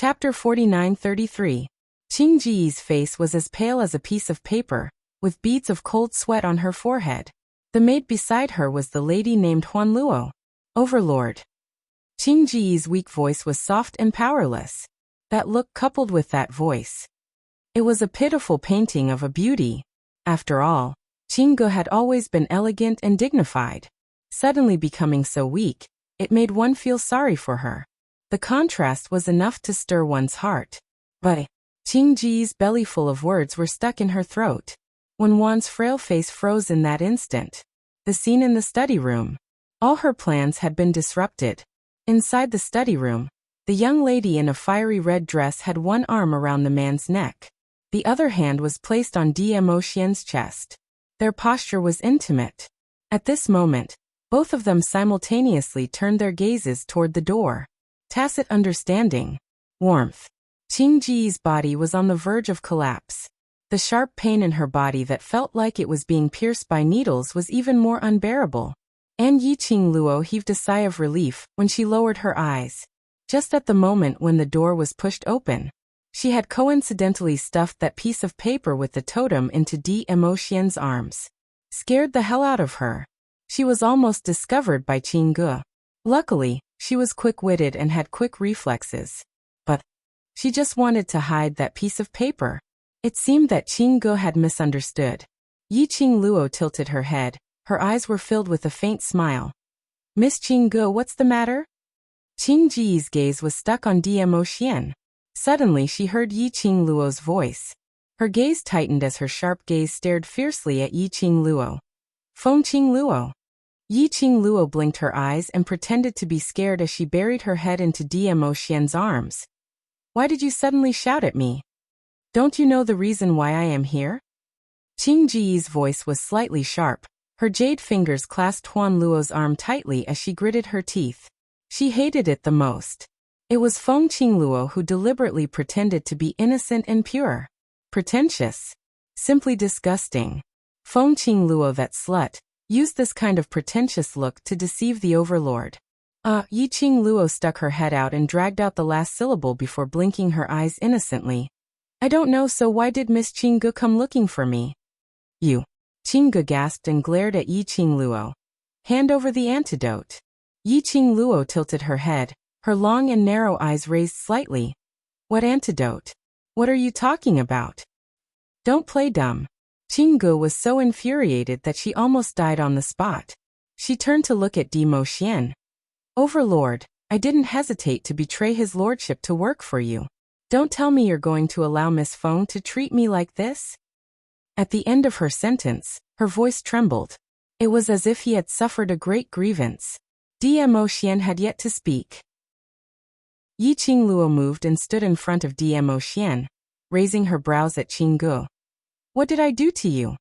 Chapter 49-33. Qing Ji's face was as pale as a piece of paper, with beads of cold sweat on her forehead. The maid beside her was the lady named Huan Luo. Overlord. Qing Ji's weak voice was soft and powerless. That look coupled with that voice. It was a pitiful painting of a beauty. After all, Qing Ge had always been elegant and dignified. Suddenly becoming so weak, it made one feel sorry for her. The contrast was enough to stir one's heart. But Qing Ji's bellyful of words were stuck in her throat. When Wan's frail face froze in that instant. The scene in the study room. All her plans had been disrupted. Inside the study room, the young lady in a fiery red dress had one arm around the man's neck. The other hand was placed on Dmo Xian's chest. Their posture was intimate. At this moment, both of them simultaneously turned their gazes toward the door. Tacit understanding. Warmth. Qing Ji's body was on the verge of collapse. The sharp pain in her body that felt like it was being pierced by needles was even more unbearable. And Yiqing Luo heaved a sigh of relief when she lowered her eyes. Just at the moment when the door was pushed open, she had coincidentally stuffed that piece of paper with the totem into Dmo Xian's arms. Scared the hell out of her. She was almost discovered by Qing Ge. Luckily, she was quick-witted and had quick reflexes. But she just wanted to hide that piece of paper. It seemed that Qing Ge had misunderstood. Yiqing Luo tilted her head. Her eyes were filled with a faint smile. Miss Qing Ge, what's the matter? Qing Ji's gaze was stuck on Dmo Xian. Suddenly she heard Yiqing Luo's voice. Her gaze tightened as her sharp gaze stared fiercely at Yiqing Luo. Fengqing Luo. Yiqing Luo blinked her eyes and pretended to be scared as she buried her head into Dmo Xian's arms. Why did you suddenly shout at me? Don't you know the reason why I am here? Qing Ji's voice was slightly sharp. Her jade fingers clasped Huan Luo's arm tightly as she gritted her teeth. She hated it the most. It was Fengqing Luo who deliberately pretended to be innocent and pure. Pretentious. Simply disgusting. Fengqing Luo, that slut, used this kind of pretentious look to deceive the overlord. Yiqing Luo stuck her head out and dragged out the last syllable before blinking her eyes innocently. I don't know, so why did Miss Qing Ge come looking for me? You. Qing Ge gasped and glared at Yiqing Luo. Hand over the antidote. Yiqing Luo tilted her head, her long and narrow eyes raised slightly. What antidote? What are you talking about? Don't play dumb. Qing Ge was so infuriated that she almost died on the spot. She turned to look at Dmo Xian. Overlord, I didn't hesitate to betray his lordship to work for you. Don't tell me you're going to allow Miss Feng to treat me like this? At the end of her sentence, her voice trembled. It was as if he had suffered a great grievance. Dmo Xian had yet to speak. Yiqing Luo moved and stood in front of Dmo Xian, raising her brows at Qing Ge. What did I do to you?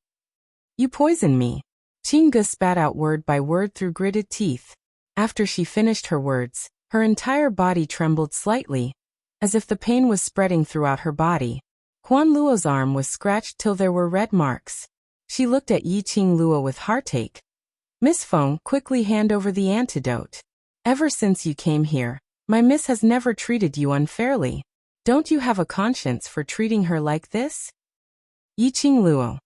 You poisoned me. Qing Ge spat out word by word through gritted teeth. After she finished her words, her entire body trembled slightly, as if the pain was spreading throughout her body. Huan Luo's arm was scratched till there were red marks. She looked at Yiqing Luo with heartache. Miss Feng, quickly hand over the antidote. Ever since you came here, my miss has never treated you unfairly. Don't you have a conscience for treating her like this? Yiqing Luo.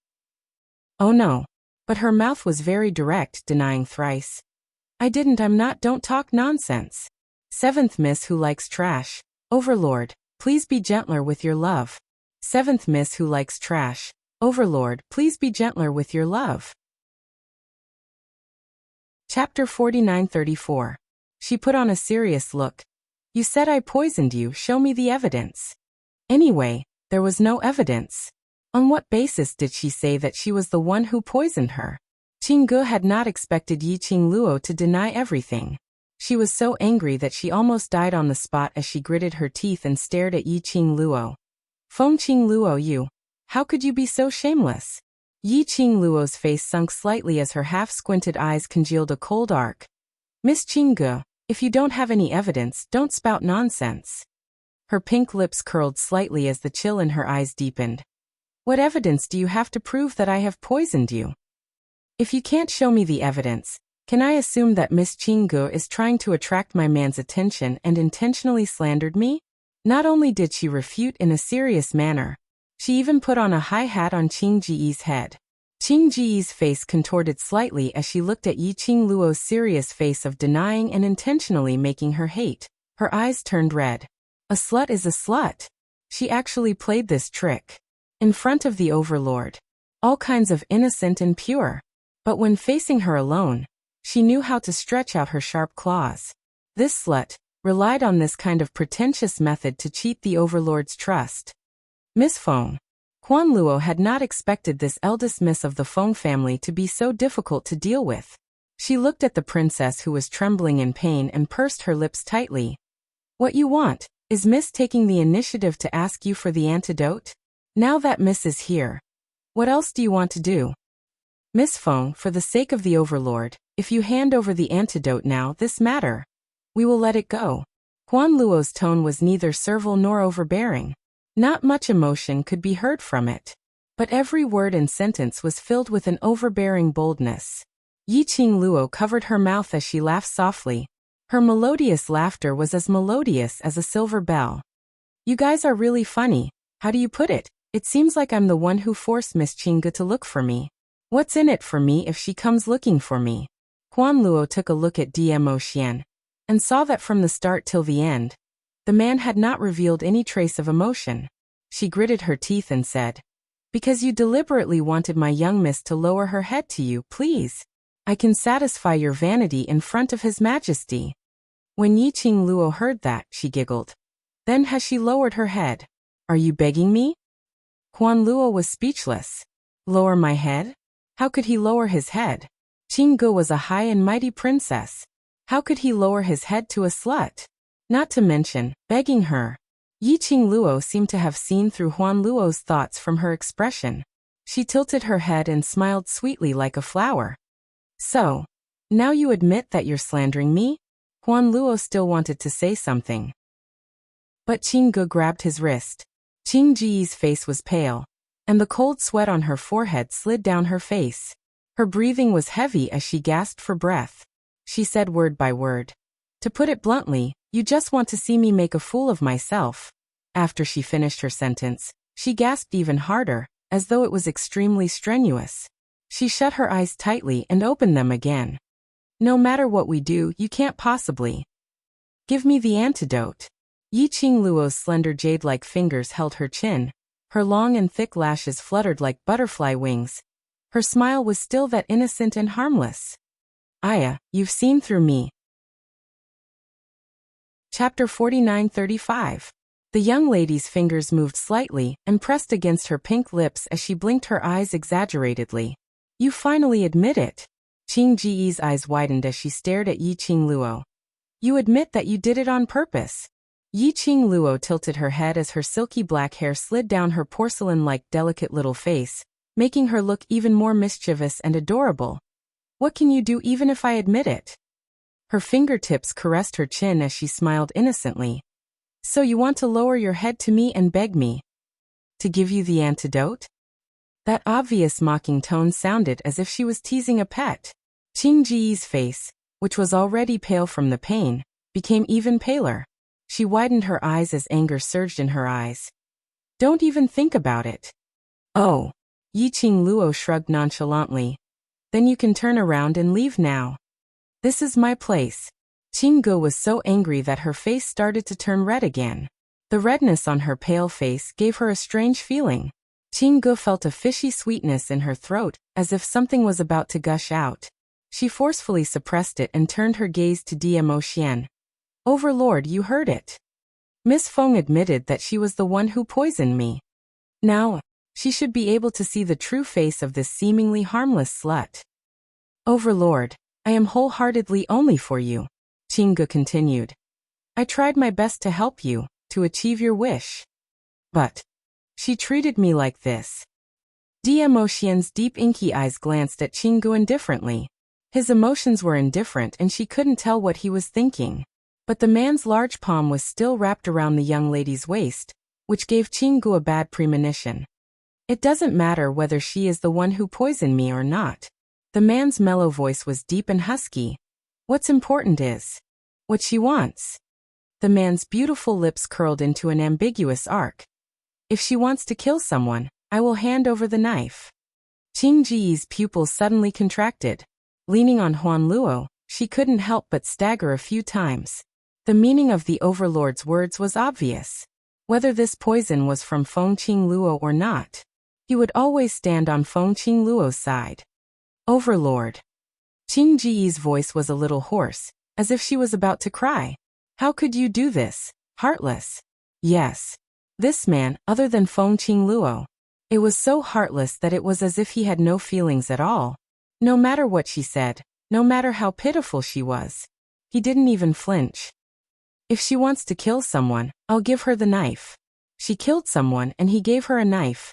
Oh no. But her mouth was very direct, denying thrice. I didn't, I'm not, don't talk nonsense. Seventh miss who likes trash. Overlord, please be gentler with your love. Seventh miss who likes trash. Overlord, please be gentler with your love. Chapter 49-34. She put on a serious look. You said I poisoned you, show me the evidence. Anyway, there was no evidence. On what basis did she say that she was the one who poisoned her? Qing Ge had not expected Yiqing Luo to deny everything. She was so angry that she almost died on the spot as she gritted her teeth and stared at Yiqing Luo. Fengqing Luo, you. How could you be so shameless? Yiqing Luo's face sunk slightly as her half-squinted eyes congealed a cold arc. Miss Qing Ge, if you don't have any evidence, don't spout nonsense. Her pink lips curled slightly as the chill in her eyes deepened. What evidence do you have to prove that I have poisoned you? If you can't show me the evidence, can I assume that Miss Qing Ge is trying to attract my man's attention and intentionally slandered me? Not only did she refute in a serious manner, she even put on a high hat on Qing Ji's head. Qing Ji's face contorted slightly as she looked at Yi Qing Luo's serious face of denying and intentionally making her hate. Her eyes turned red. A slut is a slut. She actually played this trick. In front of the overlord. All kinds of innocent and pure. But when facing her alone, she knew how to stretch out her sharp claws. This slut relied on this kind of pretentious method to cheat the overlord's trust. Miss Feng. Huan Luo had not expected this eldest miss of the Feng family to be so difficult to deal with. She looked at the princess who was trembling in pain and pursed her lips tightly. What you want, is Miss taking the initiative to ask you for the antidote? Now that Miss is here, what else do you want to do? Miss Feng, for the sake of the overlord, if you hand over the antidote now this matter, we will let it go. Huan Luo's tone was neither servile nor overbearing. Not much emotion could be heard from it. But every word and sentence was filled with an overbearing boldness. Yi Qing Luo covered her mouth as she laughed softly. Her melodious laughter was as melodious as a silver bell. You guys are really funny. How do you put it? It seems like I'm the one who forced Miss Qingge to look for me. What's in it for me if she comes looking for me? Huan Luo took a look at Dmo Xian and saw that from the start till the end, the man had not revealed any trace of emotion. She gritted her teeth and said, because you deliberately wanted my young miss to lower her head to you, please. I can satisfy your vanity in front of His Majesty. When Yi Qing Luo heard that, she giggled. Then has she lowered her head? Are you begging me? Huan Luo was speechless. Lower my head? How could he lower his head? Qingge was a high and mighty princess. How could he lower his head to a slut? Not to mention, begging her. Yi Qing Luo seemed to have seen through Huan Luo's thoughts from her expression. She tilted her head and smiled sweetly like a flower. So, now you admit that you're slandering me? Huan Luo still wanted to say something. But Qingge grabbed his wrist. Qing Ji's face was pale, and the cold sweat on her forehead slid down her face. Her breathing was heavy as she gasped for breath. She said word by word. To put it bluntly, you just want to see me make a fool of myself. After she finished her sentence, she gasped even harder, as though it was extremely strenuous. She shut her eyes tightly and opened them again. No matter what we do, you can't possibly. Give me the antidote. Yi Qing Luo's slender jade-like fingers held her chin. Her long and thick lashes fluttered like butterfly wings. Her smile was still that innocent and harmless. Aya, you've seen through me. Chapter 49-35. The young lady's fingers moved slightly and pressed against her pink lips as she blinked her eyes exaggeratedly. You finally admit it. Qing Ji's eyes widened as she stared at Yi Qing Luo. You admit that you did it on purpose. Yi Qing Luo tilted her head as her silky black hair slid down her porcelain-like delicate little face, making her look even more mischievous and adorable. What can you do even if I admit it? Her fingertips caressed her chin as she smiled innocently. So you want to lower your head to me and beg me to give you the antidote? That obvious mocking tone sounded as if she was teasing a pet. Qing Ji's face, which was already pale from the pain, became even paler. She widened her eyes as anger surged in her eyes. Don't even think about it. Oh. Yi Qing Luo shrugged nonchalantly. Then you can turn around and leave now. This is my place. Qingge was so angry that her face started to turn red again. The redness on her pale face gave her a strange feeling. Qingge felt a fishy sweetness in her throat, as if something was about to gush out. She forcefully suppressed it and turned her gaze to Dmo Xian. Overlord, you heard it. Miss Feng admitted that she was the one who poisoned me. Now, she should be able to see the true face of this seemingly harmless slut. Overlord, I am wholeheartedly only for you. Qingge continued. I tried my best to help you, to achieve your wish. But she treated me like this. Dmo Xian's deep inky eyes glanced at Qingge indifferently. His emotions were indifferent and she couldn't tell what he was thinking. But the man's large palm was still wrapped around the young lady's waist, which gave Qingge a bad premonition. It doesn't matter whether she is the one who poisoned me or not. The man's mellow voice was deep and husky. What's important is what she wants. The man's beautiful lips curled into an ambiguous arc. If she wants to kill someone, I will hand over the knife. Qing Ji's pupils suddenly contracted. Leaning on Huan Luo, she couldn't help but stagger a few times. The meaning of the overlord's words was obvious. Whether this poison was from Feng Qing Luo or not, he would always stand on Feng Qing Luo's side. Overlord. Qing Ji's voice was a little hoarse, as if she was about to cry. How could you do this, heartless? Yes. This man, other than Feng Qing Luo. It was so heartless that it was as if he had no feelings at all. No matter what she said, no matter how pitiful she was, he didn't even flinch. If she wants to kill someone, I'll give her the knife. She killed someone and he gave her a knife.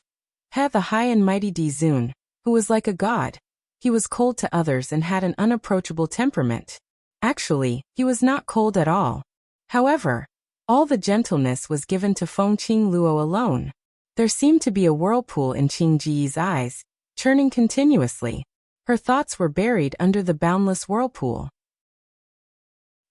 The high and mighty Di Zun, who was like a god. He was cold to others and had an unapproachable temperament. Actually, he was not cold at all. However, all the gentleness was given to Feng Qing Luo alone. There seemed to be a whirlpool in Qing Ji's eyes, churning continuously. Her thoughts were buried under the boundless whirlpool.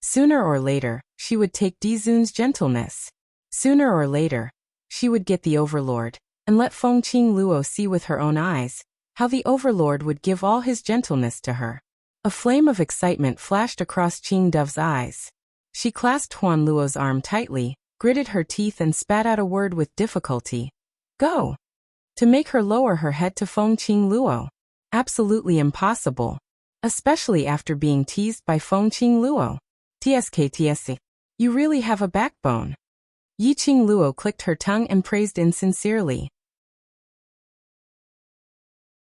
Sooner or later, she would take Di Zun's gentleness. Sooner or later, she would get the overlord, and let Feng Qing Luo see with her own eyes how the overlord would give all his gentleness to her. A flame of excitement flashed across Qing Dove's eyes. She clasped Huan Luo's arm tightly, gritted her teeth and spat out a word with difficulty. Go! To make her lower her head to Feng Qing Luo. Absolutely impossible. Especially after being teased by Feng Qing Luo. TSK. You really have a backbone. Yi Qing Luo clicked her tongue and praised insincerely.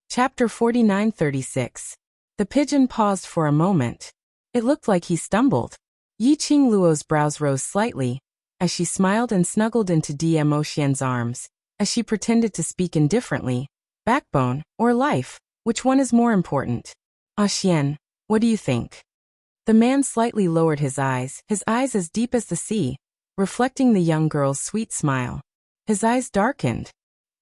Chapter 49-36. The pigeon paused for a moment. It looked like he stumbled. Yi Qing Luo's brows rose slightly, as she smiled and snuggled into Dmo Xian's arms, as she pretended to speak indifferently. Backbone, or life, which one is more important? Xian, what do you think? The man slightly lowered his eyes as deep as the sea, reflecting the young girl's sweet smile. His eyes darkened.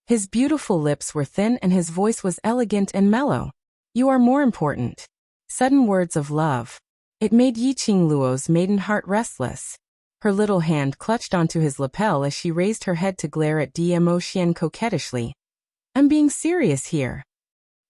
His beautiful lips were thin and his voice was elegant and mellow. You are more important. Sudden words of love. It made Yi Qing Luo's maiden heart restless. Her little hand clutched onto his lapel as she raised her head to glare at Dmo Xian coquettishly. I'm being serious here.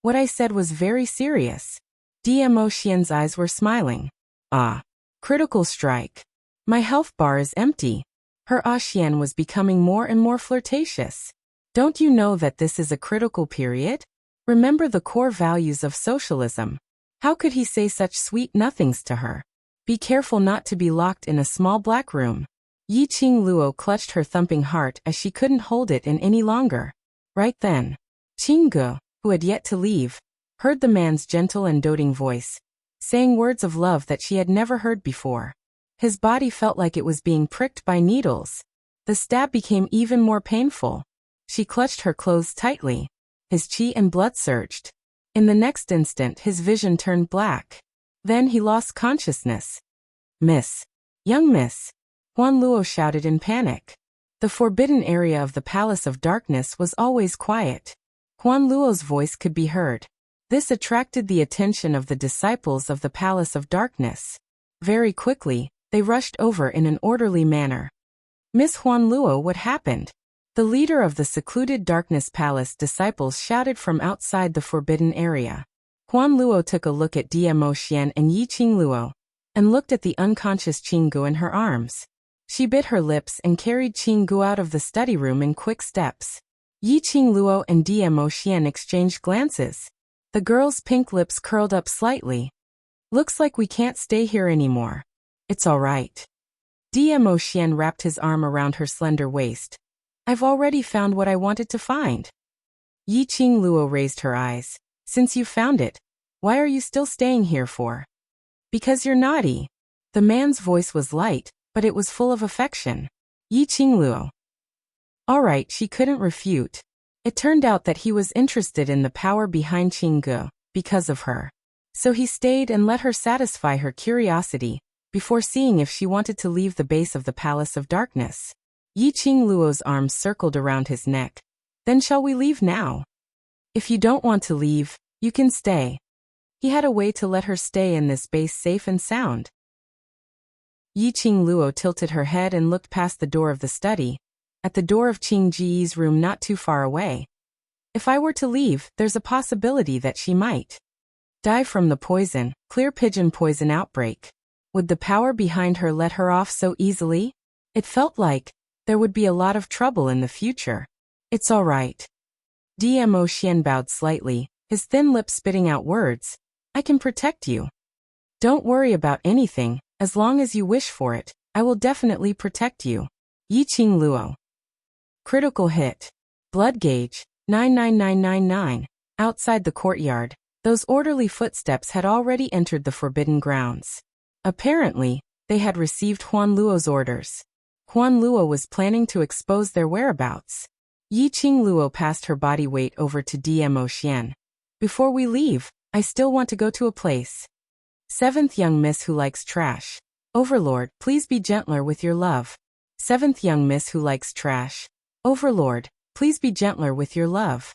What I said was very serious. Dmo Xian's eyes were smiling. Ah. Critical strike. My health bar is empty. Her Xian was becoming more and more flirtatious. Don't you know that this is a critical period? Remember the core values of socialism. How could he say such sweet nothings to her? Be careful not to be locked in a small black room. Yi Qing Luo clutched her thumping heart as she couldn't hold it in any longer. Right then, Qing Ge, who had yet to leave, heard the man's gentle and doting voice, saying words of love that she had never heard before. His body felt like it was being pricked by needles. The stab became even more painful. She clutched her clothes tightly. His chi and blood surged. In the next instant his vision turned black. Then he lost consciousness. Miss. Young miss. Huan Luo shouted in panic. The forbidden area of the Palace of Darkness was always quiet. Huan Luo's voice could be heard. This attracted the attention of the disciples of the Palace of Darkness. Very quickly, they rushed over in an orderly manner. Miss Huan Luo, what happened? The leader of the secluded Darkness Palace disciples shouted from outside the forbidden area. Huan Luo took a look at Dmo Xian and Yi Qing Luo, and looked at the unconscious Qing Gu in her arms. She bit her lips and carried Qing Gu out of the study room in quick steps. Yi Qing Luo and Dmo Xian exchanged glances. The girl's pink lips curled up slightly. Looks like we can't stay here anymore. It's all right. Dmo Xian wrapped his arm around her slender waist. I've already found what I wanted to find. Yi Qing Luo raised her eyes. Since you found it, why are you still staying here for? Because you're naughty. The man's voice was light, but it was full of affection. Yi Qing Luo. All right, she couldn't refute. It turned out that he was interested in the power behind Qing Ge, because of her. So he stayed and let her satisfy her curiosity, before seeing if she wanted to leave the base of the Palace of Darkness. Yi Qing Luo's arms circled around his neck. Then shall we leave now? If you don't want to leave, you can stay. He had a way to let her stay in this base safe and sound. Yi Qingluo tilted her head and looked past the door of the study, at the door of Qing Ji's room not too far away. If I were to leave, there's a possibility that she might die from the poison, clear pigeon poison outbreak. Would the power behind her let her off so easily? It felt like there would be a lot of trouble in the future. It's all right. Dmo Xian bowed slightly, his thin lips spitting out words. I can protect you. Don't worry about anything, as long as you wish for it, I will definitely protect you. Yi Qingluo. Critical hit. Blood gauge, 99999. Outside the courtyard, those orderly footsteps had already entered the forbidden grounds. Apparently, they had received Huan Luo's orders. Huan Luo was planning to expose their whereabouts. Yi Qingluo passed her body weight over to Dmo Xian. Before we leave, I still want to go to a place. Seventh young miss who likes trash. Overlord, please be gentler with your love. Seventh young miss who likes trash. Overlord, please be gentler with your love.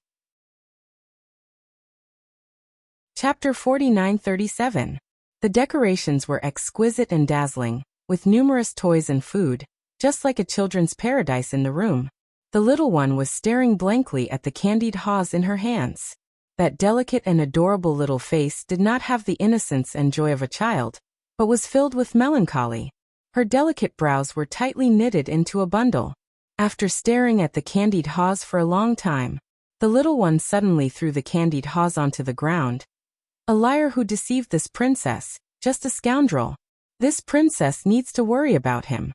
Chapter 4937. The decorations were exquisite and dazzling, with numerous toys and food, just like a children's paradise in the room. The little one was staring blankly at the candied haws in her hands. That delicate and adorable little face did not have the innocence and joy of a child, but was filled with melancholy. Her delicate brows were tightly knitted into a bundle. After staring at the candied haws for a long time, the little one suddenly threw the candied haws onto the ground. A liar who deceived this princess, just a scoundrel. This princess needs to worry about him.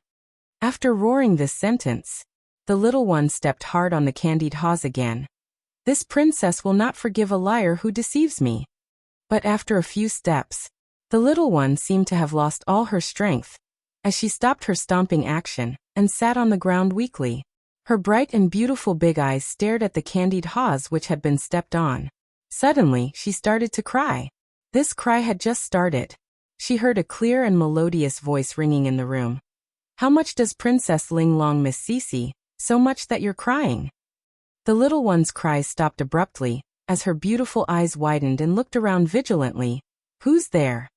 After roaring this sentence, the little one stepped hard on the candied haws again. This princess will not forgive a liar who deceives me. But after a few steps, the little one seemed to have lost all her strength, as she stopped her stomping action and sat on the ground weakly. Her bright and beautiful big eyes stared at the candied haws which had been stepped on. Suddenly, she started to cry. This cry had just started. She heard a clear and melodious voice ringing in the room. How much does Princess Ling Long miss Cici? So much that you're crying. The little one's cries stopped abruptly, as her beautiful eyes widened and looked around vigilantly. Who's there?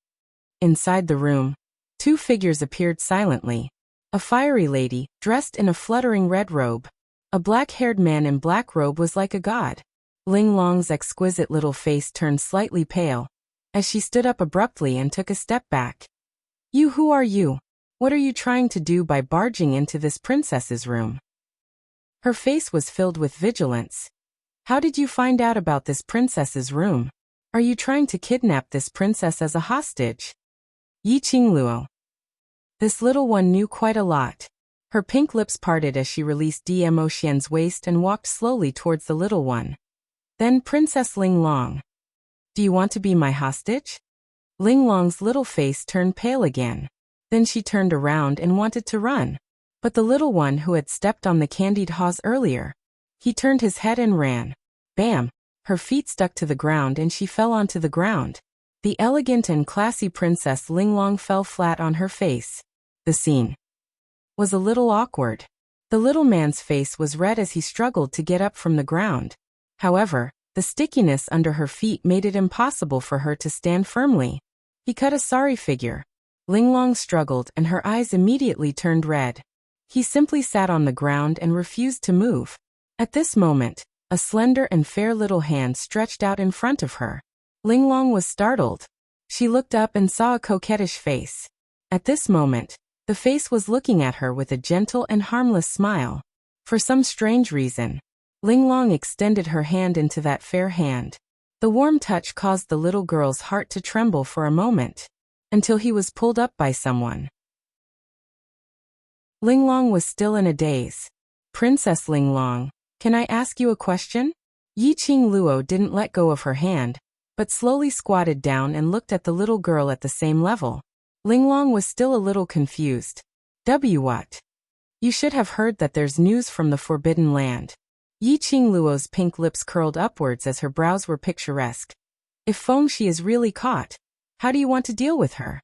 Inside the room, two figures appeared silently. A fiery lady, dressed in a fluttering red robe. A black-haired man in black robe was like a god. Ling Long's exquisite little face turned slightly pale, as she stood up abruptly and took a step back. You, who are you? What are you trying to do by barging into this princess's room? Her face was filled with vigilance. How did you find out about this princess's room? Are you trying to kidnap this princess as a hostage? Yi Qingluo. This little one knew quite a lot. Her pink lips parted as she released Dmo Xian's waist and walked slowly towards the little one. Then Princess Ling Long. Do you want to be my hostage? Ling Long's little face turned pale again. Then she turned around and wanted to run. But the little one who had stepped on the candied haws earlier, he turned his head and ran. Bam! Her feet stuck to the ground and she fell onto the ground. The elegant and classy Princess Ling Long fell flat on her face. The scene was a little awkward. The little man's face was red as he struggled to get up from the ground. However, the stickiness under her feet made it impossible for her to stand firmly. He cut a sorry figure. Ling Long struggled and her eyes immediately turned red. He simply sat on the ground and refused to move. At this moment, a slender and fair little hand stretched out in front of her. Ling Long was startled. She looked up and saw a coquettish face. At this moment, the face was looking at her with a gentle and harmless smile. For some strange reason, Ling Long extended her hand into that fair hand. The warm touch caused the little girl's heart to tremble for a moment, until he was pulled up by someone. Ling Long was still in a daze. Princess Ling Long, can I ask you a question? Yi Qingluo didn't let go of her hand, but slowly squatted down and looked at the little girl at the same level. Ling Long was still a little confused. What? You should have heard that there's news from the Forbidden Land. Yi Qingluo's pink lips curled upwards as her brows were picturesque. If Fengxi is really caught, how do you want to deal with her?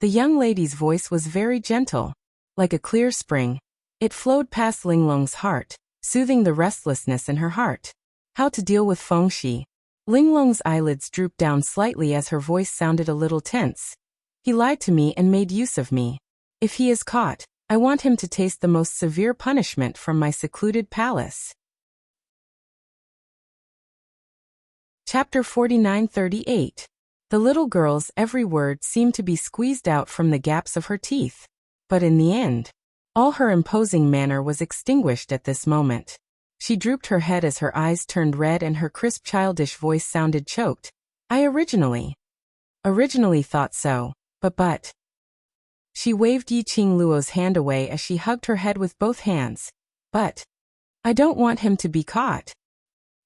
The young lady's voice was very gentle. Like a clear spring, it flowed past Ling Long's heart, soothing the restlessness in her heart. How to deal with Fengxi? Ling Long's eyelids drooped down slightly as her voice sounded a little tense. He lied to me and made use of me. If he is caught, I want him to taste the most severe punishment from my secluded palace. Chapter 49:38. The little girl's every word seemed to be squeezed out from the gaps of her teeth. But in the end, all her imposing manner was extinguished at this moment. She drooped her head as her eyes turned red and her crisp childish voice sounded choked. I originally thought so, but. She waved Yiqing Luo's hand away as she hugged her head with both hands. But I don't want him to be caught.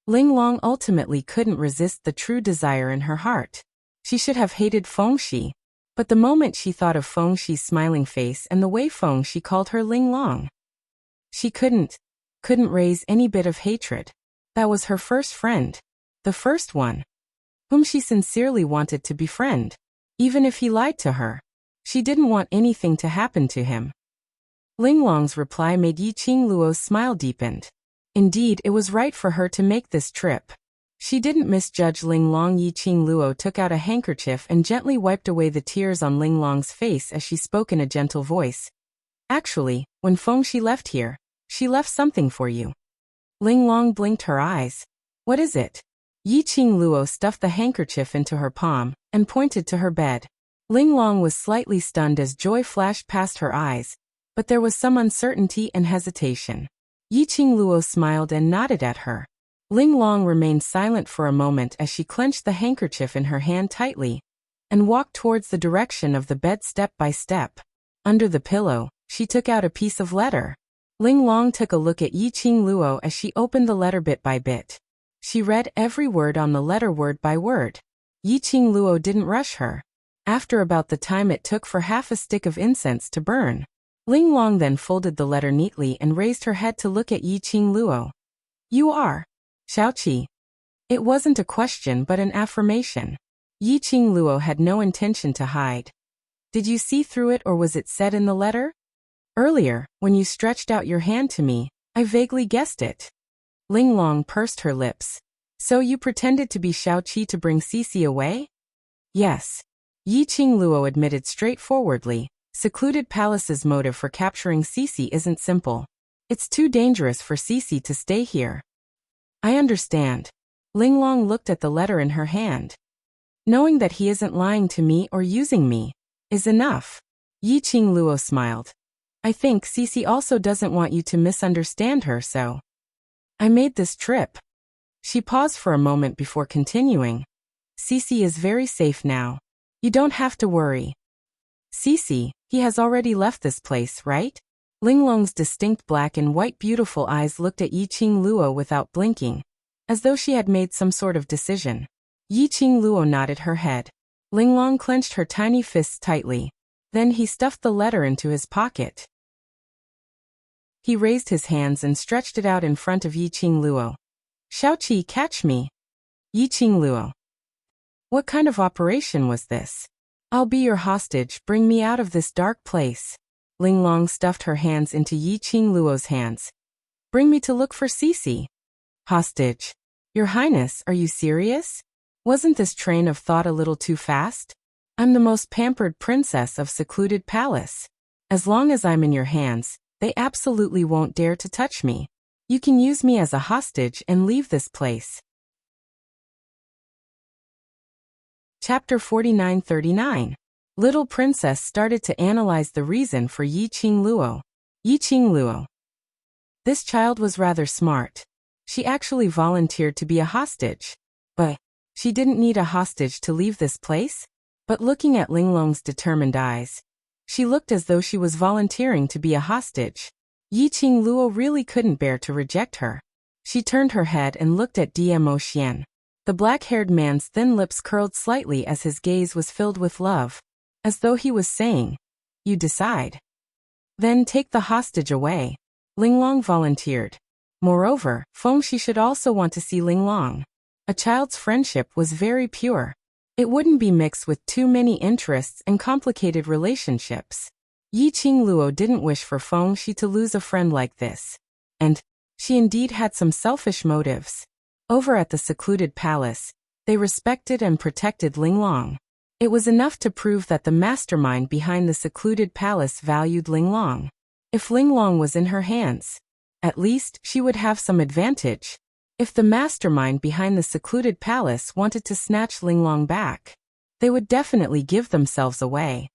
Ling Long ultimately couldn't resist the true desire in her heart. She should have hated Fengxi, but the moment she thought of Fengxi's smiling face and the way Fengxi called her Ling Long, she couldn't raise any bit of hatred. That was her first friend, the first one, whom she sincerely wanted to befriend. Even if he lied to her, she didn't want anything to happen to him. Ling Long's reply made Yiqing Luo's smile deepened. Indeed, it was right for her to make this trip. She didn't misjudge Ling Long. Yiqing Luo took out a handkerchief and gently wiped away the tears on Ling Long's face as she spoke in a gentle voice. Actually, when Fengxi left here, she left something for you. Ling Long blinked her eyes. What is it? Yiqing Luo stuffed the handkerchief into her palm and pointed to her bed. Ling Long was slightly stunned as joy flashed past her eyes, but there was some uncertainty and hesitation. Yiqing Luo smiled and nodded at her. Ling Long remained silent for a moment as she clenched the handkerchief in her hand tightly and walked towards the direction of the bed step by step. Under the pillow, she took out a piece of letter. Ling Long took a look at Yiqing Luo as she opened the letter bit by bit. She read every word on the letter word by word. Yiqing Luo didn't rush her. After about the time it took for half a stick of incense to burn, Ling Long then folded the letter neatly and raised her head to look at Yiqing Luo. You are Xiaoqi. It wasn't a question but an affirmation. Yiqing Luo had no intention to hide. Did you see through it or was it said in the letter? Earlier, when you stretched out your hand to me, I vaguely guessed it. Ling Long pursed her lips. So you pretended to be Xiaoqi to bring Cici away? Yes. Yiqing Luo admitted straightforwardly. Secluded Palace's motive for capturing Cici isn't simple. It's too dangerous for Cici to stay here. I understand. Ling Long looked at the letter in her hand. Knowing that he isn't lying to me or using me is enough. Yiqing Luo smiled. I think Cici also doesn't want you to misunderstand her, so I made this trip. She paused for a moment before continuing. Cici is very safe now. You don't have to worry. Cici, he has already left this place, right? Ling Long's distinct black and white beautiful eyes looked at Yiqing Luo without blinking, as though she had made some sort of decision. Yiqing Luo nodded her head. Ling Long clenched her tiny fists tightly. Then he stuffed the letter into his pocket. He raised his hands and stretched it out in front of Yiqing Luo. Xiaoqi, catch me. Yiqing Luo. What kind of operation was this? I'll be your hostage, bring me out of this dark place. Ling Long stuffed her hands into Yiqing Luo's hands. Bring me to look for Cici. Hostage. Your Highness, are you serious? Wasn't this train of thought a little too fast? I'm the most pampered princess of Secluded Palace. As long as I'm in your hands, they absolutely won't dare to touch me. You can use me as a hostage and leave this place. Chapter 49:39. Little Princess started to analyze the reason for Yiqing Luo. Yiqing Luo. This child was rather smart. She actually volunteered to be a hostage. But she didn't need a hostage to leave this place? But looking at Ling Long's determined eyes, she looked as though she was volunteering to be a hostage. Yiqing Luo really couldn't bear to reject her. She turned her head and looked at Dmo Xian. The black-haired man's thin lips curled slightly as his gaze was filled with love, as though he was saying, "You decide. Then take the hostage away." Ling Long volunteered. Moreover, Fengxi should also want to see Ling Long. A child's friendship was very pure. It wouldn't be mixed with too many interests and complicated relationships. Yiqing Luo didn't wish for Fengxi to lose a friend like this. And she indeed had some selfish motives. Over at the Secluded Palace, they respected and protected Ling Long. It was enough to prove that the mastermind behind the secluded palace valued Linglong. If Linglong was in her hands, at least she would have some advantage. If the mastermind behind the secluded palace wanted to snatch Linglong back, they would definitely give themselves away.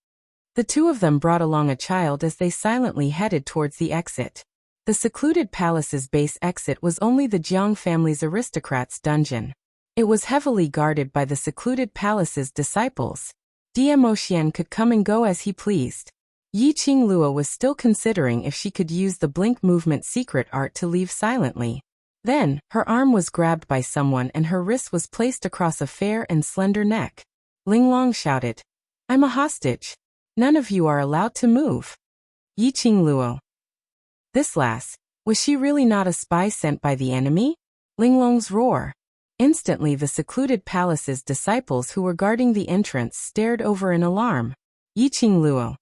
The two of them brought along a child as they silently headed towards the exit. The secluded palace's base exit was only the Jiang family's aristocrats' dungeon. It was heavily guarded by the secluded palace's disciples. Dmo Xian could come and go as he pleased. Yi Qingluo was still considering if she could use the blink movement secret art to leave silently. Then, her arm was grabbed by someone and her wrist was placed across a fair and slender neck. Linglong shouted, "I'm a hostage. None of you are allowed to move." Yi Qingluo. This lass, was she really not a spy sent by the enemy? Linglong's roar. Instantly the secluded palace's disciples who were guarding the entrance stared over in alarm. Yi Qingluo.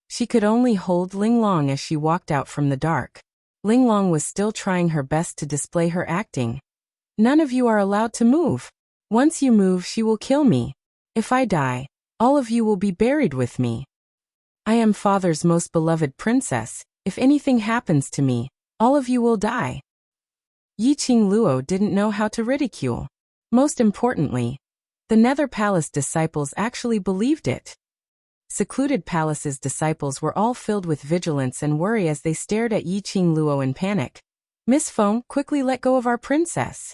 She could only hold Linglong as she walked out from the dark. Linglong was still trying her best to display her acting. "None of you are allowed to move. Once you move, she will kill me. If I die, all of you will be buried with me. I am father's most beloved princess. If anything happens to me, all of you will die." Yi Qingluo didn't know how to ridicule. Most importantly, the Nether Palace disciples actually believed it. Secluded Palace's disciples were all filled with vigilance and worry as they stared at Yi Qingluo in panic. "Miss Feng, quickly let go of our princess."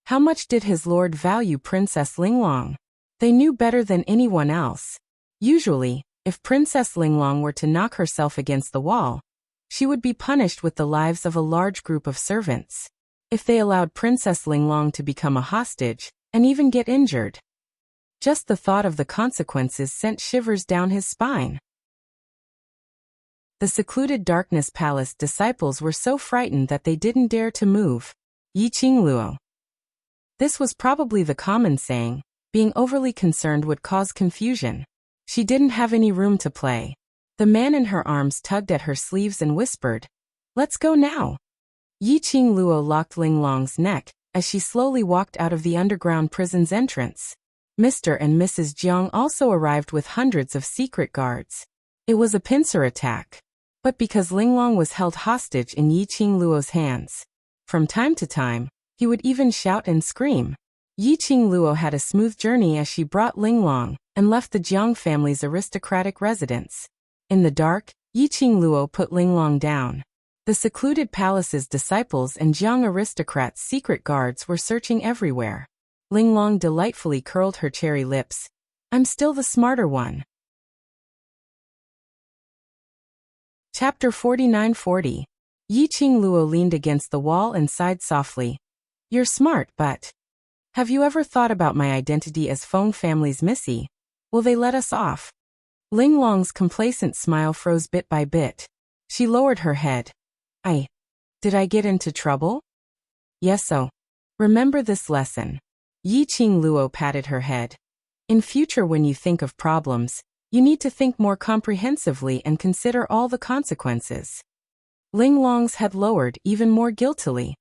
How much did his lord value Princess Linglong? They knew better than anyone else. Usually, if Princess Linglong were to knock herself against the wall, she would be punished with the lives of a large group of servants. If they allowed Princess Linglong to become a hostage, and even get injured, just the thought of the consequences sent shivers down his spine. The secluded Darkness Palace disciples were so frightened that they didn't dare to move. Yi Qingluo. This was probably the common saying, being overly concerned would cause confusion. She didn't have any room to play. The man in her arms tugged at her sleeves and whispered, "Let's go now." Yi Qingluo locked Linglong's neck as she slowly walked out of the underground prison's entrance. Mr. and Mrs. Jiang also arrived with hundreds of secret guards. It was a pincer attack. But because Linglong was held hostage in Yi Qingluo's hands, from time to time, he would even shout and scream. Yi Qingluo had a smooth journey as she brought Linglong and left the Jiang family's aristocratic residence. In the dark, Yi Qingluo put Linglong down. The secluded palace's disciples and Jiang aristocrats' secret guards were searching everywhere. Linglong delightfully curled her cherry lips. "I'm still the smarter one." Chapter 49-40. Yi Qingluo leaned against the wall and sighed softly. "You're smart, but have you ever thought about my identity as Feng family's Missy? Will they let us off?" Linglong's complacent smile froze bit by bit. She lowered her head. Did I get into trouble?" "Yes, so. Remember this lesson." Yi Qingluo patted her head. "In future when you think of problems, you need to think more comprehensively and consider all the consequences." Linglong's head lowered even more guiltily.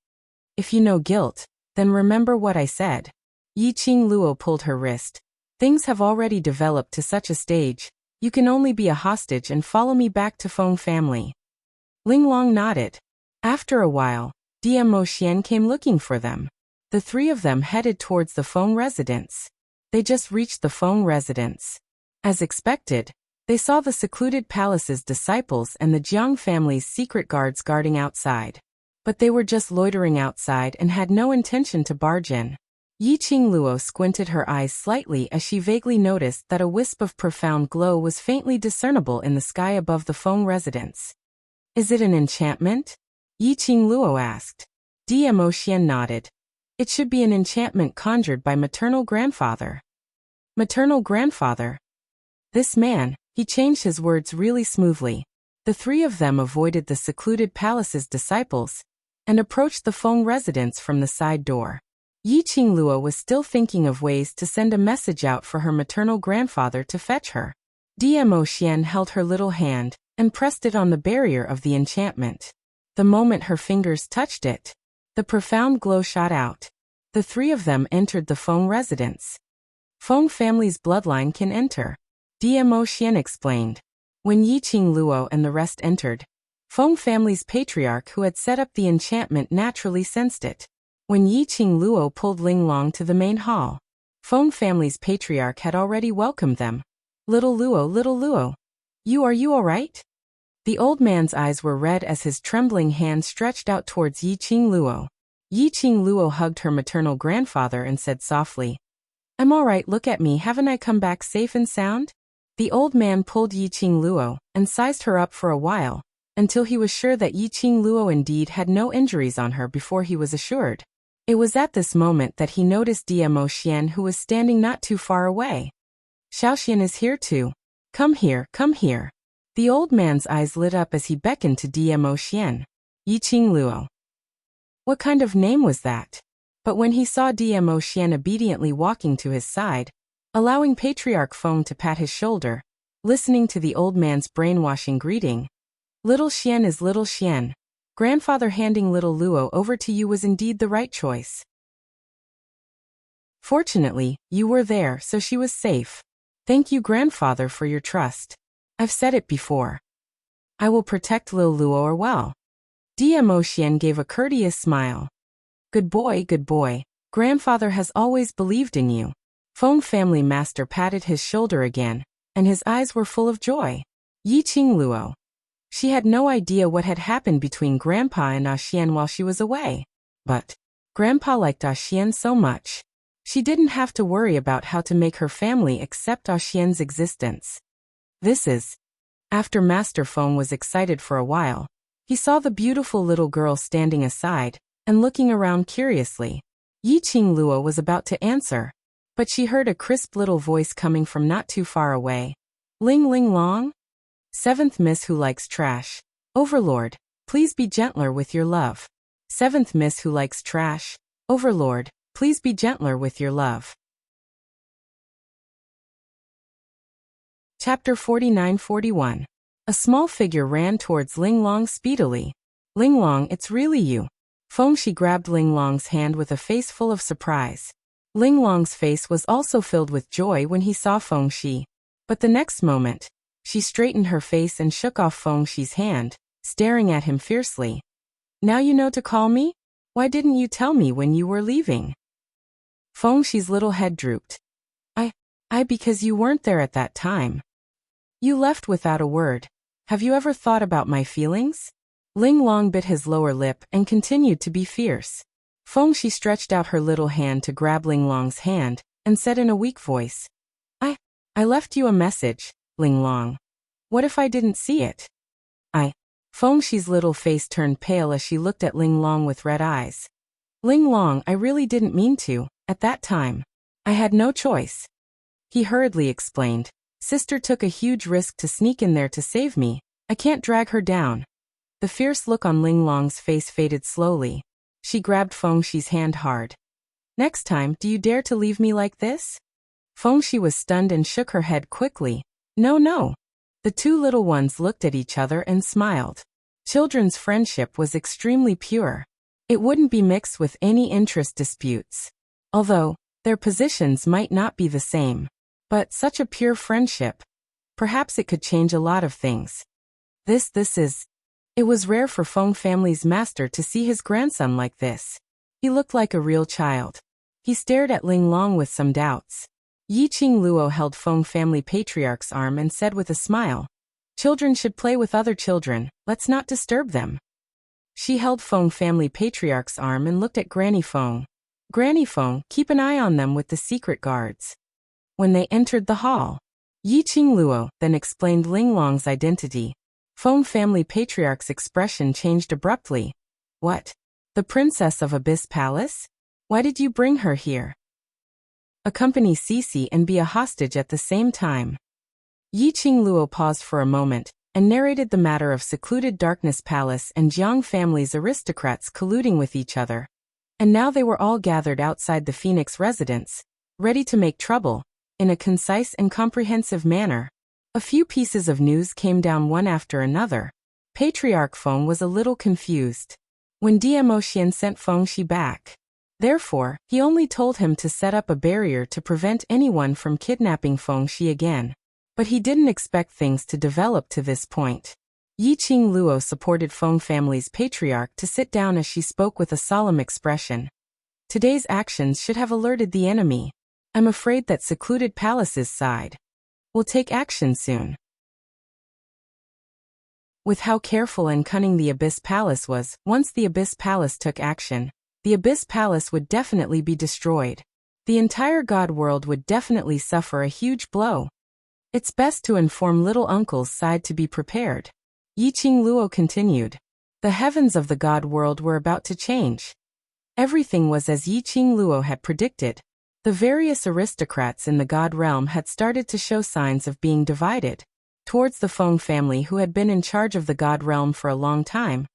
"If you know guilt, then remember what I said." Yi Qingluo pulled her wrist. "Things have already developed to such a stage. You can only be a hostage and follow me back to Feng family." Linglong nodded. After a while, Dmo Xian came looking for them. The three of them headed towards the Feng residence. They just reached the Feng residence. As expected, they saw the secluded palace's disciples and the Jiang family's secret guards guarding outside. But they were just loitering outside and had no intention to barge in. Yi Qingluo squinted her eyes slightly as she vaguely noticed that a wisp of profound glow was faintly discernible in the sky above the Feng residence. "Is it an enchantment?" Yi Qingluo asked. Dmo Xian nodded. "It should be an enchantment conjured by maternal grandfather." Maternal grandfather? This man, he changed his words really smoothly. The three of them avoided the secluded palace's disciples and approached the Feng residence from the side door. Yi Qingluo was still thinking of ways to send a message out for her maternal grandfather to fetch her. Dmo Xian held her little hand and pressed it on the barrier of the enchantment. The moment her fingers touched it, the profound glow shot out. The three of them entered the Feng residence. Feng family's bloodline can enter. Dmo Xian explained. When Yiqing Luo and the rest entered, Feng family's patriarch who had set up the enchantment naturally sensed it. When Yiqing Luo pulled Linglong to the main hall, Feng family's patriarch had already welcomed them. Little Luo, you alright? The old man's eyes were red as his trembling hand stretched out towards Yiqing Luo. Yiqing Luo hugged her maternal grandfather and said softly, I'm alright, look at me, haven't I come back safe and sound? The old man pulled Yiqing Luo and sized her up for a while, until he was sure that Yiqing Luo indeed had no injuries on her before he was assured. It was at this moment that he noticed Dmo Xian who was standing not too far away. Xiaoxian is here too. Come here. The old man's eyes lit up as he beckoned to Dmo Xian. Yiqing Luo. What kind of name was that? But when he saw Dmo Xian obediently walking to his side, allowing Patriarch Feng to pat his shoulder, listening to the old man's brainwashing greeting, Little Xian is Little Xian. Grandfather handing Little Luo over to you was indeed the right choice. Fortunately, you were there, so she was safe. Thank you, Grandfather, for your trust. I've said it before. I will protect Lil Luo well. Dmo Xian gave a courteous smile. Good boy. Grandfather has always believed in you. Feng family master patted his shoulder again, and his eyes were full of joy. Yiqing Luo. She had no idea what had happened between Grandpa and Xian while she was away. But Grandpa liked Xian so much. She didn't have to worry about how to make her family accept Xian's existence. After Master Feng was excited for a while, he saw the beautiful little girl standing aside and looking around curiously. Yiqing Luo was about to answer, but she heard a crisp little voice coming from not too far away. Linglong? Seventh Miss who likes trash. Overlord, please be gentler with your love. Seventh Miss who likes trash. Overlord, please be gentler with your love. Chapter 49-41. A small figure ran towards Linglong speedily. Linglong, it's really you. Feng Shi grabbed Linglong's hand with a face full of surprise. Linglong's face was also filled with joy when he saw Feng Shi. But the next moment, she straightened her face and shook off Feng Shi's hand, staring at him fiercely. Now you know to call me? Why didn't you tell me when you were leaving? Feng Shi's little head drooped. Because you weren't there at that time. You left without a word. Have you ever thought about my feelings? Linglong bit his lower lip and continued to be fierce. Feng Shi stretched out her little hand to grab Linglong's hand and said in a weak voice, I left you a message, Linglong. What if I didn't see it? Feng Shi's little face turned pale as she looked at Linglong with red eyes. Linglong, I really didn't mean to, at that time. I had no choice. He hurriedly explained. Sister took a huge risk to sneak in there to save me. I can't drag her down. The fierce look on Linglong's face faded slowly. She grabbed Feng Shi's hand hard. Next time, do you dare to leave me like this? Feng Shi was stunned and shook her head quickly. No. The two little ones looked at each other and smiled. Children's friendship was extremely pure. It wouldn't be mixed with any interest disputes. Although, their positions might not be the same. But such a pure friendship. Perhaps it could change a lot of things. It was rare for Feng family's master to see his grandson like this. He looked like a real child. He stared at Linglong with some doubts. Yiqing Luo held Feng family patriarch's arm and said with a smile, Children should play with other children, let's not disturb them. She held Feng family patriarch's arm and looked at Granny Feng. Granny Feng, keep an eye on them with the secret guards. When they entered the hall, Yiqing Luo then explained Linglong's identity. Feng family patriarch's expression changed abruptly. What? The princess of Abyss Palace? Why did you bring her here? Accompany Cici and be a hostage at the same time. Yiqing Luo paused for a moment and narrated the matter of secluded Darkness Palace and Jiang family's aristocrats colluding with each other. And now they were all gathered outside the Phoenix residence, ready to make trouble, in a concise and comprehensive manner. A few pieces of news came down one after another. Patriarch Feng was a little confused. When Dmo Xian sent Feng Shi back, Therefore, he only told him to set up a barrier to prevent anyone from kidnapping Feng Xi again. But he didn't expect things to develop to this point. Yi Qingluo supported Feng family's patriarch to sit down as she spoke with a solemn expression. Today's actions should have alerted the enemy. I'm afraid that secluded palace's side will take action soon. With how careful and cunning the Abyss Palace was, once the Abyss Palace took action, the Abyss Palace would definitely be destroyed. The entire God world would definitely suffer a huge blow. It's best to inform little uncle's side to be prepared. Yi Qingluo continued. The heavens of the God world were about to change. Everything was as Yi Qingluo had predicted. The various aristocrats in the God realm had started to show signs of being divided. Towards the Feng family, who had been in charge of the God realm for a long time,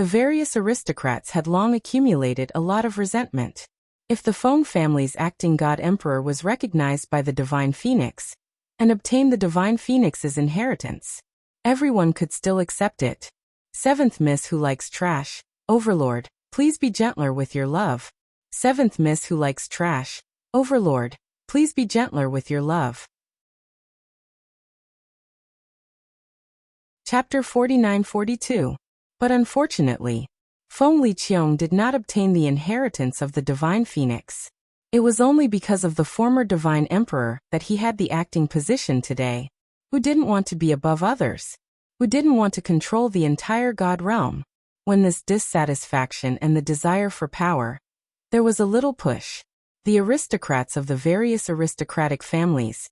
the various aristocrats had long accumulated a lot of resentment. If the Feng family's acting God Emperor was recognized by the Divine Phoenix and obtained the Divine Phoenix's inheritance, everyone could still accept it. Seventh Miss Who Likes Trash. Overlord, please be gentler with your love. Seventh Miss Who Likes Trash. Overlord, please be gentler with your love. Chapter 49-42. But unfortunately, Feng Liqiong did not obtain the inheritance of the Divine Phoenix. It was only because of the former Divine Emperor that he had the acting position today, who didn't want to be above others, who didn't want to control the entire God realm. When this dissatisfaction and the desire for power, there was a little push. The aristocrats of the various aristocratic families,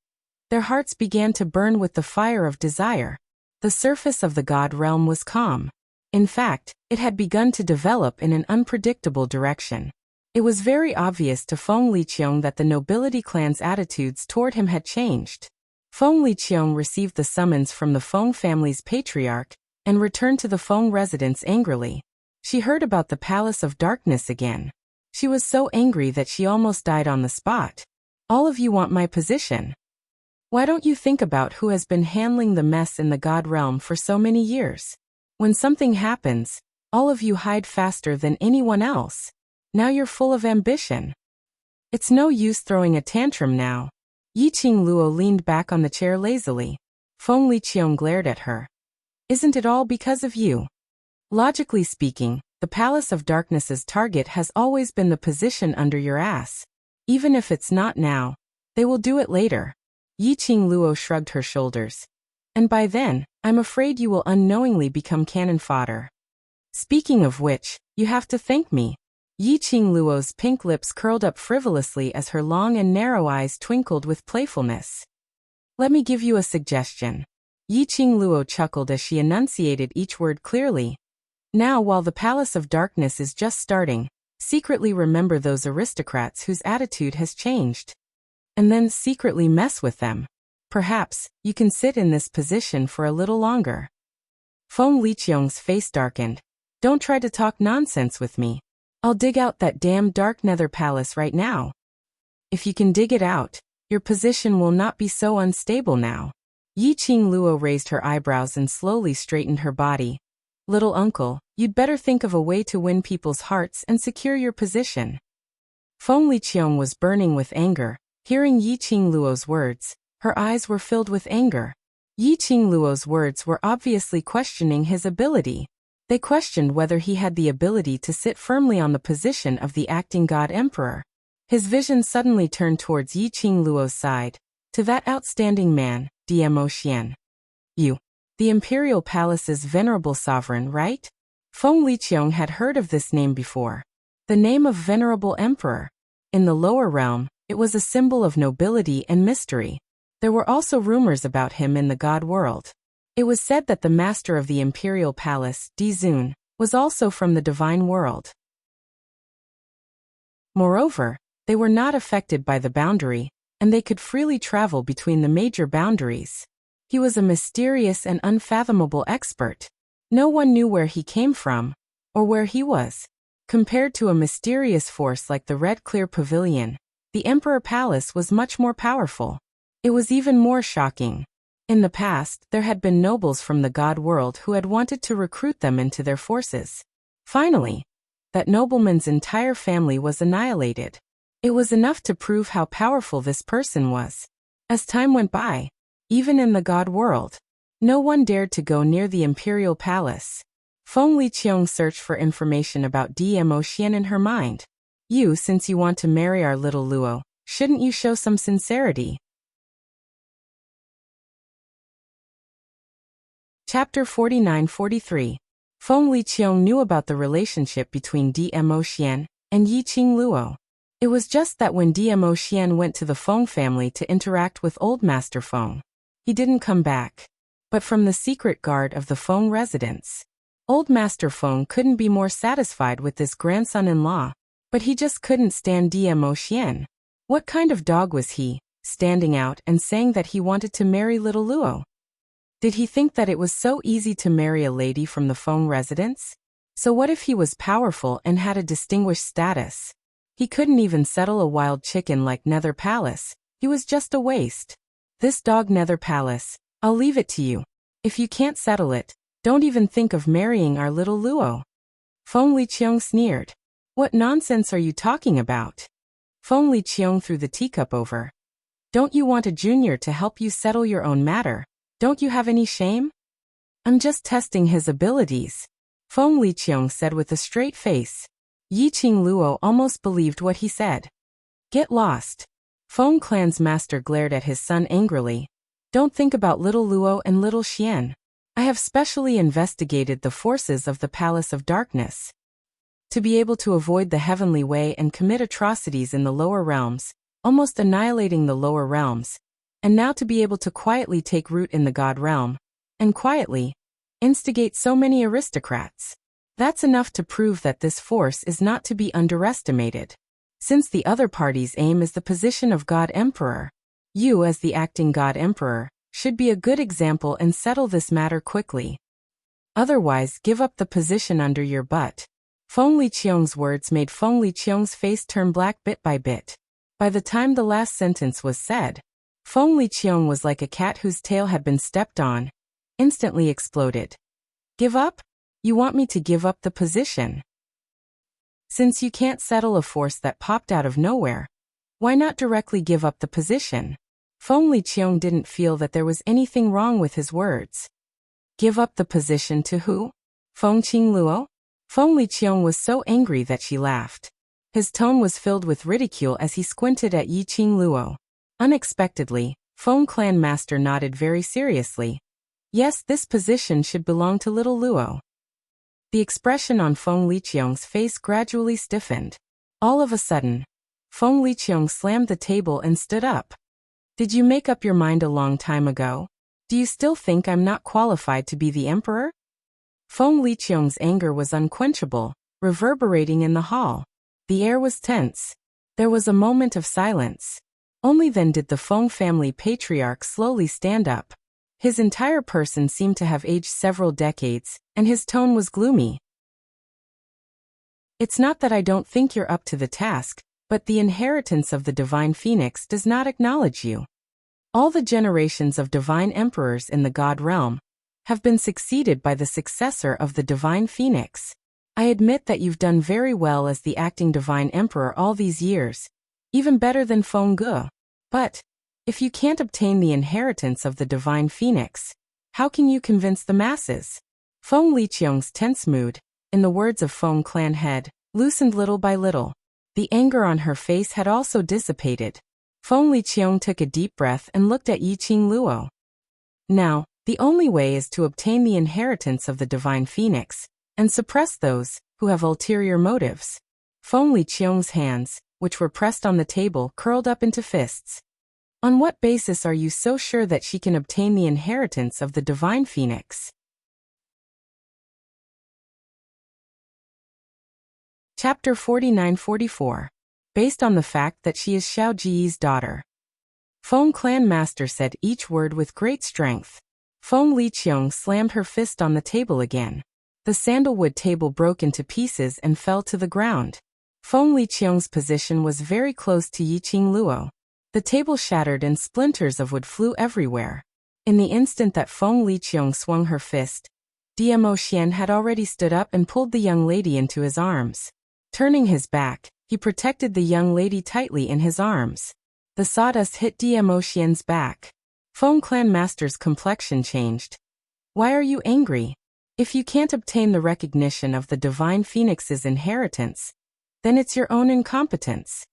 their hearts began to burn with the fire of desire. The surface of the God realm was calm. In fact, it had begun to develop in an unpredictable direction. It was very obvious to Feng Liqiong that the nobility clan's attitudes toward him had changed. Feng Liqiong received the summons from the Feng family's patriarch and returned to the Feng residence angrily. She heard about the Palace of Darkness again. She was so angry that she almost died on the spot. All of you want my position. Why don't you think about who has been handling the mess in the God realm for so many years? When something happens, all of you hide faster than anyone else. Now you're full of ambition. It's no use throwing a tantrum now. Yi Qingluo leaned back on the chair lazily. Feng Liqiong glared at her. Isn't it all because of you? Logically speaking, the Palace of Darkness's target has always been the position under your ass. Even if it's not now, they will do it later. Yi Qingluo shrugged her shoulders. And by then, I'm afraid you will unknowingly become cannon fodder. Speaking of which, you have to thank me. Yi Qingluo's pink lips curled up frivolously as her long and narrow eyes twinkled with playfulness. Let me give you a suggestion. Yi Qingluo chuckled as she enunciated each word clearly. Now, while the Palace of Darkness is just starting, secretly remember those aristocrats whose attitude has changed. And then secretly mess with them. Perhaps you can sit in this position for a little longer. Feng Liqiong's face darkened. Don't try to talk nonsense with me. I'll dig out that damn dark nether palace right now. If you can dig it out, your position will not be so unstable now. Yi Qingluo raised her eyebrows and slowly straightened her body. Little uncle, you'd better think of a way to win people's hearts and secure your position. Feng Liqiong was burning with anger. Hearing Yi Qingluo's words, her eyes were filled with anger. Yi Qingluo's words were obviously questioning his ability. They questioned whether he had the ability to sit firmly on the position of the acting God Emperor. His vision suddenly turned towards Yi Qingluo's side, to that outstanding man, Dmo Xian. You, the Imperial Palace's venerable sovereign, right? Feng Liqiong had heard of this name before. The name of Venerable Emperor. In the lower realm, it was a symbol of nobility and mystery. There were also rumors about him in the God world. It was said that the master of the Imperial Palace, Dizun, was also from the divine world. Moreover, they were not affected by the boundary, and they could freely travel between the major boundaries. He was a mysterious and unfathomable expert. No one knew where he came from, or where he was. Compared to a mysterious force like the Red Clear Pavilion, the Emperor Palace was much more powerful. It was even more shocking. In the past, there had been nobles from the God world who had wanted to recruit them into their forces. Finally, that nobleman's entire family was annihilated. It was enough to prove how powerful this person was. As time went by, even in the god world, no one dared to go near the imperial palace. Feng Liqiang searched for information about Dmo Xian in her mind. Since you want to marry our little Luo, shouldn't you show some sincerity? Chapter 49-43. Feng Liqiang knew about the relationship between Dmo Xian and Yiqing Luo. It was just that when Dmo Xian went to the Feng family to interact with old Master Feng, he didn't come back. But from the secret guard of the Feng residence, old Master Feng couldn't be more satisfied with this grandson-in-law. But he just couldn't stand Dmo Xian. What kind of dog was he, standing out and saying that he wanted to marry little Luo? Did he think that it was so easy to marry a lady from the Feng residence? So what if he was powerful and had a distinguished status? He couldn't even settle a wild chicken like Nether Palace. He was just a waste. This dog Nether Palace, I'll leave it to you. If you can't settle it, don't even think of marrying our little Luo. Feng Liqiang sneered. What nonsense are you talking about? Feng Liqiang threw the teacup over. Don't you want a junior to help you settle your own matter? Don't you have any shame? I'm just testing his abilities, Feng Liqiang said with a straight face. Yiqing Luo almost believed what he said. Get lost. Feng Clan's master glared at his son angrily. Don't think about little Luo and little Xian. I have specially investigated the forces of the Palace of Darkness. To be able to avoid the heavenly way and commit atrocities in the lower realms, almost annihilating the lower realms, and now to be able to quietly take root in the god realm, and quietly instigate so many aristocrats. That's enough to prove that this force is not to be underestimated. Since the other party's aim is the position of God Emperor, you as the acting God Emperor should be a good example and settle this matter quickly. Otherwise, give up the position under your butt. Feng Liqiang's words made Feng Liqiang's face turn black bit by bit. By the time the last sentence was said, Feng Liqiang was like a cat whose tail had been stepped on, instantly exploded. Give up? You want me to give up the position? Since you can't settle a force that popped out of nowhere, why not directly give up the position? Feng Liqiang didn't feel that there was anything wrong with his words. Give up the position to who? Fengqing Luo? Feng Liqiang was so angry that she laughed. His tone was filled with ridicule as he squinted at Yiqing Luo. Unexpectedly, Feng Clan Master nodded very seriously. Yes, this position should belong to little Luo. The expression on Feng Liqiang's face gradually stiffened. All of a sudden, Feng Liqiang slammed the table and stood up. Did you make up your mind a long time ago? Do you still think I'm not qualified to be the emperor? Feng Liqiang's anger was unquenchable, reverberating in the hall. The air was tense. There was a moment of silence. Only then did the Feng family patriarch slowly stand up. His entire person seemed to have aged several decades, and his tone was gloomy. It's not that I don't think you're up to the task, but the inheritance of the Divine Phoenix does not acknowledge you. All the generations of divine emperors in the God realm have been succeeded by the successor of the Divine Phoenix. I admit that you've done very well as the acting Divine Emperor all these years, even better than Feng Ge. But, if you can't obtain the inheritance of the Divine Phoenix, how can you convince the masses? Feng Liqiang's tense mood, in the words of Feng Clan head, loosened little by little. The anger on her face had also dissipated. Feng Liqiang took a deep breath and looked at Yiqing Luo. Now, the only way is to obtain the inheritance of the Divine Phoenix, and suppress those who have ulterior motives. Feng Liqiang's hands, which were pressed on the table, curled up into fists. On what basis are you so sure that she can obtain the inheritance of the Divine Phoenix? Chapter 49-44. Based on the fact that she is Xiao Ji's daughter. Feng Clan Master said each word with great strength. Feng Liqiang slammed her fist on the table again. The sandalwood table broke into pieces and fell to the ground. Feng Liqiang's position was very close to Yiqing Luo. The table shattered and splinters of wood flew everywhere. In the instant that Feng Liqiang swung her fist, Dmo Xian had already stood up and pulled the young lady into his arms. Turning his back, he protected the young lady tightly in his arms. The sawdust hit Dmo Xian's back. Feng Clan Master's complexion changed. Why are you angry? If you can't obtain the recognition of the Divine Phoenix's inheritance, then it's your own incompetence.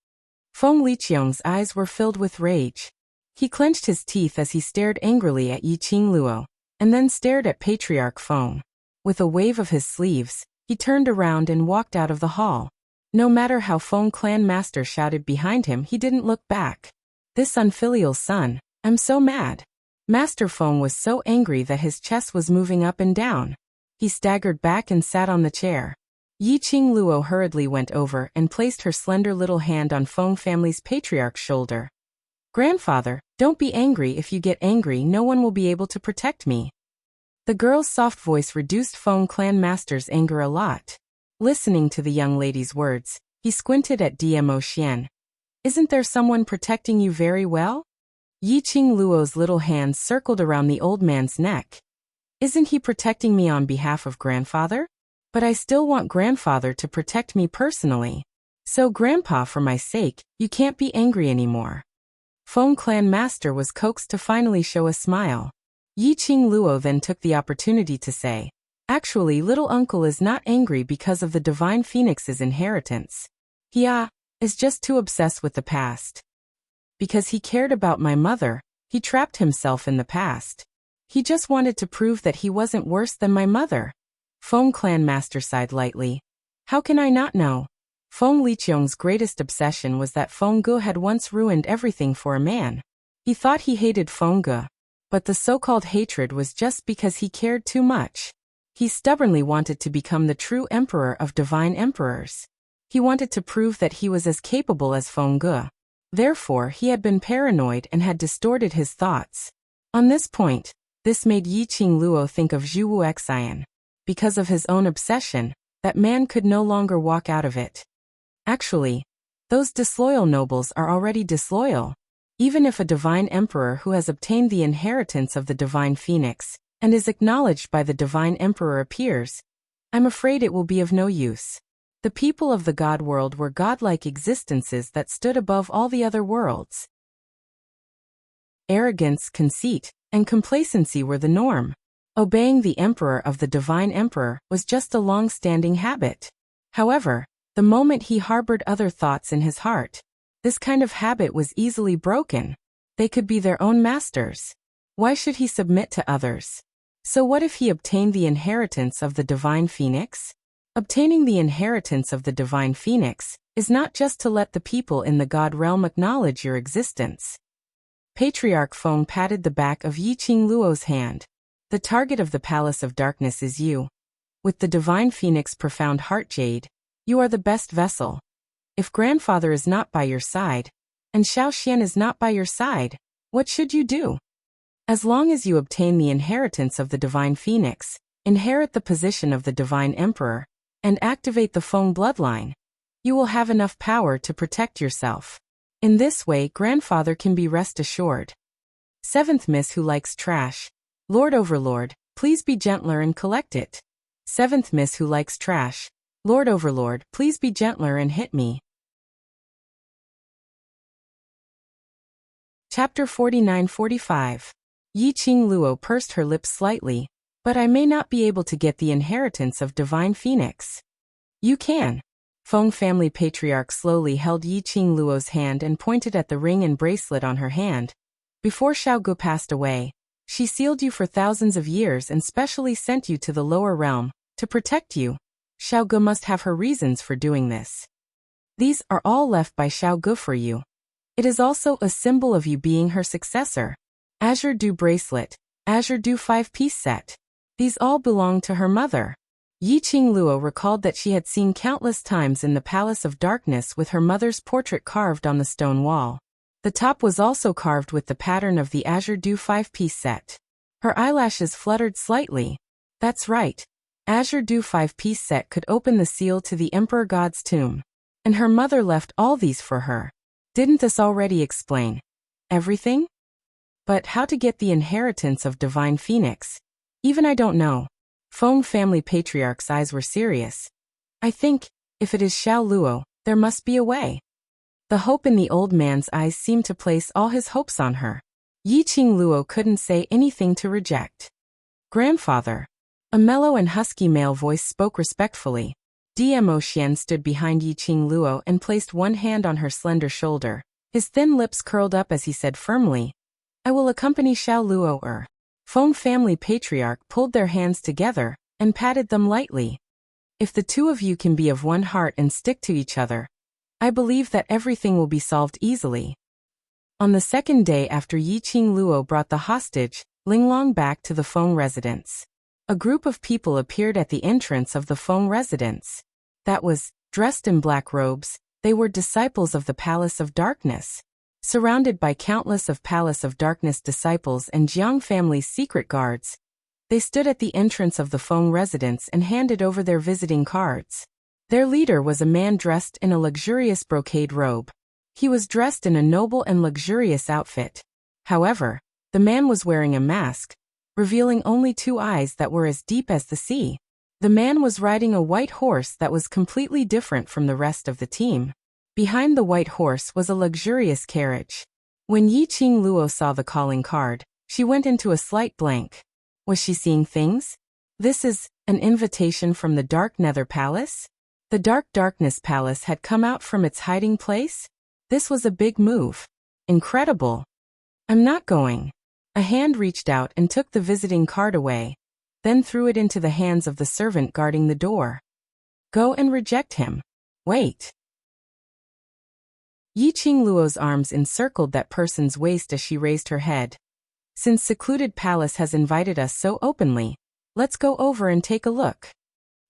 Feng Liqiang's eyes were filled with rage. He clenched his teeth as he stared angrily at Yi Qingluo, and then stared at Patriarch Feng. With a wave of his sleeves, he turned around and walked out of the hall. No matter how Feng Clan Master shouted behind him, he didn't look back. This unfilial son, I'm so mad. Master Feng was so angry that his chest was moving up and down. He staggered back and sat on the chair. Yi Qingluo hurriedly went over and placed her slender little hand on Feng family's patriarch's shoulder. Grandfather, don't be angry. If you get angry, no one will be able to protect me. The girl's soft voice reduced Feng Clan Master's anger a lot. Listening to the young lady's words, he squinted at Dmo Xian. Isn't there someone protecting you very well? Yi Qingluo's little hands circled around the old man's neck. Isn't he protecting me on behalf of grandfather? But I still want grandfather to protect me personally. So grandpa, for my sake, you can't be angry anymore. Feng Clan Master was coaxed to finally show a smile. Yi Qingluo then took the opportunity to say, actually, little uncle is not angry because of the Divine Phoenix's inheritance. He is just too obsessed with the past. Because he cared about my mother, he trapped himself in the past. He just wanted to prove that he wasn't worse than my mother. Feng Clan Master sighed lightly. How can I not know? Feng Liqiang's greatest obsession was that Feng Ge had once ruined everything for a man. He thought he hated Feng Ge, but the so-called hatred was just because he cared too much. He stubbornly wanted to become the true emperor of divine emperors. He wanted to prove that he was as capable as Feng Ge. Therefore, he had been paranoid and had distorted his thoughts. On this point, this made Yi Qingluo think of Zhu Wuxian. Because of his own obsession, that man could no longer walk out of it. Actually, those disloyal nobles are already disloyal. Even if a divine emperor who has obtained the inheritance of the divine phoenix and is acknowledged by the divine emperor appears, I'm afraid it will be of no use. The people of the god world were godlike existences that stood above all the other worlds. Arrogance, conceit, and complacency were the norm. Obeying the emperor of the divine emperor was just a long-standing habit. However, the moment he harbored other thoughts in his heart, this kind of habit was easily broken. They could be their own masters. Why should he submit to others? So what if he obtained the inheritance of the divine phoenix? Obtaining the inheritance of the divine phoenix is not just to let the people in the god realm acknowledge your existence. Patriarch Feng patted the back of Yi Qingluo's hand. The target of the Palace of Darkness is you. With the divine phoenix profound heart jade, you are the best vessel. If grandfather is not by your side, and Xiao Xian is not by your side, what should you do? As long as you obtain the inheritance of the divine phoenix, inherit the position of the divine emperor, and activate the Feng bloodline, you will have enough power to protect yourself. In this way, grandfather can be rest assured. Seventh Miss who likes trash. Lord Overlord, please be gentler and collect it. Seventh Miss who likes trash. Lord Overlord, please be gentler and hit me. Chapter 49-45. Yi Qingluo pursed her lips slightly. But I may not be able to get the inheritance of Divine Phoenix. You can. Feng family patriarch slowly held Yi Qingluo's hand and pointed at the ring and bracelet on her hand. Before Xiao Gu passed away, she sealed you for thousands of years and specially sent you to the lower realm, to protect you. Xiao Gu must have her reasons for doing this. These are all left by Xiao Gu for you. It is also a symbol of you being her successor. Azure Dew bracelet, Azure Dew 5-piece set. These all belong to her mother. Yi Qingluo recalled that she had seen countless times in the Palace of Darkness with her mother's portrait carved on the stone wall. The top was also carved with the pattern of the Azure Dew 5-piece set. Her eyelashes fluttered slightly. That's right. Azure Dew 5-piece set could open the seal to the Emperor God's tomb. And her mother left all these for her. Didn't this already explain everything? But how to get the inheritance of Divine Phoenix? Even I don't know. Feng family patriarch's eyes were serious. I think, If it is Xiao Luo, there must be a way. The hope in the old man's eyes seemed to place all his hopes on her. Yiqing Luo couldn't say anything to reject. Grandfather. A mellow and husky male voice spoke respectfully. Dmo Xian stood behind Yiqing Luo and placed one hand on her slender shoulder. His thin lips curled up as he said firmly, I will accompany Xiao Luo. Feng family patriarch pulled their hands together and patted them lightly. If the two of you can be of one heart and stick to each other, I believe that everything will be solved easily. On the second day after Yiqing Luo brought the hostage, Linglong back to the Feng residence. A group of people appeared at the entrance of the Feng residence. That was, dressed in black robes, they were disciples of the Palace of Darkness. Surrounded by countless of Palace of Darkness disciples and Jiang family's secret guards, they stood at the entrance of the Feng residence and handed over their visiting cards. Their leader was a man dressed in a luxurious brocade robe. He was dressed in a noble and luxurious outfit. However, the man was wearing a mask, revealing only two eyes that were as deep as the sea. The man was riding a white horse that was completely different from the rest of the team. Behind the white horse was a luxurious carriage. When Yiqing Luo saw the calling card, she went into a slight blank. Was she seeing things? This is an invitation from the Dark Nether Palace? The Dark Darkness Palace had come out from its hiding place? This was a big move. Incredible. I'm not going. A hand reached out and took the visiting card away, then threw it into the hands of the servant guarding the door. Go and reject him. Wait. Yiqing Luo's arms encircled that person's waist as she raised her head. Since Secluded Palace has invited us so openly, let's go over and take a look.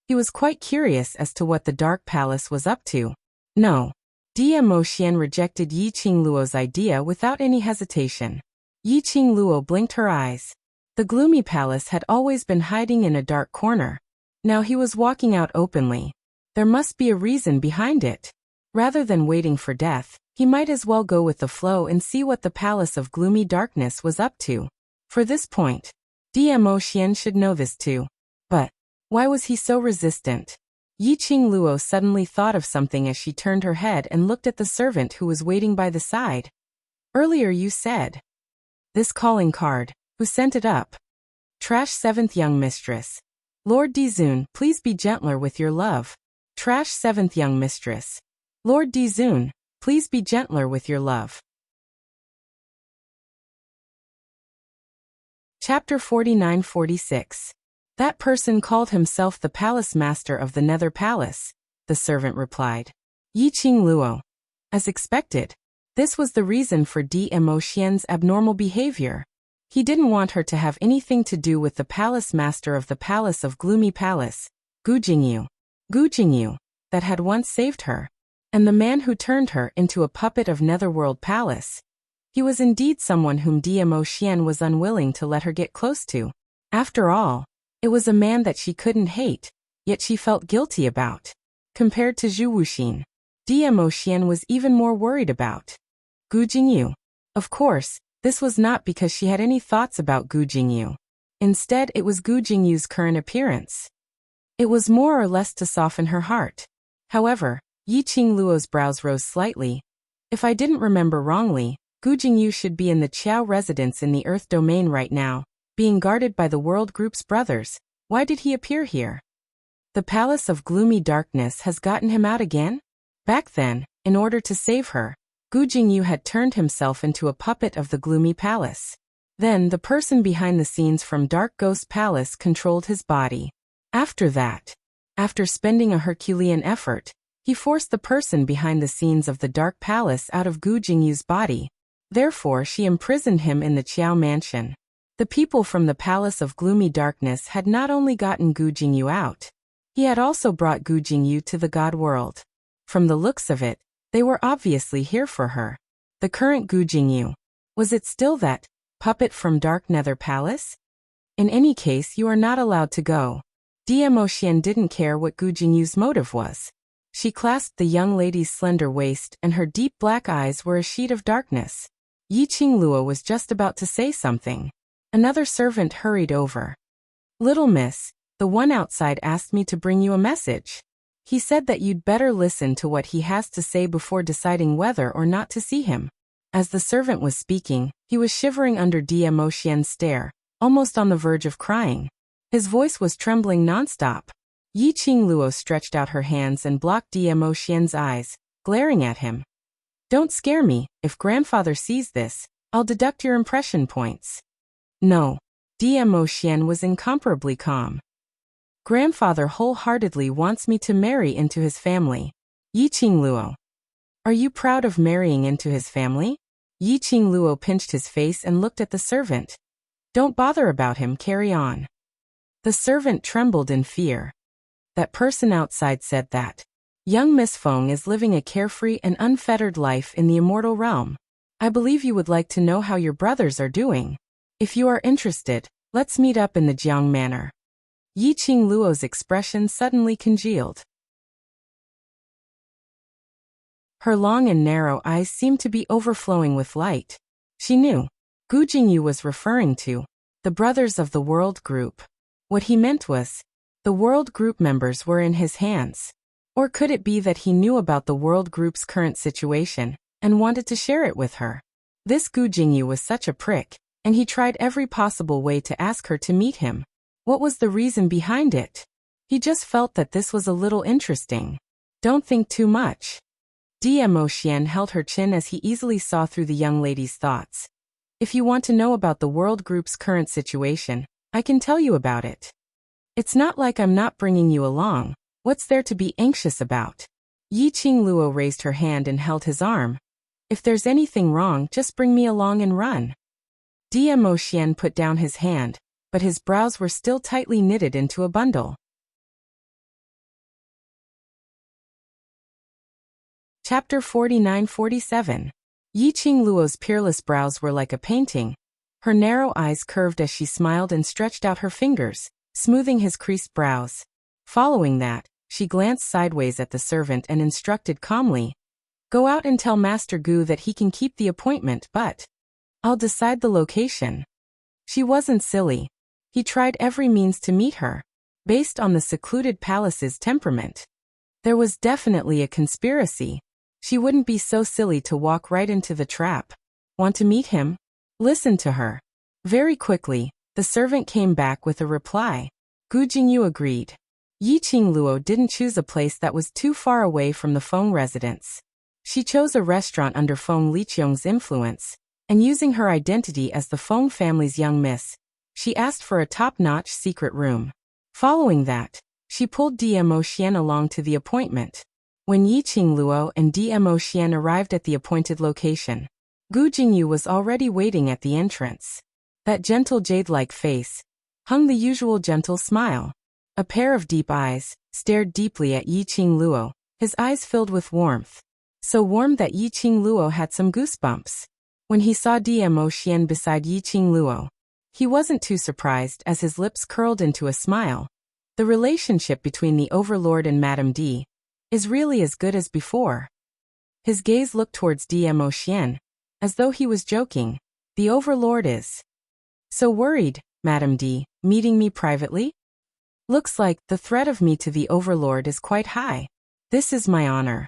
He was quite curious as to what the Dark Palace was up to. No. Dmo Xian rejected Yiqing Luo's idea without any hesitation. Yiqing Luo blinked her eyes. The gloomy palace had always been hiding in a dark corner. Now he was walking out openly. There must be a reason behind it. Rather than waiting for death, he might as well go with the flow and see what the Palace of Gloomy Darkness was up to. For this point, Dmo Xian should know this too. But why was he so resistant? Yiqing Luo suddenly thought of something as she turned her head and looked at the servant who was waiting by the side. Earlier you said. This calling card, who sent it up? Trash 7th Young Mistress. Lord Dizun, please be gentler with your love. Trash 7th Young Mistress. Lord Dizun, please be gentler with your love. Chapter 49-46. That person called himself the Palace Master of the Nether Palace, the servant replied. Yiqing Luo. As expected, this was the reason for Dmo Xian's abnormal behavior. He didn't want her to have anything to do with the Palace Master of the Palace of Gloomy Palace, Gu Jingyu, that had once saved her, and the man who turned her into a puppet of Netherworld Palace. He was indeed someone whom Dmo Xian was unwilling to let her get close to. After all, it was a man that she couldn't hate, yet she felt guilty about. Compared to Zhu Wuxin, Dmo Xian was even more worried about Gu Jingyu. Of course, this was not because she had any thoughts about Gu Jingyu. Instead, it was Gu Jingyu's current appearance. It was more or less to soften her heart. However, Yiqing Luo's brows rose slightly. If I didn't remember wrongly, Gu Jingyu should be in the Qiao residence in the Earth domain right now, being guarded by the World Group's brothers. Why did he appear here? The Palace of Gloomy Darkness has gotten him out again? Back then, in order to save her, Gu Jingyu had turned himself into a puppet of the Gloomy Palace. Then the person behind the scenes from Dark Ghost Palace controlled his body. After that, after spending a Herculean effort, he forced the person behind the scenes of the Dark Palace out of Gu Jingyu's body. Therefore she imprisoned him in the Qiao mansion. The people from the Palace of Gloomy Darkness had not only gotten Gu Jingyu out, he had also brought Gu Jingyu to the God world. From the looks of it, they were obviously here for her. The current Gu Jingyu. Was it still that puppet from Dark Nether Palace? In any case, you are not allowed to go. Dmo Xian didn't care what Gu Jingyu's motive was. She clasped the young lady's slender waist and her deep black eyes were a sheet of darkness. Yiqing Luo was just about to say something. Another servant hurried over. Little miss, the one outside asked me to bring you a message. He said that you'd better listen to what he has to say before deciding whether or not to see him. As the servant was speaking, he was shivering under Diemo Xian's stare, almost on the verge of crying. His voice was trembling nonstop. Yi Qingluo stretched out her hands and blocked Diemo Xian's eyes, glaring at him. Don't scare me. If grandfather sees this, I'll deduct your impression points. No. Diemo Xian was incomparably calm. Grandfather wholeheartedly wants me to marry into his family. Yi Qingluo. Are you proud of marrying into his family? Yi Qingluo pinched his face and looked at the servant. Don't bother about him, carry on. The servant trembled in fear. That person outside said that young Miss Feng is living a carefree and unfettered life in the immortal realm. I believe you would like to know how your brothers are doing. If you are interested, let's meet up in the Jiang Manor. Yi Qingluo's expression suddenly congealed. Her long and narrow eyes seemed to be overflowing with light. She knew Gu Jingyu was referring to the brothers of the World Group. What he meant was, the World Group members were in his hands. Or could it be that he knew about the World Group's current situation and wanted to share it with her? This Gu Jingyu was such a prick, and he tried every possible way to ask her to meet him. What was the reason behind it? He just felt that this was a little interesting. Don't think too much. Diemo Xian held her chin as he easily saw through the young lady's thoughts. If you want to know about the World Group's current situation, I can tell you about it. It's not like I'm not bringing you along. What's there to be anxious about? Yi Qingluo raised her hand and held his arm. If there's anything wrong, just bring me along and run. Diemo Xian put down his hand, but his brows were still tightly knitted into a bundle. Chapter 49-47. Yi Qingluo's peerless brows were like a painting. Her narrow eyes curved as she smiled and stretched out her fingers, smoothing his creased brows. Following that, she glanced sideways at the servant and instructed calmly, "Go out and tell Master Gu that he can keep the appointment, but I'll decide the location." She wasn't silly. He tried every means to meet her. Based on the secluded palace's temperament, there was definitely a conspiracy. She wouldn't be so silly to walk right into the trap. Want to meet him? Listen to her. Very quickly, the servant came back with a reply. Gu Jingyu agreed. Yi Qingluo didn't choose a place that was too far away from the Feng residence. She chose a restaurant under Feng Liqiong's influence, and using her identity as the Feng family's young miss, she asked for a top-notch secret room. Following that, she pulled Diemo Xian along to the appointment. When Yi Qingluo and Diemo Xian arrived at the appointed location, Gu Jingyu was already waiting at the entrance. That gentle jade-like face hung the usual gentle smile. A pair of deep eyes stared deeply at Yi Qingluo, his eyes filled with warmth. So warm that Yi Qingluo had some goosebumps. When he saw Diemo Xian beside Yi Qingluo, he wasn't too surprised as his lips curled into a smile. The relationship between the Overlord and Madame D is really as good as before. His gaze looked towards Diemo Xian, as though he was joking. The Overlord is so worried, Madame D, meeting me privately? Looks like the threat of me to the Overlord is quite high. This is my honor.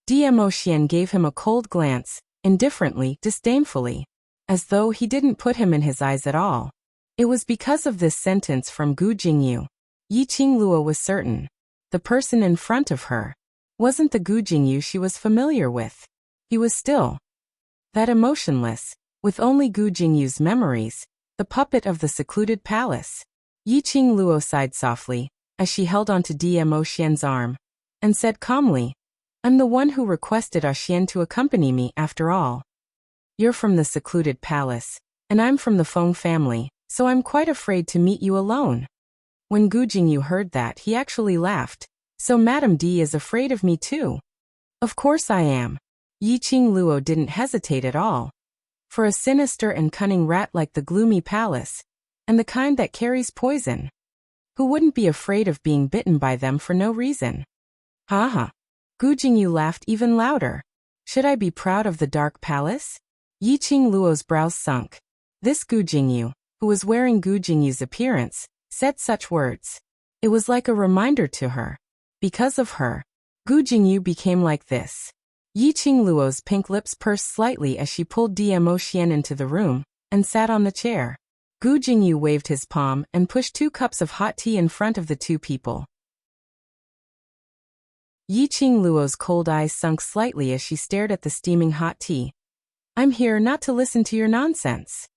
Diemo Xian gave him a cold glance, indifferently, disdainfully, as though he didn't put him in his eyes at all. It was because of this sentence from Gu Jingyu. Yi Qingluo was certain. The person in front of her wasn't the Gu Jingyu she was familiar with. He was still that emotionless, with only Gu Jingyu's memories, the puppet of the secluded palace. Yi Qingluo sighed softly, as she held onto Diemo Xian's arm, and said calmly, "I'm the one who requested Xian to accompany me after all. You're from the secluded palace, and I'm from the Feng family, so I'm quite afraid to meet you alone." When Gu Jingyu heard that, he actually laughed. "So Madame D is afraid of me too?" "Of course I am." Yi Qingluo didn't hesitate at all. For a sinister and cunning rat like the gloomy palace, and the kind that carries poison, who wouldn't be afraid of being bitten by them for no reason? Ha ha. Gu Jingyu laughed even louder. Should I be proud of the dark palace? Yi Qingluo's brows sunk. This Gu Jingyu, who was wearing Gu Jingyu's appearance, said such words. It was like a reminder to her. Because of her, Gu Jingyu became like this. Yi Qingluo's pink lips pursed slightly as she pulled Demo Xian into the room and sat on the chair. Gu Jingyu waved his palm and pushed 2 cups of hot tea in front of the 2 people. Yi Qingluo's cold eyes sunk slightly as she stared at the steaming hot tea. I'm here not to listen to your nonsense.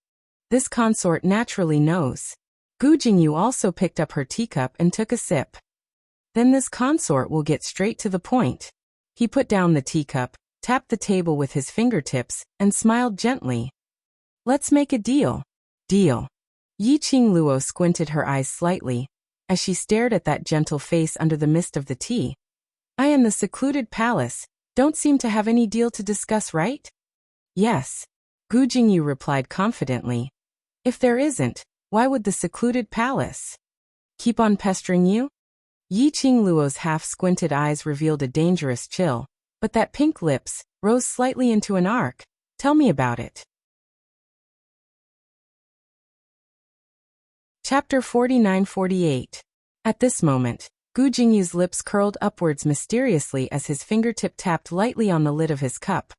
This consort naturally knows. Gu Jingyu also picked up her teacup and took a sip. Then this consort will get straight to the point. He put down the teacup, tapped the table with his fingertips, and smiled gently. Let's make a deal. Deal. Yi Qingluo squinted her eyes slightly as she stared at that gentle face under the mist of the tea. I and the secluded palace don't seem to have any deal to discuss, right? Yes. Gu Jingyu replied confidently. If there isn't, why would the secluded palace keep on pestering you? Yi Qingluo's half-squinted eyes revealed a dangerous chill, but that pink lips rose slightly into an arc. Tell me about it. Chapter 49-48. At this moment, Gu Jingyu's lips curled upwards mysteriously as his fingertip tapped lightly on the lid of his cup.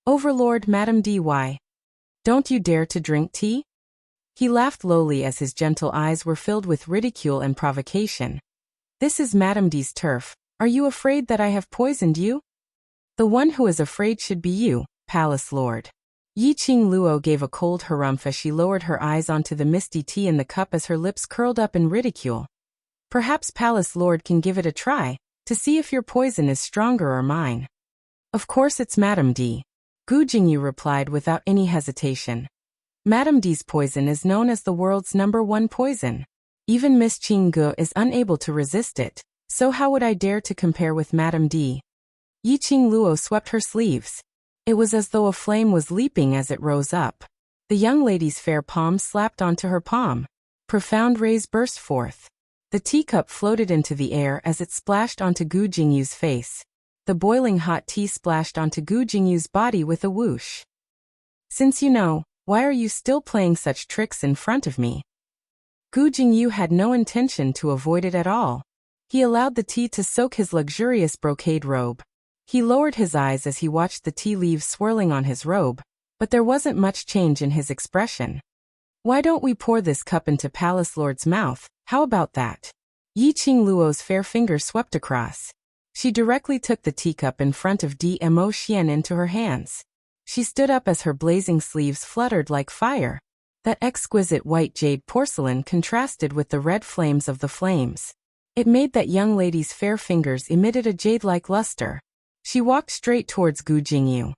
Overlord Madame D.Y. Don't you dare to drink tea? He laughed lowly as his gentle eyes were filled with ridicule and provocation. This is Madame D's turf. Are you afraid that I have poisoned you? The one who is afraid should be you, Palace Lord. Yi Qingluo gave a cold harumph as she lowered her eyes onto the misty tea in the cup as her lips curled up in ridicule. Perhaps Palace Lord can give it a try, to see if your poison is stronger or mine. Of course it's Madame D. Gu Jingyu replied without any hesitation. Madame D's poison is known as the world's #1 poison. Even Miss Qinggu is unable to resist it, so how would I dare to compare with Madame D? Yi Qingluo swept her sleeves. It was as though a flame was leaping as it rose up. The young lady's fair palm slapped onto her palm. Profound rays burst forth. The teacup floated into the air as it splashed onto Gu Jingyu's face. The boiling hot tea splashed onto Gu Jingyu's body with a whoosh. Since you know, why are you still playing such tricks in front of me? Gu Jingyu had no intention to avoid it at all. He allowed the tea to soak his luxurious brocade robe. He lowered his eyes as he watched the tea leaves swirling on his robe, but there wasn't much change in his expression. Why don't we pour this cup into Palace Lord's mouth? How about that? Yi Qingluo's fair finger swept across. She directly took the teacup in front of Demo Xian into her hands. She stood up as her blazing sleeves fluttered like fire. That exquisite white jade porcelain contrasted with the red flames of the flames. It made that young lady's fair fingers emitted a jade-like luster. She walked straight towards Gu Jingyu.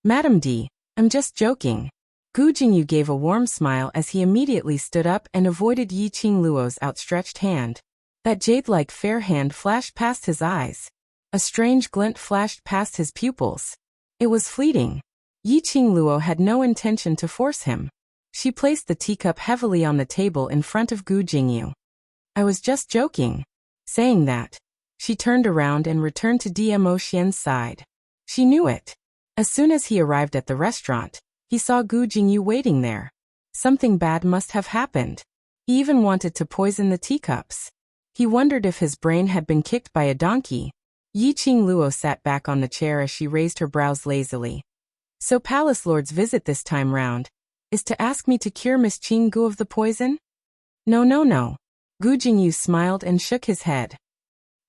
Madame D, I'm just joking. Gu Jingyu gave a warm smile as he immediately stood up and avoided Yi Qingluo's outstretched hand. That jade-like fair hand flashed past his eyes. A strange glint flashed past his pupils. It was fleeting. Yi Qingluo had no intention to force him. She placed the teacup heavily on the table in front of Gu Jingyu. I was just joking. Saying that, she turned around and returned to Demo Xian's side. She knew it. As soon as he arrived at the restaurant, he saw Gu Jingyu waiting there. Something bad must have happened. He even wanted to poison the teacups. He wondered if his brain had been kicked by a donkey. Yi Qingluo sat back on the chair as she raised her brows lazily. So Palace Lord's visit this time round is to ask me to cure Miss Qinggu of the poison? No. Gu Jingyu smiled and shook his head.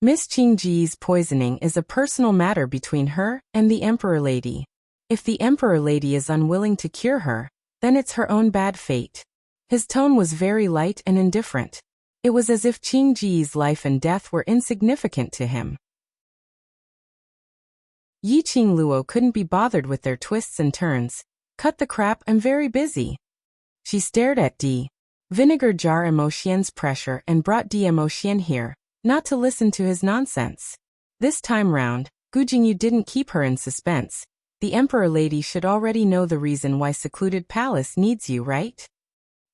Miss Qingji's poisoning is a personal matter between her and the Emperor Lady. If the Emperor Lady is unwilling to cure her, then it's her own bad fate. His tone was very light and indifferent. It was as if Qingji's life and death were insignificant to him. Yi Qingluo couldn't be bothered with their twists and turns. Cut the crap, I'm very busy. She stared at Vinegar jar Emotien's pressure and brought Emotien here, not to listen to his nonsense. This time round, Gu Jingyu didn't keep her in suspense. The Emperor Lady should already know the reason why Secluded Palace needs you, right?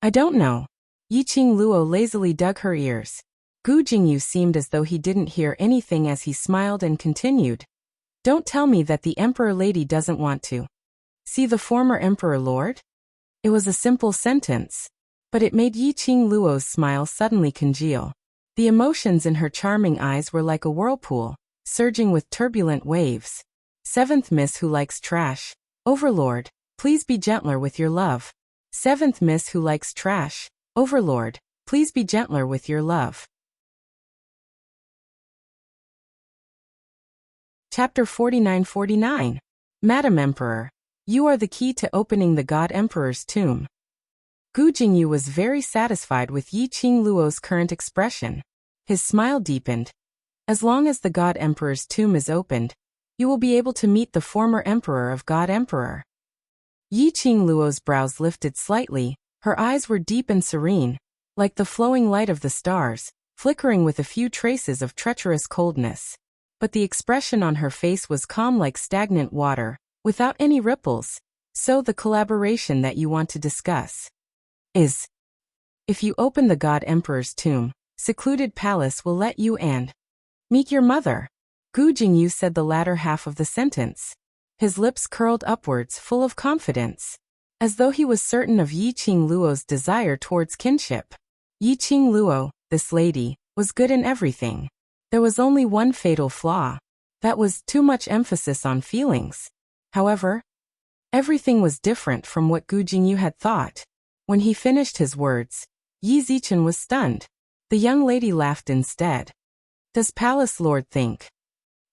I don't know. Yi Qingluo lazily dug her ears. Gu Jingyu seemed as though he didn't hear anything as he smiled and continued. Don't tell me that the Emperor Lady doesn't want to see the former Emperor Lord? It was a simple sentence, but it made Yi Qingluo's smile suddenly congeal. The emotions in her charming eyes were like a whirlpool, surging with turbulent waves. Seventh Miss Who Likes Trash. Overlord, please be gentler with your love. Seventh Miss Who Likes Trash. Overlord, please be gentler with your love. Chapter 49-49. Madam Emperor, you are the key to opening the God Emperor's tomb. Gu Jingyu was very satisfied with Yi Qing Luo's current expression. His smile deepened. As long as the God Emperor's tomb is opened, you will be able to meet the former Emperor of God Emperor. Yi Qing Luo's brows lifted slightly, her eyes were deep and serene, like the flowing light of the stars, flickering with a few traces of treacherous coldness. But the expression on her face was calm like stagnant water, without any ripples. So the collaboration that you want to discuss is, if you open the God Emperor's tomb, secluded palace will let you and meet your mother. Gu Jingyu said the latter half of the sentence. His lips curled upwards, full of confidence, as though he was certain of Yi Qing Luo's desire towards kinship. Yi Qing Luo, this lady, was good in everything. There was only one fatal flaw. That was too much emphasis on feelings. However, everything was different from what Gu Jingyu had thought. When he finished his words, Yi Zichen was stunned. The young lady laughed instead. Does Palace Lord think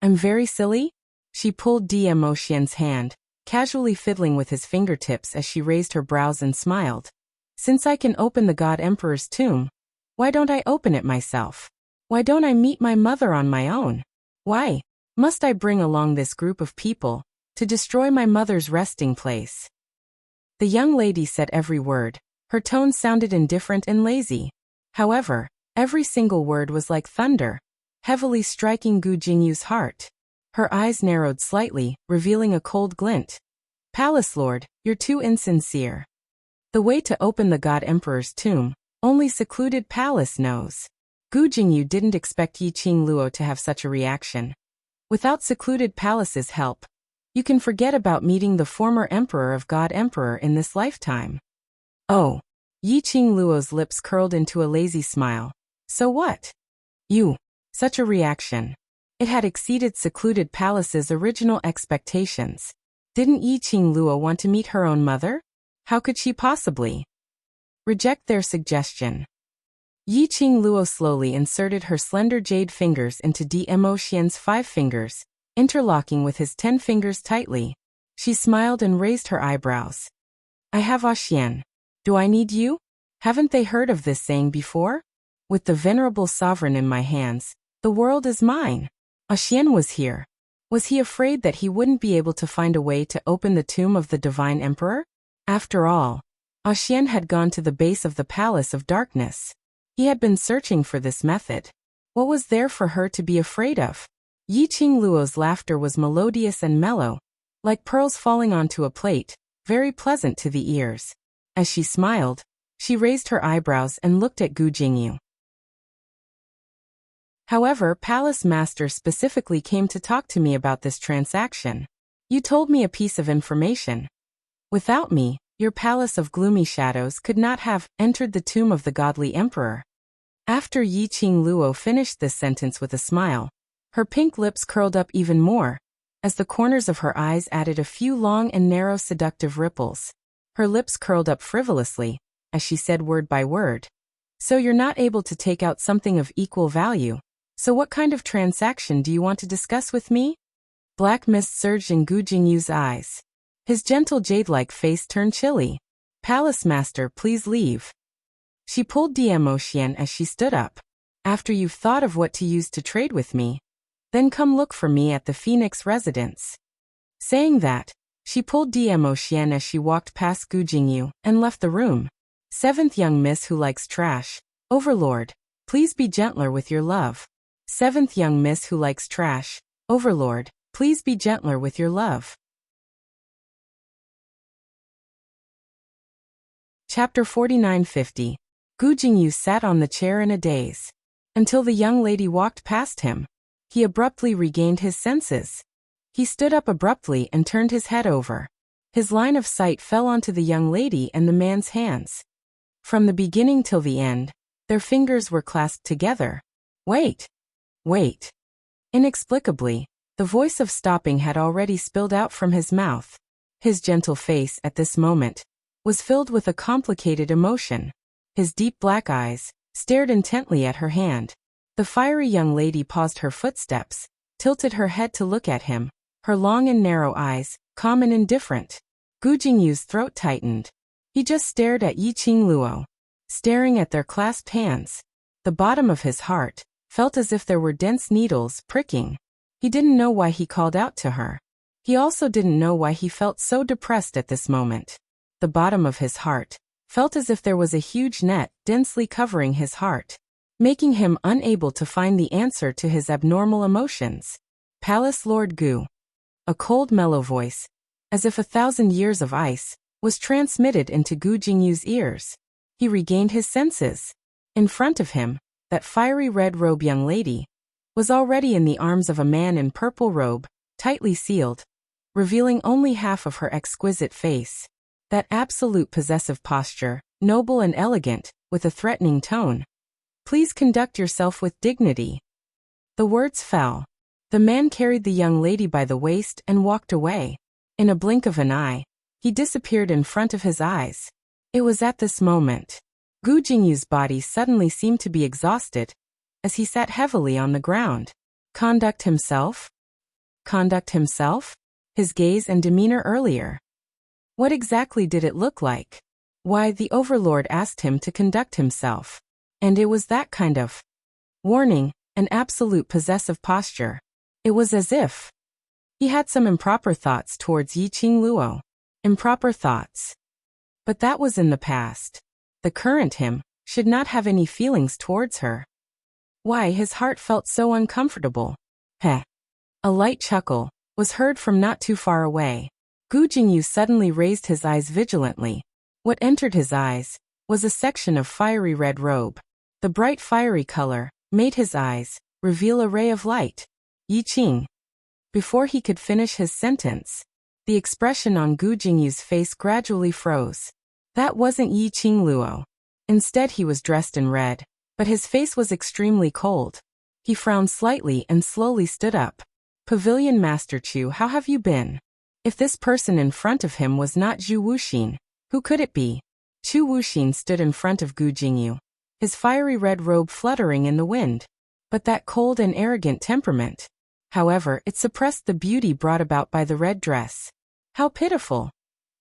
I'm very silly? She pulled Dmo Xian's hand, casually fiddling with his fingertips as she raised her brows and smiled. Since I can open the God Emperor's tomb, why don't I open it myself? Why don't I meet my mother on my own? Why must I bring along this group of people to destroy my mother's resting place? The young lady said every word. Her tone sounded indifferent and lazy. However, every single word was like thunder, heavily striking Gu Jingyu's heart. Her eyes narrowed slightly, revealing a cold glint. Palace Lord, you're too insincere. The way to open the God Emperor's tomb, only secluded palace knows. Gu Jingyu didn't expect Yi Qing Luo to have such a reaction. Without secluded palace's help, you can forget about meeting the former Emperor of God Emperor in this lifetime. Oh. Yi Qing Luo's lips curled into a lazy smile. So what? Such a reaction. It had exceeded secluded palace's original expectations. Didn't Yi Qing Luo want to meet her own mother? How could she possibly reject their suggestion? Yi Qing Luo slowly inserted her slender jade fingers into Dmo Xian's 5 fingers, interlocking with his 10 fingers tightly. She smiled and raised her eyebrows. I have Xian. Do I need you? Haven't they heard of this saying before? With the venerable sovereign in my hands, the world is mine. Xian was here. Was he afraid that he wouldn't be able to find a way to open the tomb of the divine emperor? After all, Xian had gone to the base of the Palace of Darkness. He had been searching for this method. What was there for her to be afraid of? Yi Qing Luo's laughter was melodious and mellow, like pearls falling onto a plate, very pleasant to the ears. As she smiled, she raised her eyebrows and looked at Gu Jingyu. However, Palace Master specifically came to talk to me about this transaction. You told me a piece of information. Without me, your Palace of Gloomy Shadows could not have entered the tomb of the godly emperor. After Yi Qing Luo finished this sentence with a smile, her pink lips curled up even more, as the corners of her eyes added a few long and narrow seductive ripples. Her lips curled up frivolously, as she said word by word. So you're not able to take out something of equal value. So what kind of transaction do you want to discuss with me? Black mist surged in Gu Jingyu's eyes. His gentle jade-like face turned chilly. Palace Master, please leave. She pulled Dmo Xian as she stood up. After you've thought of what to use to trade with me, then come look for me at the Phoenix residence. Saying that, she pulled Dmo Xian as she walked past Gu Jingyu and left the room. Seventh Young Miss Who Likes Trash. Overlord, please be gentler with your love. Seventh Young Miss Who Likes Trash. Overlord, please be gentler with your love. Chapter 49-50. Gu Jingyu sat on the chair in a daze. Until the young lady walked past him. He abruptly regained his senses. He stood up abruptly and turned his head over. His line of sight fell onto the young lady and the man's hands. From the beginning till the end, their fingers were clasped together, Wait! Wait! Inexplicably, the voice of stopping had already spilled out from his mouth. His gentle face, at this moment, was filled with a complicated emotion. His deep black eyes stared intently at her hand. The fiery young lady paused her footsteps, tilted her head to look at him, her long and narrow eyes, calm and indifferent. Gu Jingyu's throat tightened. He just stared at Yi Qingluo, staring at their clasped hands. The bottom of his heart felt as if there were dense needles pricking. He didn't know why he called out to her. He also didn't know why he felt so depressed at this moment. The bottom of his heart felt as if there was a huge net densely covering his heart, making him unable to find the answer to his abnormal emotions. Palace Lord Gu. A cold mellow voice, as if 1,000 years of ice, was transmitted into Gu Jingyu's ears. He regained his senses. In front of him, that fiery red-robed young lady was already in the arms of a man in purple robe, tightly sealed, revealing only half of her exquisite face. That absolute possessive posture, noble and elegant, with a threatening tone. Please conduct yourself with dignity. The words fell. The man carried the young lady by the waist and walked away. In a blink of an eye, he disappeared in front of his eyes. It was at this moment Gu Jingyu's body suddenly seemed to be exhausted, as he sat heavily on the ground. Conduct himself? Conduct himself? His gaze and demeanor earlier. What exactly did it look like? Why, the overlord asked him to conduct himself. And it was that kind of warning, an absolute possessive posture. It was as if he had some improper thoughts towards Yi Qingluo. Improper thoughts. But that was in the past. The current him should not have any feelings towards her. Why, his heart felt so uncomfortable. Heh. A light chuckle was heard from not too far away. Gu Jingyu suddenly raised his eyes vigilantly. What entered his eyes was a section of fiery red robe. The bright fiery color made his eyes reveal a ray of light. Yi Qing. Before he could finish his sentence, the expression on Gu Jingyu's face gradually froze. That wasn't Yi Qingluo. Instead, he was dressed in red, but his face was extremely cold. He frowned slightly and slowly stood up. Pavilion Master Chu, how have you been? If this person in front of him was not Zhu Wuxin, who could it be? Chu Wuxin stood in front of Gu Jingyu, his fiery red robe fluttering in the wind. But that cold and arrogant temperament, however, it suppressed the beauty brought about by the red dress. How pitiful!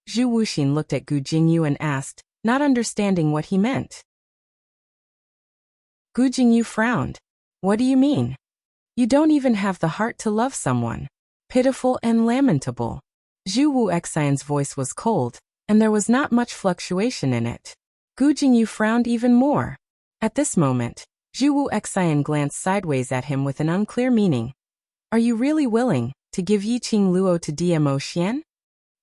Zhu Wuxin looked at Gu Jingyu and asked, not understanding what he meant. Gu Jingyu frowned. What do you mean? You don't even have the heart to love someone. Pitiful and lamentable. Zhu Wuxian's voice was cold, and there was not much fluctuation in it. Gu Jingyu frowned even more. At this moment, Zhu Wuxian glanced sideways at him with an unclear meaning. Are you really willing to give Yi Qingluo to Dmo Xian?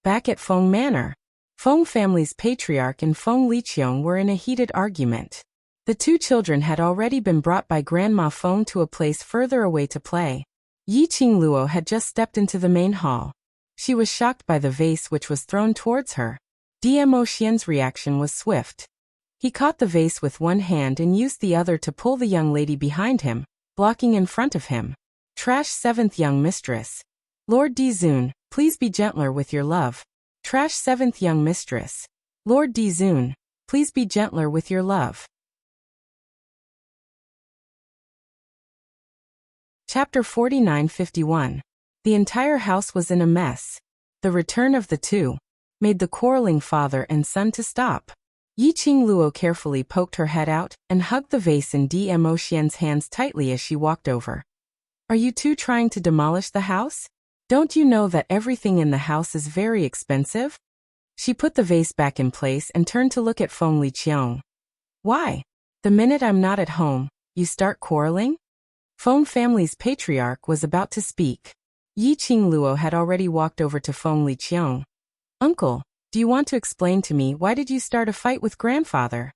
Back at Feng Manor, Feng family's patriarch and Feng Liqiong were in a heated argument. The two children had already been brought by Grandma Feng to a place further away to play. Yi Qingluo had just stepped into the main hall. She was shocked by the vase which was thrown towards her. Dmo Xian's reaction was swift. He caught the vase with one hand and used the other to pull the young lady behind him, blocking in front of him. Trash seventh young mistress. Lord Dizun, please be gentler with your love. Trash seventh young mistress. Lord Dizun, please be gentler with your love. Chapter 49-51. The entire house was in a mess. The return of the two made the quarreling father and son to stop. Yi Qingluo carefully poked her head out and hugged the vase in Dmo Xian's hands tightly as she walked over. Are you two trying to demolish the house? Don't you know that everything in the house is very expensive? She put the vase back in place and turned to look at Feng Liqiong. Why? The minute I'm not at home, you start quarreling? Feng family's patriarch was about to speak. Yi Qingluo had already walked over to Feng Liqiong. Uncle, do you want to explain to me why did you start a fight with grandfather?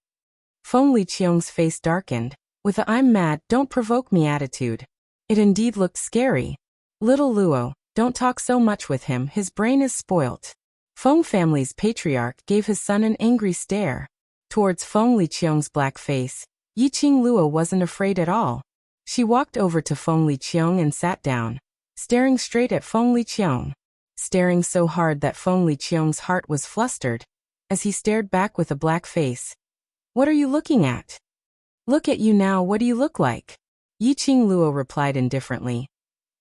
Feng Liqiong's face darkened, with a I'm mad, don't provoke me attitude. It indeed looked scary. Little Luo, don't talk so much with him, his brain is spoilt. Feng family's patriarch gave his son an angry stare. Towards Feng Liqiong's black face, Yi Qingluo wasn't afraid at all. She walked over to Feng Liqiang and sat down, staring straight at Feng Liqiang, staring so hard that Feng Liqiang's heart was flustered, as he stared back with a black face. What are you looking at? Look at you now, what do you look like? Yiqing Luo replied indifferently.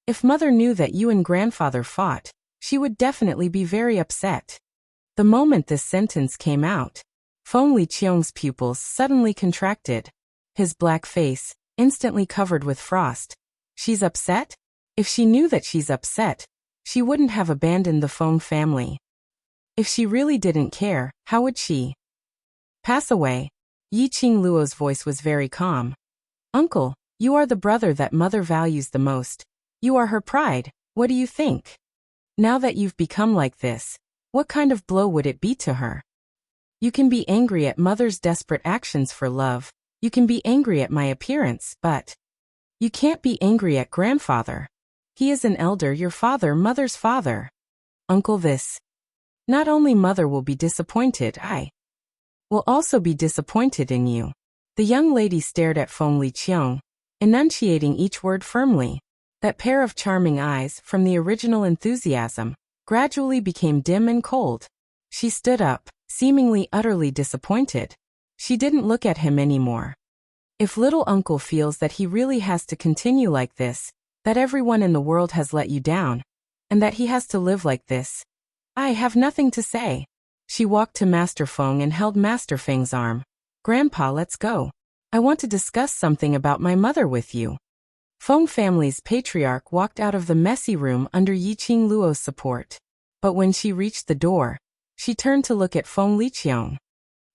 If mother knew that you and grandfather fought, she would definitely be very upset. The moment this sentence came out, Feng Liqiang's pupils suddenly contracted. His black face, instantly covered with frost. She's upset? If she knew that she's upset, she wouldn't have abandoned the Feng family. If she really didn't care, how would she pass away? Yiqing Luo's voice was very calm. Uncle, you are the brother that mother values the most. You are her pride, what do you think? Now that you've become like this, what kind of blow would it be to her? You can be angry at mother's desperate actions for love. You can be angry at my appearance, but you can't be angry at grandfather. He is an elder, your father, mother's father. Uncle, this. Not only mother will be disappointed, I will also be disappointed in you. The young lady stared at Feng Liqiang, enunciating each word firmly. That pair of charming eyes, from the original enthusiasm, gradually became dim and cold. She stood up, seemingly utterly disappointed. She didn't look at him anymore. If little uncle feels that he really has to continue like this, that everyone in the world has let you down, and that he has to live like this, I have nothing to say. She walked to Master Feng and held Master Feng's arm. Grandpa, let's go. I want to discuss something about my mother with you. Feng family's patriarch walked out of the messy room under Yiqing Luo's support. But when she reached the door, she turned to look at Feng Liqiang.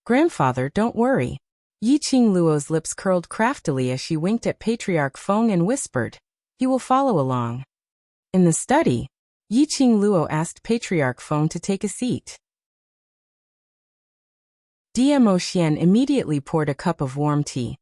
Grandfather, don't worry. Yiqing Luo's lips curled craftily as she winked at Patriarch Feng and whispered, he will follow along. In the study, Yiqing Luo asked Patriarch Feng to take a seat. Dmo Xian immediately poured a cup of warm tea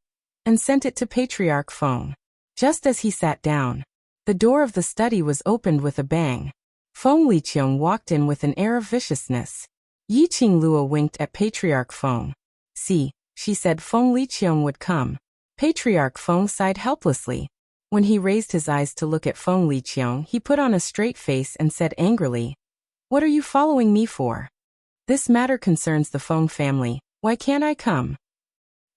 and sent it to Patriarch Feng. Just as he sat down, the door of the study was opened with a bang. Feng Liqiang walked in with an air of viciousness. Yiqing Luo winked at Patriarch Feng. See, she said Feng Liqiang would come. Patriarch Feng sighed helplessly. When he raised his eyes to look at Feng Liqiang, he put on a straight face and said angrily, what are you following me for? This matter concerns the Feng family, why can't I come?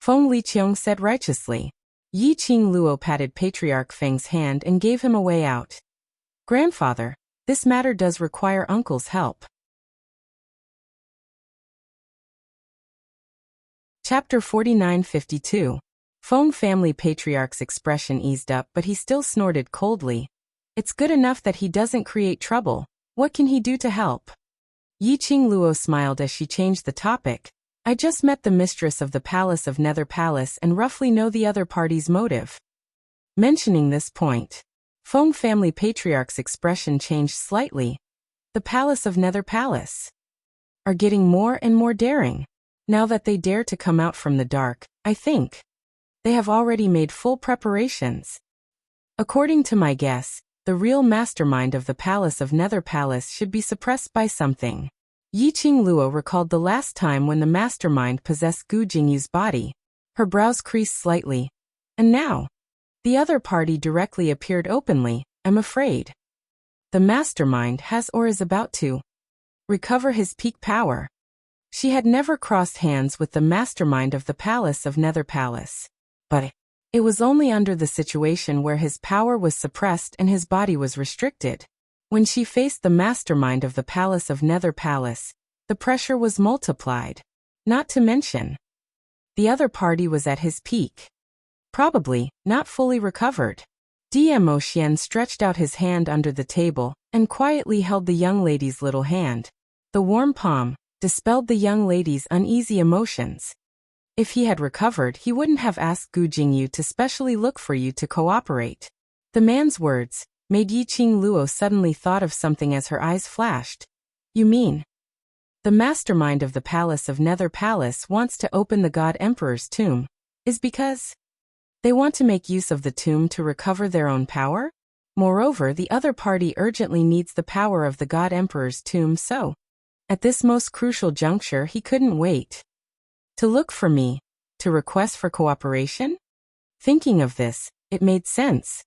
Feng Liqiang said righteously. Yiqing Luo patted Patriarch Feng's hand and gave him a way out. Grandfather, this matter does require uncle's help. Chapter 49-52. Feng family patriarch's expression eased up, but he still snorted coldly. It's good enough that he doesn't create trouble. What can he do to help? Yiqing Luo smiled as she changed the topic. I just met the mistress of the Palace of Nether Palace and roughly know the other party's motive. Mentioning this point, Feng family patriarch's expression changed slightly. The Palace of Nether Palace are getting more and more daring. Now that they dare to come out from the dark, I think they have already made full preparations. According to my guess, the real mastermind of the Palace of Nether Palace should be suppressed by something. Yiqing Luo recalled the last time when the mastermind possessed Gu Jingyu's body. Her brows creased slightly. And now, the other party directly appeared openly. I'm afraid the mastermind has or is about to recover his peak power. She had never crossed hands with the mastermind of the Palace of Nether Palace. But it was only under the situation where his power was suppressed and his body was restricted. When she faced the mastermind of the Palace of Nether Palace, the pressure was multiplied. Not to mention, the other party was at his peak. Probably not fully recovered. Dmo Xian stretched out his hand under the table and quietly held the young lady's little hand. The warm palm dispelled the young lady's uneasy emotions. If he had recovered, he wouldn't have asked Gu Jingyu to specially look for you to cooperate. The man's words made Yiqing Luo suddenly thought of something as her eyes flashed. You mean the mastermind of the Palace of Nether Palace wants to open the God Emperor's tomb is because they want to make use of the tomb to recover their own power? Moreover, the other party urgently needs the power of the God Emperor's tomb, so at this most crucial juncture he couldn't wait to look for me, to request for cooperation? Thinking of this, It made sense.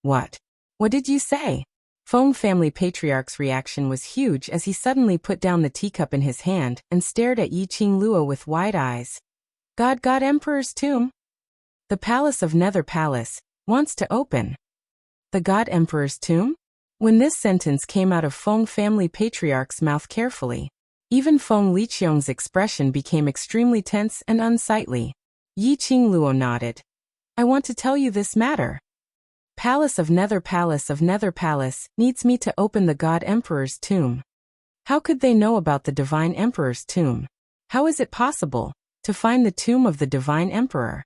What? What did you say? Feng family patriarch's reaction was huge as he suddenly put down the teacup in his hand and stared at Yi Qingluo with wide eyes. God Emperor's tomb? The Palace of Nether Palace wants to open. The God Emperor's tomb? When this sentence came out of Feng family patriarch's mouth carefully, even Feng Liqiang's expression became extremely tense and unsightly. Yi Qingluo nodded. I want to tell you this matter. Palace of Nether Palace needs me to open the God Emperor's tomb. How could they know about the Divine Emperor's tomb? How is it possible to find the tomb of the Divine Emperor?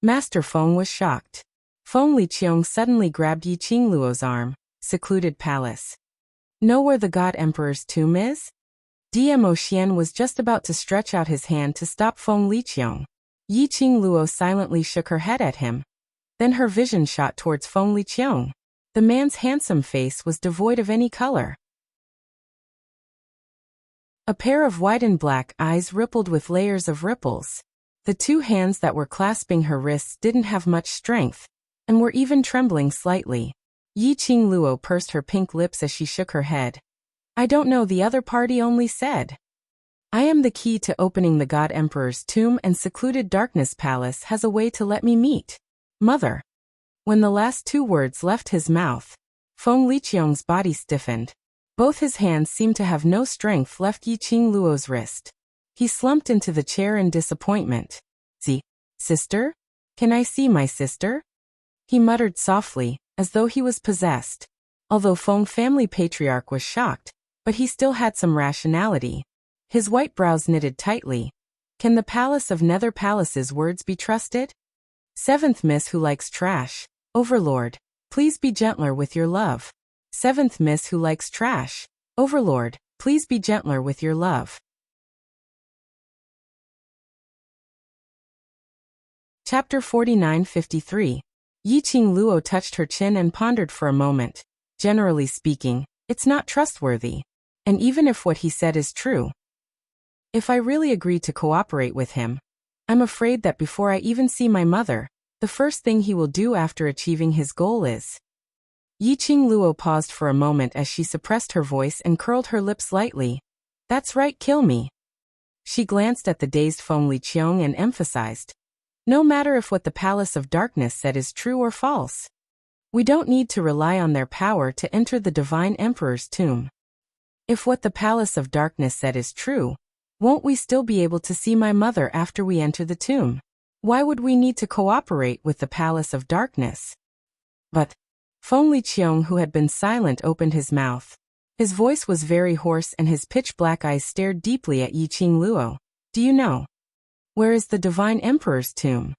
Master Feng was shocked. Feng Liqiang suddenly grabbed Yi Qingluo's arm. Secluded palace. Know where the God Emperor's tomb is? Dmo Xian was just about to stretch out his hand to stop Feng Liqiang. Yi Qingluo silently shook her head at him. Then her vision shot towards Feng Liqiang. The man's handsome face was devoid of any color. A pair of white and black eyes rippled with layers of ripples. The two hands that were clasping her wrists didn't have much strength, and were even trembling slightly. Yi Qingluo pursed her pink lips as she shook her head. I don't know, the other party only said. I am the key to opening the God Emperor's tomb, and Secluded Darkness Palace has a way to let me meet Mother. When the last two words left his mouth, Feng Liqiang's body stiffened. Both his hands seemed to have no strength left Yi Qingluo's wrist. He slumped into the chair in disappointment. Sister? Can I see my sister? He muttered softly, as though he was possessed. Although Feng family patriarch was shocked, but he still had some rationality. His white brows knitted tightly. Can the Palace of Nether Palace's words be trusted? Seventh Miss Who Likes Trash. Overlord, please be gentler with your love. Seventh Miss Who Likes Trash. Overlord, please be gentler with your love. Chapter 49-53. Yi Qingluo touched her chin and pondered for a moment. Generally speaking, it's not trustworthy. And even if what he said is true, if I really agree to cooperate with him, I'm afraid that before I even see my mother, the first thing he will do after achieving his goal is. Yi Qingluo paused for a moment as she suppressed her voice and curled her lips lightly. That's right, kill me. She glanced at the dazed Feng Liqiang and emphasized. No matter if what the Palace of Darkness said is true or false. We don't need to rely on their power to enter the Divine Emperor's tomb. If what the Palace of Darkness said is true, won't we still be able to see my mother after we enter the tomb? Why would we need to cooperate with the Palace of Darkness? But Feng Liqiang, who had been silent, opened his mouth. His voice was very hoarse and his pitch-black eyes stared deeply at Yi Qingluo. Do you know? Where is the Divine Emperor's tomb?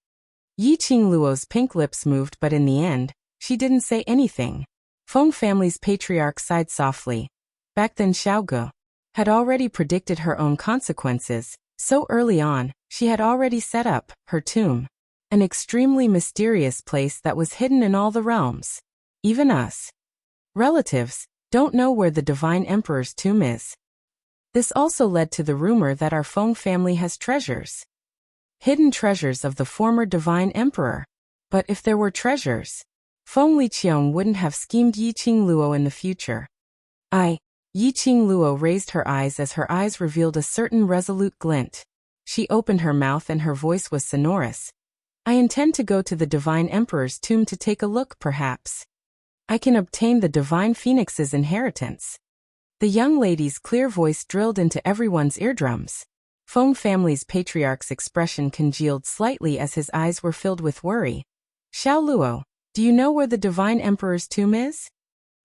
Yi Qingluo's pink lips moved, but in the end, she didn't say anything. Feng family's patriarch sighed softly. Back then Xiaoge had already predicted her own consequences. So early on, she had already set up her tomb. An extremely mysterious place that was hidden in all the realms. Even us, relatives, don't know where the Divine Emperor's tomb is. This also led to the rumor that our Feng family has treasures. Hidden treasures of the former Divine Emperor. But if there were treasures, Feng Liqiang wouldn't have schemed Yi Qingluo in the future. Yi Qingluo raised her eyes as her eyes revealed a certain resolute glint. She opened her mouth and her voice was sonorous. I intend to go to the Divine Emperor's tomb to take a look, perhaps. I can obtain the Divine Phoenix's inheritance. The young lady's clear voice drilled into everyone's eardrums. Feng family's patriarch's expression congealed slightly as his eyes were filled with worry. Xiao Luo, do you know where the Divine Emperor's tomb is?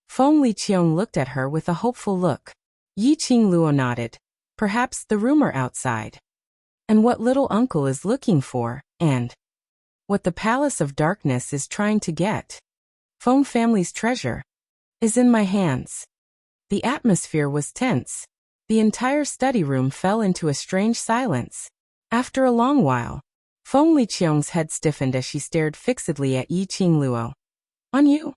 Feng Liqiang looked at her with a hopeful look. Yi Qingluo nodded. Perhaps the rumor outside. And what little uncle is looking for, and what the Palace of Darkness is trying to get. Feng family's treasure is in my hands. The atmosphere was tense. The entire study room fell into a strange silence. After a long while, Feng Liqiang's head stiffened as she stared fixedly at Yi Qingluo. On you?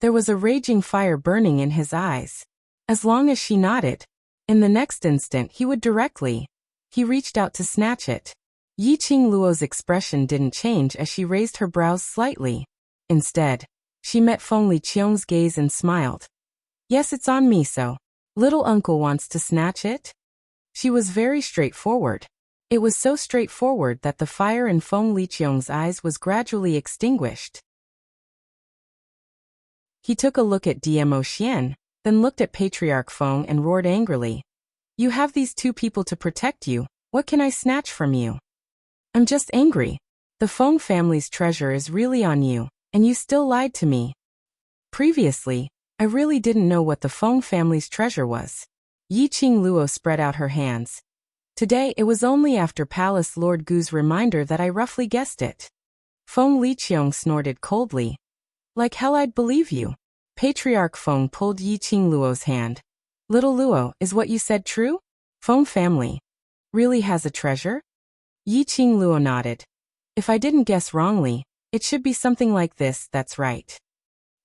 There was a raging fire burning in his eyes. As long as she nodded, in the next instant he would directly. He reached out to snatch it. Yi Qingluo's expression didn't change as she raised her brows slightly. Instead, she met Feng Liqiang's gaze and smiled. Yes, it's on me so. Little uncle wants to snatch it? She was very straightforward. It was so straightforward that the fire in Feng Liqiang's eyes was gradually extinguished. He took a look at Dmo Xian, then looked at Patriarch Feng and roared angrily. You have these two people to protect you, what can I snatch from you? I'm just angry. The Feng family's treasure is really on you, and you still lied to me. Previously, I really didn't know what the Feng family's treasure was. Yi Qingluo spread out her hands. Today it was only after Palace Lord Gu's reminder that I roughly guessed it. Feng Liqiang snorted coldly. Like hell I'd believe you. Patriarch Feng pulled Yi Qingluo's hand. Little Luo, is what you said true? Feng family really has a treasure? Yi Qingluo nodded. If I didn't guess wrongly, it should be something like this, that's right.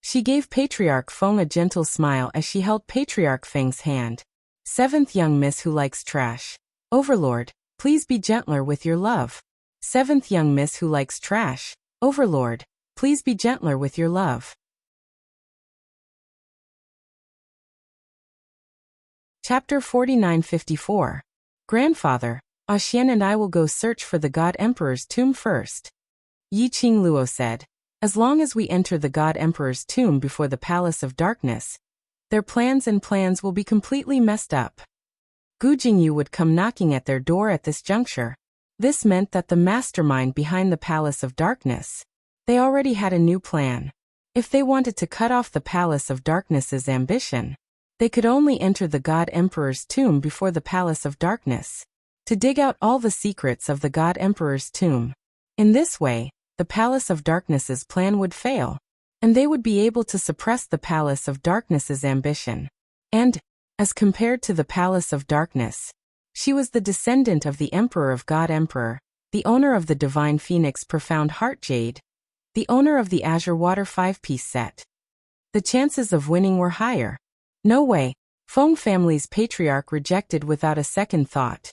She gave Patriarch Feng a gentle smile as she held Patriarch Feng's hand. Seventh young miss who likes trash. Overlord, please be gentler with your love. Seventh young miss who likes trash. Overlord, please be gentler with your love. Chapter 4954. Grandfather, Xian and I will go search for the God Emperor's tomb first. Yi Qingluo said. As long as we enter the God Emperor's tomb before the Palace of Darkness, their plans will be completely messed up. Gu Jingyu would come knocking at their door at this juncture. This meant that the mastermind behind the Palace of Darkness, they already had a new plan. If they wanted to cut off the Palace of Darkness's ambition, they could only enter the God Emperor's tomb before the Palace of Darkness, to dig out all the secrets of the God Emperor's tomb. In this way, the Palace of Darkness's plan would fail, and they would be able to suppress the Palace of Darkness's ambition. And, as compared to the Palace of Darkness, she was the descendant of the Emperor of God Emperor, the owner of the Divine Phoenix Profound Heart Jade, the owner of the Azure Water 5-piece set. The chances of winning were higher. No way, Feng family's patriarch rejected without a second thought.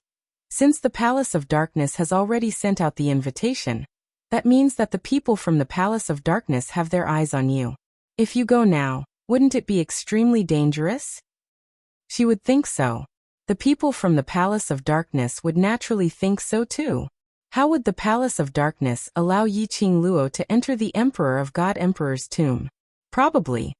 Since the Palace of Darkness has already sent out the invitation, that means that the people from the Palace of Darkness have their eyes on you. If you go now, wouldn't it be extremely dangerous? She would think so. The people from the Palace of Darkness would naturally think so too. How would the Palace of Darkness allow Yi Qingluo to enter the Emperor of God Emperor's tomb? Probably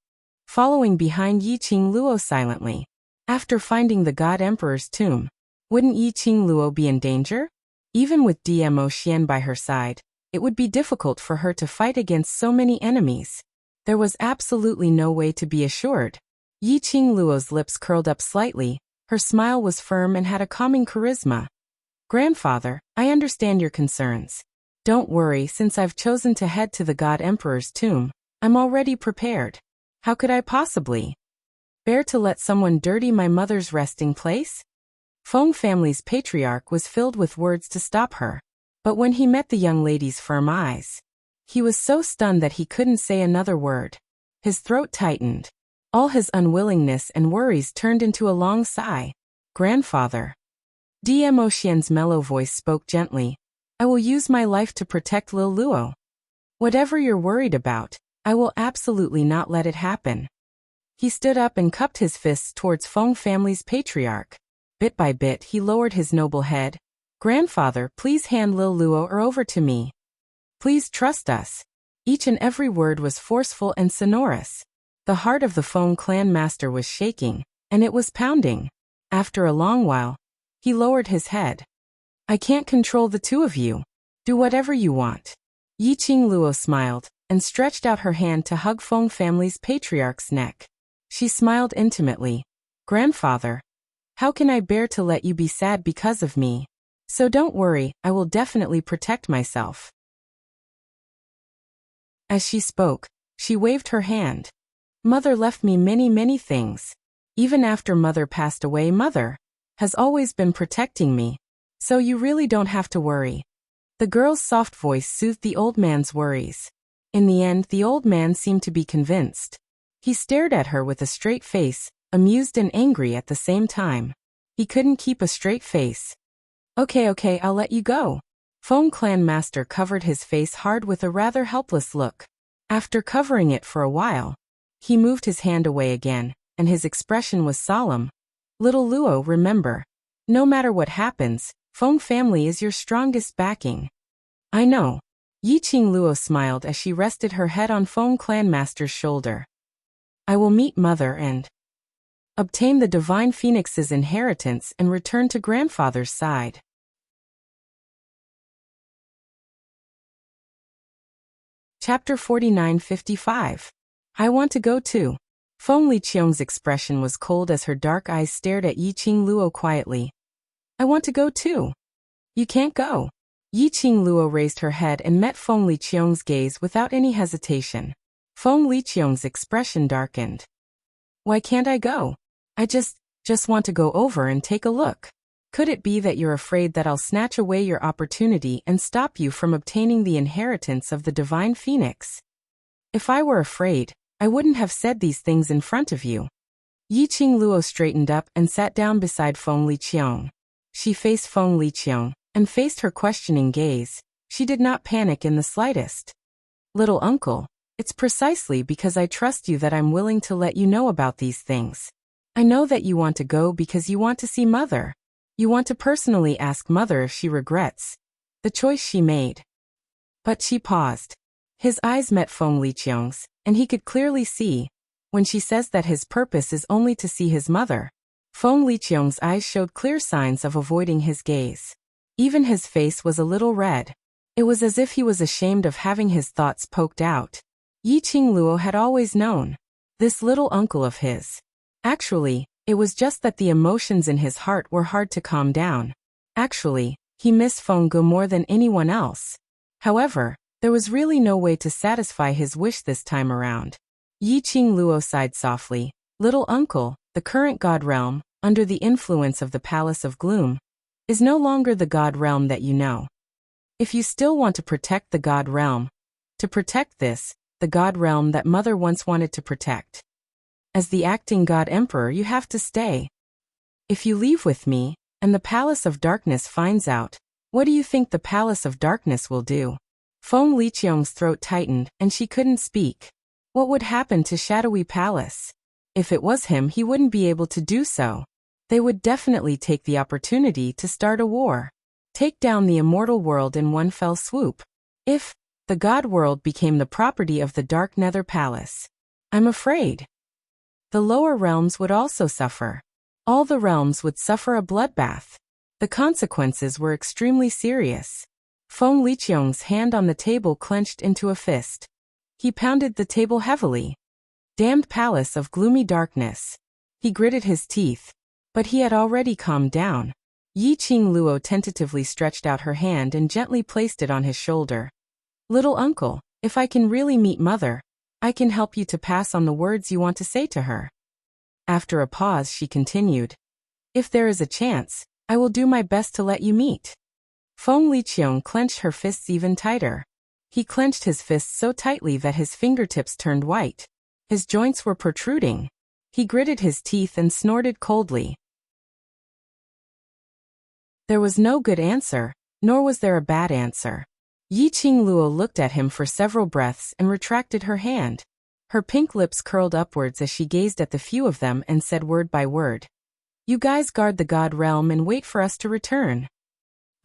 following behind Yi Qingluo silently. After finding the God Emperor's tomb, wouldn't Yi Qingluo be in danger? Even with Dmo Xian by her side, it would be difficult for her to fight against so many enemies. There was absolutely no way to be assured. Yi Qingluo's lips curled up slightly, her smile was firm and had a calming charisma. Grandfather, I understand your concerns. Don't worry, since I've chosen to head to the God Emperor's tomb, I'm already prepared. How could I possibly bear to let someone dirty my mother's resting place? Feng family's patriarch was filled with words to stop her. But when he met the young lady's firm eyes, he was so stunned that he couldn't say another word. His throat tightened. All his unwillingness and worries turned into a long sigh. Grandfather. Dmo Xian's mellow voice spoke gently. I will use my life to protect Lil Luo. Whatever you're worried about, I will absolutely not let it happen. He stood up and cupped his fists towards Feng family's patriarch. Bit by bit he lowered his noble head. Grandfather, please hand Lil Luo over to me. Please trust us. Each and every word was forceful and sonorous. The heart of the Feng clan master was shaking, and it was pounding. After a long while, he lowered his head. I can't control the two of you. Do whatever you want. Yi Qingluo smiled, and stretched out her hand to hug Feng family's patriarch's neck. She smiled intimately. Grandfather, how can I bear to let you be sad because of me? So don't worry, I will definitely protect myself. As she spoke, she waved her hand. Mother left me many things. Even after Mother passed away, Mother has always been protecting me. So you really don't have to worry. The girl's soft voice soothed the old man's worries. In the end, the old man seemed to be convinced. He stared at her with a straight face, amused and angry at the same time. He couldn't keep a straight face. Okay, I'll let you go. Feng clan master covered his face hard with a rather helpless look. After covering it for a while, he moved his hand away again, and his expression was solemn. Little Luo, remember, no matter what happens, Feng family is your strongest backing. I know. Yiqing Luo smiled as she rested her head on Feng Clanmaster's shoulder. I will meet mother and obtain the Divine Phoenix's inheritance and return to grandfather's side. Chapter 49:55. I want to go too. Feng Liqiang's expression was cold as her dark eyes stared at Yiqing Luo quietly. I want to go too. You can't go. Yiqing Luo raised her head and met Feng Liqiang's gaze without any hesitation. Feng Liqiang's expression darkened. Why can't I go? I just want to go over and take a look. Could it be that you're afraid that I'll snatch away your opportunity and stop you from obtaining the inheritance of the Divine Phoenix? If I were afraid, I wouldn't have said these things in front of you. Yiqing Luo straightened up and sat down beside Feng Liqiang. She faced Feng Liqiang and faced her questioning gaze. She did not panic in the slightest. Little uncle, it's precisely because I trust you that I'm willing to let you know about these things. I know that you want to go because you want to see mother. You want to personally ask mother if she regrets the choice she made. But she paused. His eyes met Feng Liqiang's, and he could clearly see, when she says that his purpose is only to see his mother. Feng Liqiang's eyes showed clear signs of avoiding his gaze. Even his face was a little red. It was as if he was ashamed of having his thoughts poked out. Yiqing Luo had always known this little uncle of his. Actually, it was just that the emotions in his heart were hard to calm down. Actually, he missed Feng Ge more than anyone else. However, there was really no way to satisfy his wish this time around. Yiqing Luo sighed softly. Little uncle, the current god realm, under the influence of the Palace of Gloom, is no longer the god realm that you know. If you still want to protect the god realm, to protect this, the god realm that mother once wanted to protect, as the acting god emperor you have to stay. If you leave with me, and the Palace of Darkness finds out, what do you think the Palace of Darkness will do? Feng Liqiang's throat tightened, and she couldn't speak. What would happen to Shadowy Palace? If it was him, he wouldn't be able to do so. They would definitely take the opportunity to start a war. Take down the immortal world in one fell swoop. If the god world became the property of the Dark Nether Palace, I'm afraid the lower realms would also suffer. All the realms would suffer a bloodbath. The consequences were extremely serious. Feng Liqiang's hand on the table clenched into a fist. He pounded the table heavily. Damned palace of gloomy darkness. He gritted his teeth. But he had already calmed down. Yiqing Luo tentatively stretched out her hand and gently placed it on his shoulder. Little uncle, if I can really meet mother, I can help you to pass on the words you want to say to her. After a pause, she continued. If there is a chance, I will do my best to let you meet. Feng Liqiang clenched her fists even tighter. He clenched his fists so tightly that his fingertips turned white. His joints were protruding. He gritted his teeth and snorted coldly. There was no good answer, nor was there a bad answer. Yiqing Luo looked at him for several breaths and retracted her hand. Her pink lips curled upwards as she gazed at the few of them and said word by word. You guys guard the god realm and wait for us to return.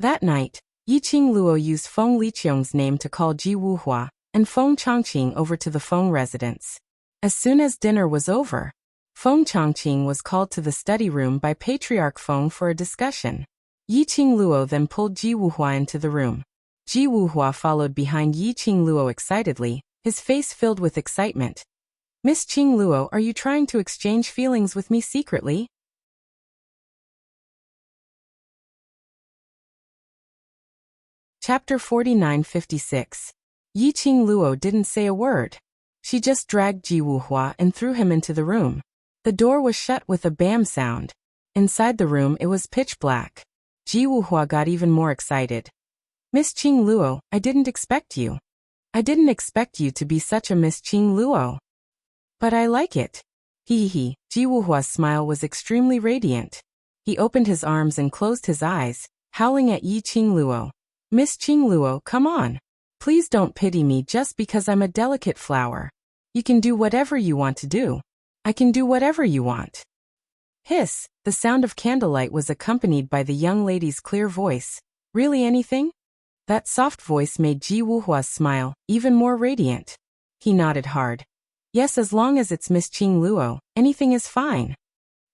That night, Yiqing Luo used Feng Liqiang's name to call Ji Wuhua and Feng Changqing over to the Feng residence. As soon as dinner was over, Feng Changqing was called to the study room by Patriarch Feng for a discussion. Yiqing Luo then pulled Ji Wuhua into the room. Ji Wuhua followed behind Yiqing Luo excitedly, his face filled with excitement. Miss Qing Luo, are you trying to exchange feelings with me secretly? Chapter 49:56. Yiqing Luo didn't say a word. She just dragged Ji Wuhua and threw him into the room. The door was shut with a bam sound. Inside the room it was pitch black. Ji Wuhua got even more excited. Miss Qing Luo, I didn't expect you. I didn't expect you to be such a Miss Qing Luo. But I like it. Hee. Ji Wuhua's smile was extremely radiant. He opened his arms and closed his eyes, howling at Yiqing Luo. Miss Qing Luo, come on. Please don't pity me just because I'm a delicate flower. You can do whatever you want to do. I can do whatever you want. Hiss, the sound of candlelight was accompanied by the young lady's clear voice. Really anything? That soft voice made Ji Wuhua's smile even more radiant. He nodded hard. Yes, as long as it's Miss Qing Luo, anything is fine.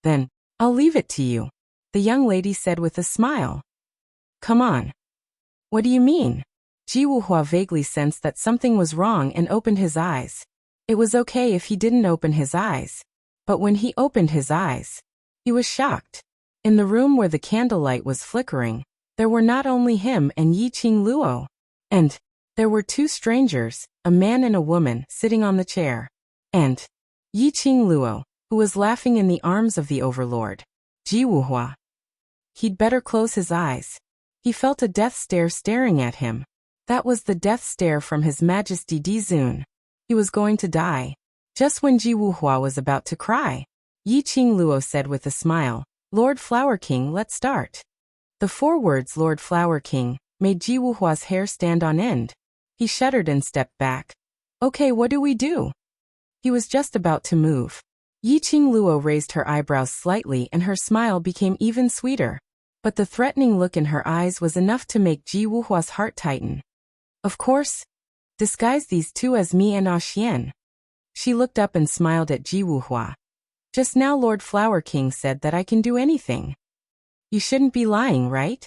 Then, I'll leave it to you, the young lady said with a smile. Come on. What do you mean? Ji Wuhua vaguely sensed that something was wrong and opened his eyes. It was okay if he didn't open his eyes. But when he opened his eyes, he was shocked. In the room where the candlelight was flickering, there were not only him and Yi Qing Luo, and there were two strangers, a man and a woman, sitting on the chair. And Yi Qing Luo, who was laughing in the arms of the overlord. Ji Wuhua. He'd better close his eyes. He felt a death stare staring at him. That was the death stare from His Majesty Dizun. He was going to die. Just when Ji Wuhua was about to cry, Yi Qing Luo said with a smile, Lord Flower King, let's start. The 4 words Lord Flower King made Ji Wuhua's hair stand on end. He shuddered and stepped back. Okay, what do we do? He was just about to move. Yi Qing Luo raised her eyebrows slightly and her smile became even sweeter. But the threatening look in her eyes was enough to make Ji Wuhua's heart tighten. Of course. Disguise these two as me and Xian. She looked up and smiled at Ji Wuhua. Just now Lord Flower King said that I can do anything. You shouldn't be lying, right?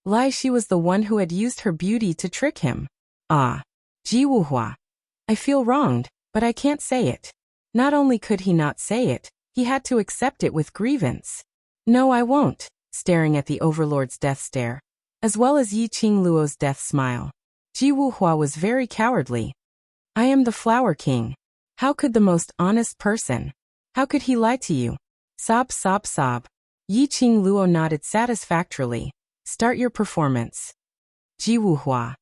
Lie, she was the one who had used her beauty to trick him. Ah. Ji Wuhua. I feel wronged, but I can't say it. Not only could he not say it, he had to accept it with grievance. No, I won't, staring at the overlord's death stare, as well as Yi Qing Luo's death smile. Ji Wuhua was very cowardly. I am the Flower King. How could the most honest person? How could he lie to you? Sob, sob, sob. Yi Qing Luo nodded satisfactorily. Start your performance. Ji Wuhua.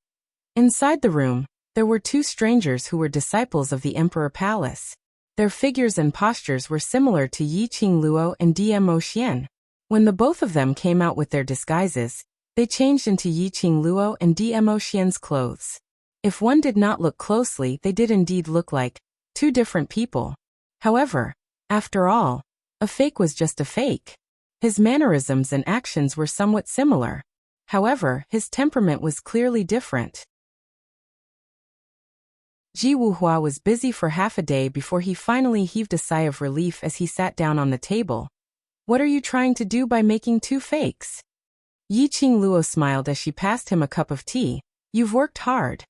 Inside the room, there were 2 strangers who were disciples of the Emperor Palace. Their figures and postures were similar to Yi Qing Luo and Dmo Xian. When the both of them came out with their disguises, they changed into Yi Qing Luo and Dmo Xian's clothes. If one did not look closely, they did indeed look like 2 different people. However, after all, a fake was just a fake. His mannerisms and actions were somewhat similar. However, his temperament was clearly different. Ji Wuhua was busy for half a day before he finally heaved a sigh of relief as he sat down on the table. What are you trying to do by making 2 fakes? Yi Qing Luo smiled as she passed him a cup of tea. You've worked hard.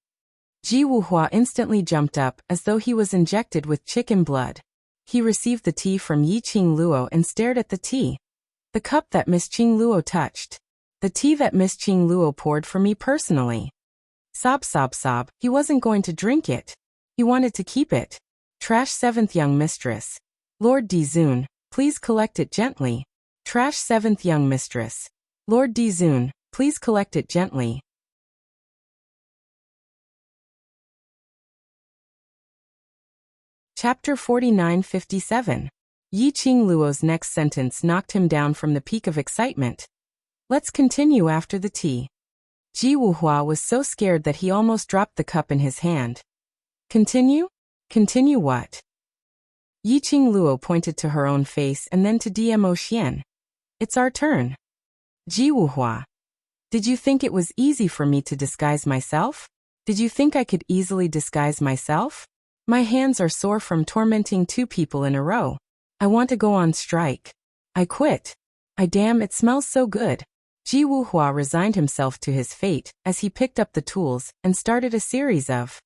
Ji Wuhua instantly jumped up as though he was injected with chicken blood. He received the tea from Yi Qing Luo and stared at the tea. The cup that Miss Qing Luo touched. The tea that Miss Qing Luo poured for me personally. Sob, sob, sob. He wasn't going to drink it. He wanted to keep it. Trash 7th young mistress. Lord Dizun, please collect it gently. Trash 7th young mistress. Lord Dizun, please collect it gently. Chapter 4957. Yi Qing Luo's next sentence knocked him down from the peak of excitement. Let's continue after the tea. Ji Wuhua was so scared that he almost dropped the cup in his hand. Continue? Continue what? Yi Qing Luo pointed to her own face and then to Dmo Xian. It's our turn. Ji Wuhua. Did you think it was easy for me to disguise myself? Did you think I could easily disguise myself? My hands are sore from tormenting 2 people in a row. I want to go on strike. I quit. Damn, it smells so good. Ji Wuhua resigned himself to his fate as he picked up the tools and started a series of.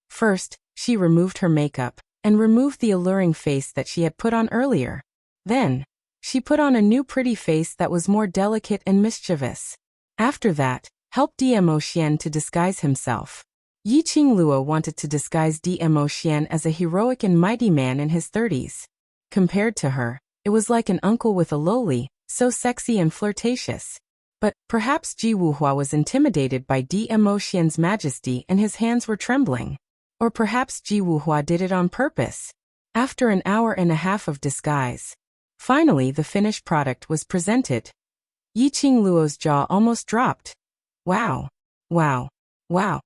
First, she removed her makeup and removed the alluring face that she had put on earlier. Then, she put on a new pretty face that was more delicate and mischievous. After that, helped Dmo Xian to disguise himself. Yi Qing Luo wanted to disguise Dmo Xian as a heroic and mighty man in his 30s. Compared to her, it was like an uncle with a loli, so sexy and flirtatious. But perhaps Ji Wuhua was intimidated by Dmo Xian's majesty and his hands were trembling. Or perhaps Ji Wuhua did it on purpose. After an hour and a half of disguise, finally the finished product was presented. Yi Qing Luo's jaw almost dropped. Wow. Wow. Wow.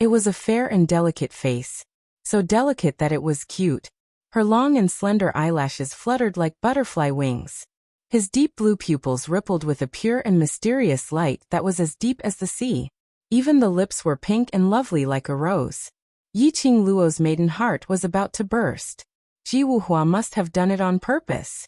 It was a fair and delicate face. So delicate that it was cute. Her long and slender eyelashes fluttered like butterfly wings. His deep blue pupils rippled with a pure and mysterious light that was as deep as the sea. Even the lips were pink and lovely like a rose. Yiqing Luo's maiden heart was about to burst. Ji Wuhua must have done it on purpose.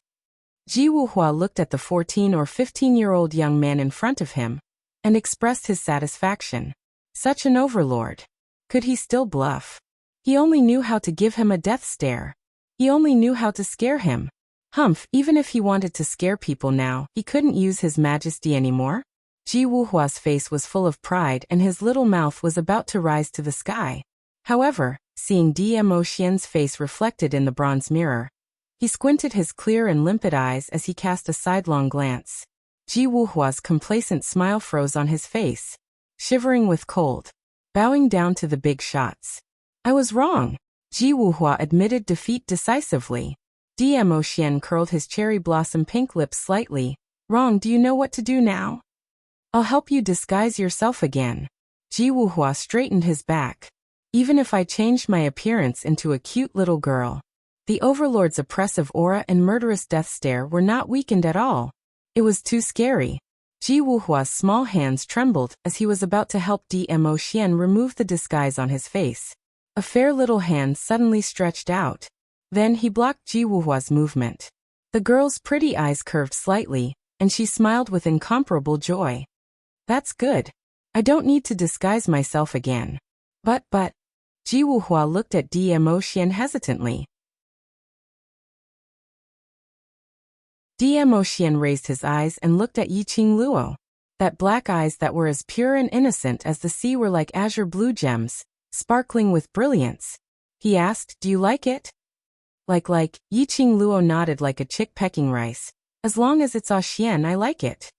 Ji Wuhua looked at the 14 or 15-year-old young man in front of him and expressed his satisfaction. Such an overlord. Could he still bluff? He only knew how to give him a death stare. He only knew how to scare him. Humph, even if he wanted to scare people now, he couldn't use his majesty anymore. Ji Wuhua's face was full of pride and his little mouth was about to rise to the sky. However, seeing Dmo Xian's face reflected in the bronze mirror, he squinted his clear and limpid eyes as he cast a sidelong glance. Ji Wuhua's complacent smile froze on his face, shivering with cold. Bowing down to the big shots. I was wrong. Ji Wuhua admitted defeat decisively. Dmo Xian curled his cherry blossom pink lips slightly. Wrong, do you know what to do now? I'll help you disguise yourself again. Ji Wuhua straightened his back. Even if I changed my appearance into a cute little girl. The overlord's oppressive aura and murderous death stare were not weakened at all. It was too scary. Ji Wuhua's small hands trembled as he was about to help Dmo Xian remove the disguise on his face. A fair little hand suddenly stretched out. Then he blocked Ji Wuhua's movement. The girl's pretty eyes curved slightly, and she smiled with incomparable joy. That's good. I don't need to disguise myself again. But, Ji Wuhua looked at Dmo Xian hesitantly. Dmo Xian raised his eyes and looked at Yiqing Luo. That black eyes that were as pure and innocent as the sea were like azure blue gems, sparkling with brilliance. He asked, do you like it? Like, Yiqing Luo nodded like a chick pecking rice. As long as it's Xian, I like it.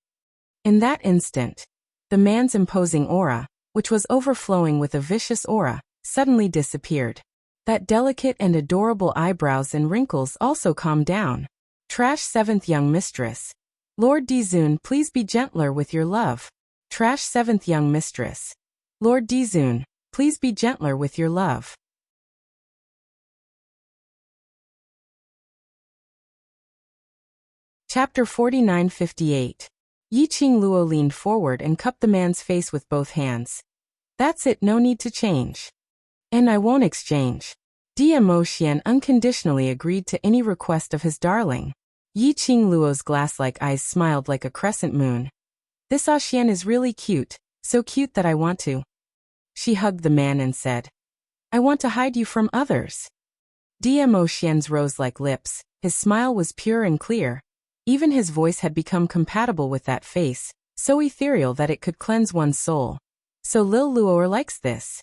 In that instant, the man's imposing aura, which was overflowing with a vicious aura, suddenly disappeared. That delicate and adorable eyebrows and wrinkles also calmed down. Trash 7th young mistress. Lord Dizun, please be gentler with your love. Trash 7th young mistress. Lord Dizun, please be gentler with your love. Chapter 49-58. Yiqing Luo leaned forward and cupped the man's face with both hands. That's it, no need to change. And I won't exchange. Dmo Xian unconditionally agreed to any request of his darling. Yiqing Luo's glass-like eyes smiled like a crescent moon. This Xian is really cute, so cute that I want to. She hugged the man and said, I want to hide you from others. Dmo Xian's rose-like lips, his smile was pure and clear. Even his voice had become compatible with that face, so ethereal that it could cleanse one's soul. So Lil Luo likes this.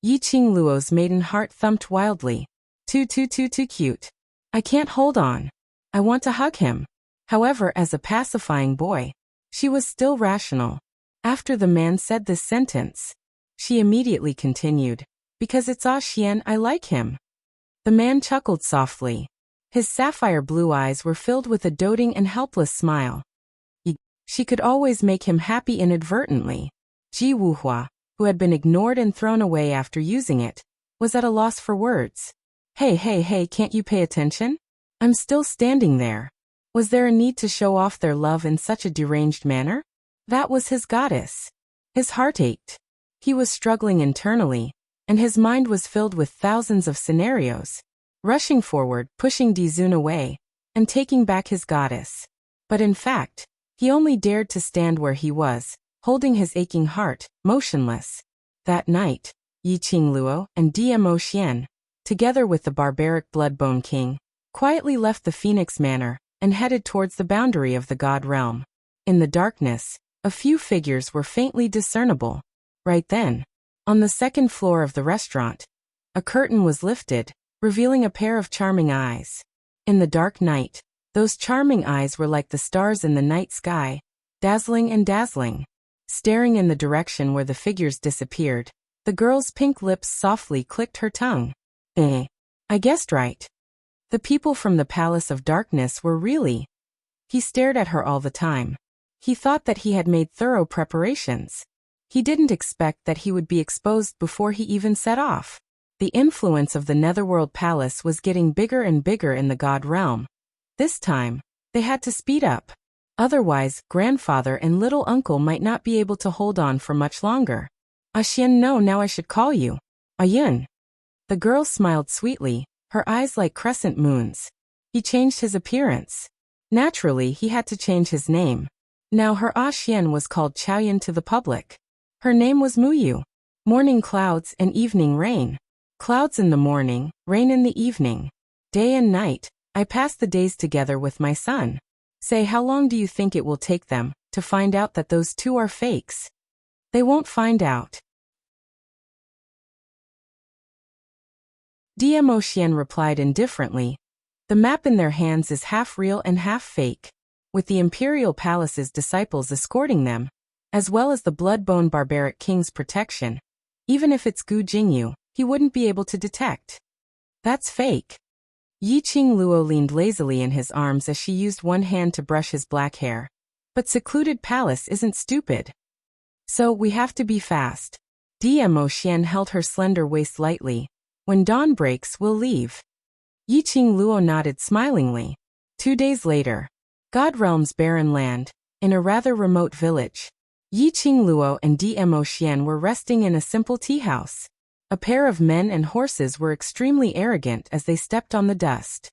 Yiqing Luo's maiden heart thumped wildly. Too cute. I can't hold on. I want to hug him. However, as a pacifying boy, she was still rational. After the man said this sentence, she immediately continued, because it's Xian, I like him. The man chuckled softly. His sapphire blue eyes were filled with a doting and helpless smile. She could always make him happy inadvertently. Ji Wuhua, who had been ignored and thrown away after using it, was at a loss for words. Hey, can't you pay attention? I'm still standing there. Was there a need to show off their love in such a deranged manner? That was his goddess. His heart ached. He was struggling internally, and his mind was filled with thousands of scenarios. Rushing forward, pushing Dizun away, and taking back his goddess. But in fact, he only dared to stand where he was, holding his aching heart, motionless. That night, Yiqing Luo and Dmo Xian, together with the barbaric Bloodbone King, quietly left the Phoenix Manor and headed towards the boundary of the God Realm. In the darkness, a few figures were faintly discernible. Right then, on the second floor of the restaurant, a curtain was lifted, revealing a pair of charming eyes. In the dark night, those charming eyes were like the stars in the night sky, dazzling and dazzling. Staring in the direction where the figures disappeared, the girl's pink lips softly clicked her tongue. I guessed right. The people from the Palace of Darkness were really... He stared at her all the time. He thought that he had made thorough preparations. He didn't expect that he would be exposed before he even set off. The influence of the Netherworld Palace was getting bigger and bigger in the God realm. This time, they had to speed up. Otherwise, grandfather and little uncle might not be able to hold on for much longer. Xian, no, now I should call you Ayun. The girl smiled sweetly, her eyes like crescent moons. He changed his appearance. Naturally, he had to change his name. Now her Xian was called Chaoyan to the public. Her name was Muyu. Morning clouds and evening rain. Clouds in the morning, rain in the evening. Day and night, I pass the days together with my son. Say, how long do you think it will take them to find out that those two are fakes? They won't find out. DMO Xian replied indifferently. The map in their hands is half real and half fake, with the Imperial Palace's disciples escorting them, as well as the blood-bone barbaric king's protection. Even if it's Gu Jingyu, he wouldn't be able to detect. That's fake. Yiqing Luo leaned lazily in his arms as she used one hand to brush his black hair. But secluded palace isn't stupid. So we have to be fast. DMO Xian held her slender waist lightly. When dawn breaks, we'll leave. Yiqing Luo nodded smilingly. 2 days later. God Realm's barren land, in a rather remote village. Yiqing Luo and DMO Xian were resting in a simple tea house. A pair of men and horses were extremely arrogant as they stepped on the dust.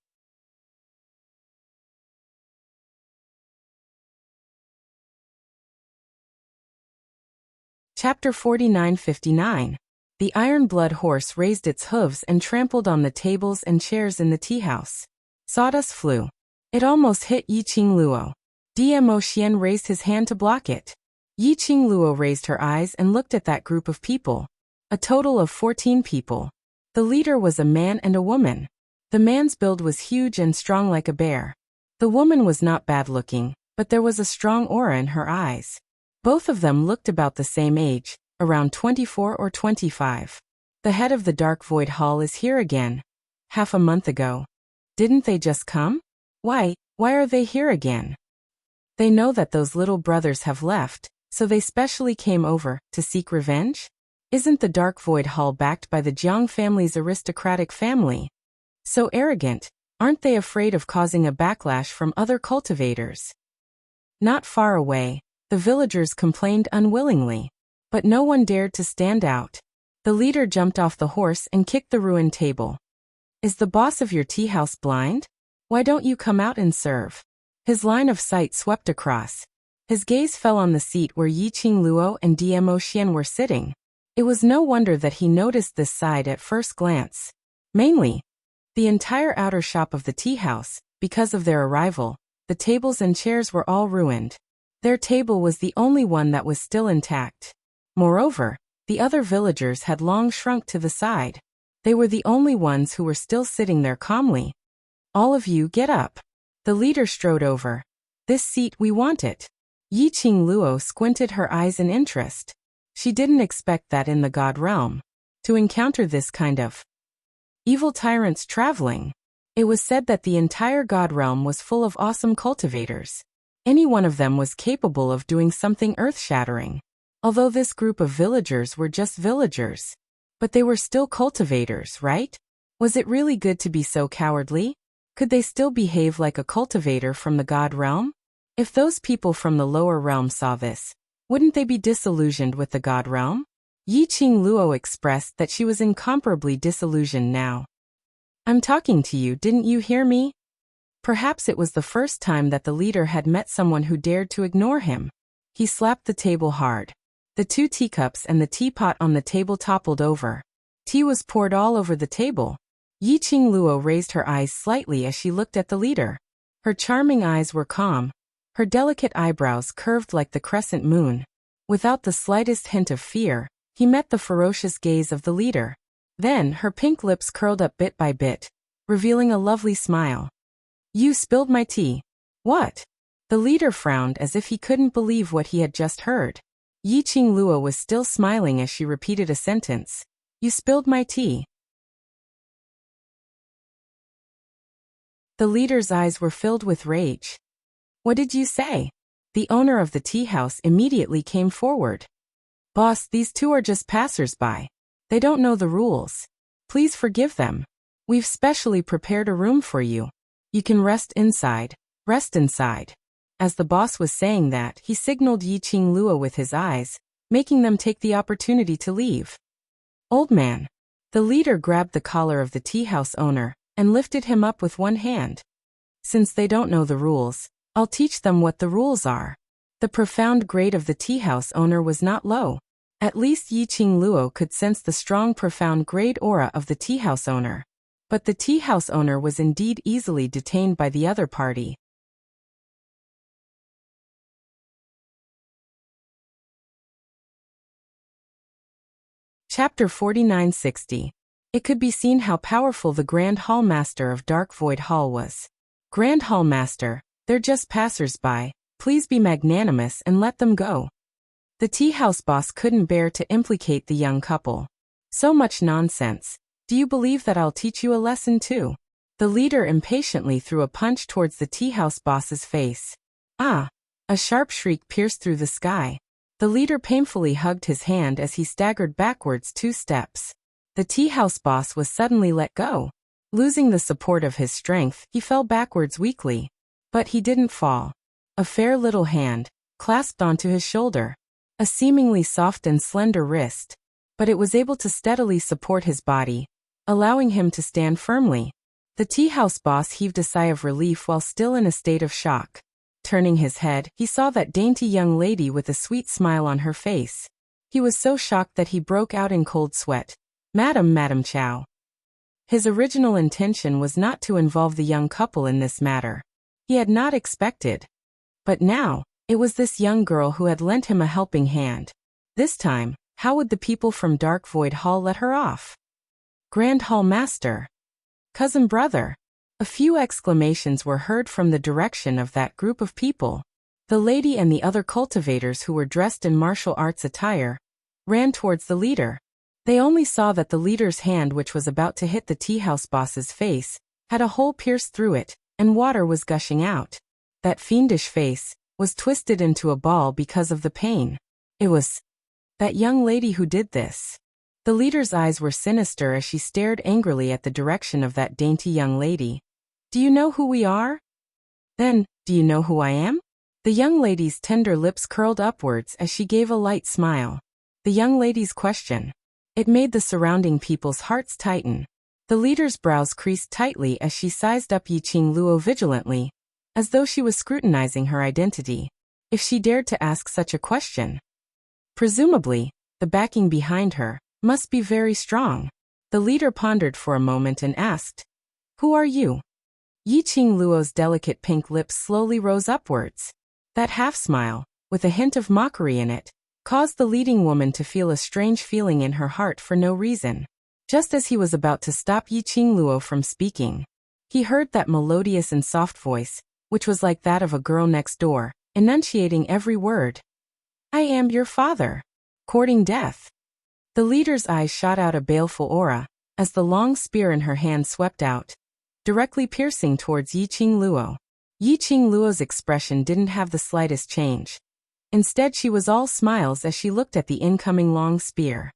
Chapter 49-59. The iron-blood horse raised its hooves and trampled on the tables and chairs in the tea house. Sawdust flew. It almost hit Yiqing Luo. DMO Xian raised his hand to block it. Yiqing Luo raised her eyes and looked at that group of people. A total of 14 people. The leader was a man and a woman. The man's build was huge and strong like a bear. The woman was not bad-looking, but there was a strong aura in her eyes. Both of them looked about the same age, around 24 or 25. The head of the Dark Void Hall is here again. Half a month ago. Didn't they just come? Why are they here again? They know that those little brothers have left, so they specially came over to seek revenge? Isn't the Dark Void Hall backed by the Jiang family's aristocratic family? So arrogant, aren't they afraid of causing a backlash from other cultivators? Not far away, the villagers complained unwillingly. But no one dared to stand out. The leader jumped off the horse and kicked the ruined table. Is the boss of your tea house blind? Why don't you come out and serve? His line of sight swept across. His gaze fell on the seat where Yiqing Luo and DMO Xian were sitting. It was no wonder that he noticed this side at first glance. Mainly, the entire outer shop of the tea house, because of their arrival, the tables and chairs were all ruined. Their table was the only one that was still intact. Moreover, the other villagers had long shrunk to the side. They were the only ones who were still sitting there calmly. All of you get up. The leader strode over. This seat, we want it. Yiqing Luo squinted her eyes in interest. She didn't expect that in the God realm. To encounter this kind of evil tyrants traveling. It was said that the entire God realm was full of awesome cultivators. Any one of them was capable of doing something earth-shattering. Although this group of villagers were just villagers. But they were still cultivators, right? Was it really good to be so cowardly? Could they still behave like a cultivator from the God realm? If those people from the lower realm saw this, wouldn't they be disillusioned with the God realm? Yiqing Luo expressed that she was incomparably disillusioned now. I'm talking to you, didn't you hear me? Perhaps it was the first time that the leader had met someone who dared to ignore him. He slapped the table hard. The 2 teacups and the teapot on the table toppled over. Tea was poured all over the table. Yiqing Luo raised her eyes slightly as she looked at the leader. Her charming eyes were calm. Her delicate eyebrows curved like the crescent moon. Without the slightest hint of fear, he met the ferocious gaze of the leader. Then her pink lips curled up bit by bit, revealing a lovely smile. You spilled my tea. What? The leader frowned as if he couldn't believe what he had just heard. Yiqing Luo was still smiling as she repeated a sentence. You spilled my tea. The leader's eyes were filled with rage. What did you say? The owner of the tea house immediately came forward. Boss, these two are just passers-by. They don't know the rules. Please forgive them. We've specially prepared a room for you. You can rest inside. Rest inside. As the boss was saying that, he signaled Yiqing Luo with his eyes, making them take the opportunity to leave. Old man. The leader grabbed the collar of the tea house owner and lifted him up with one hand. Since they don't know the rules, I'll teach them what the rules are. The profound grade of the tea house owner was not low. At least Yiqing Luo could sense the strong profound grade aura of the tea house owner. But the tea house owner was indeed easily detained by the other party. Chapter 4960. It could be seen how powerful the Grand Hall Master of Dark Void Hall was. Grand Hall Master, they're just passers-by. Please be magnanimous and let them go. The tea house boss couldn't bear to implicate the young couple. So much nonsense. Do you believe that I'll teach you a lesson too? The leader impatiently threw a punch towards the tea house boss's face. Ah! A sharp shriek pierced through the sky. The leader painfully hugged his hand as he staggered backwards 2 steps. The tea house boss was suddenly let go. Losing the support of his strength, he fell backwards weakly. But he didn't fall. A fair little hand clasped onto his shoulder. A seemingly soft and slender wrist. But it was able to steadily support his body, allowing him to stand firmly. The tea house boss heaved a sigh of relief while still in a state of shock. Turning his head, he saw that dainty young lady with a sweet smile on her face. He was so shocked that he broke out in cold sweat. Madam Chow. His original intention was not to involve the young couple in this matter. He had not expected. But now, it was this young girl who had lent him a helping hand. This time, how would the people from Dark Void Hall let her off? Grand Hall Master. Cousin brother. A few exclamations were heard from the direction of that group of people. The lady and the other cultivators who were dressed in martial arts attire ran towards the leader. They only saw that the leader's hand, which was about to hit the tea house boss's face, had a hole pierced through it, and water was gushing out. That fiendish face was twisted into a ball because of the pain. It was that young lady who did this. The leader's eyes were sinister as she stared angrily at the direction of that dainty young lady. Do you know who we are? Then, do you know who I am? The young lady's tender lips curled upwards as she gave a light smile. The young lady's question. It made the surrounding people's hearts tighten. The leader's brows creased tightly as she sized up Yiqing Luo vigilantly, as though she was scrutinizing her identity. If she dared to ask such a question. Presumably, the backing behind her must be very strong. The leader pondered for a moment and asked, "Who are you?" Yiqing Luo's delicate pink lips slowly rose upwards. That half-smile, with a hint of mockery in it, caused the leading woman to feel a strange feeling in her heart for no reason. Just as he was about to stop Yiqing Luo from speaking, he heard that melodious and soft voice, which was like that of a girl next door, enunciating every word. "I am your father. Courting death." The leader's eyes shot out a baleful aura, as the long spear in her hand swept out, directly piercing towards Yiqing Luo. Yiqing Luo's expression didn't have the slightest change. Instead, she was all smiles as she looked at the incoming long spear.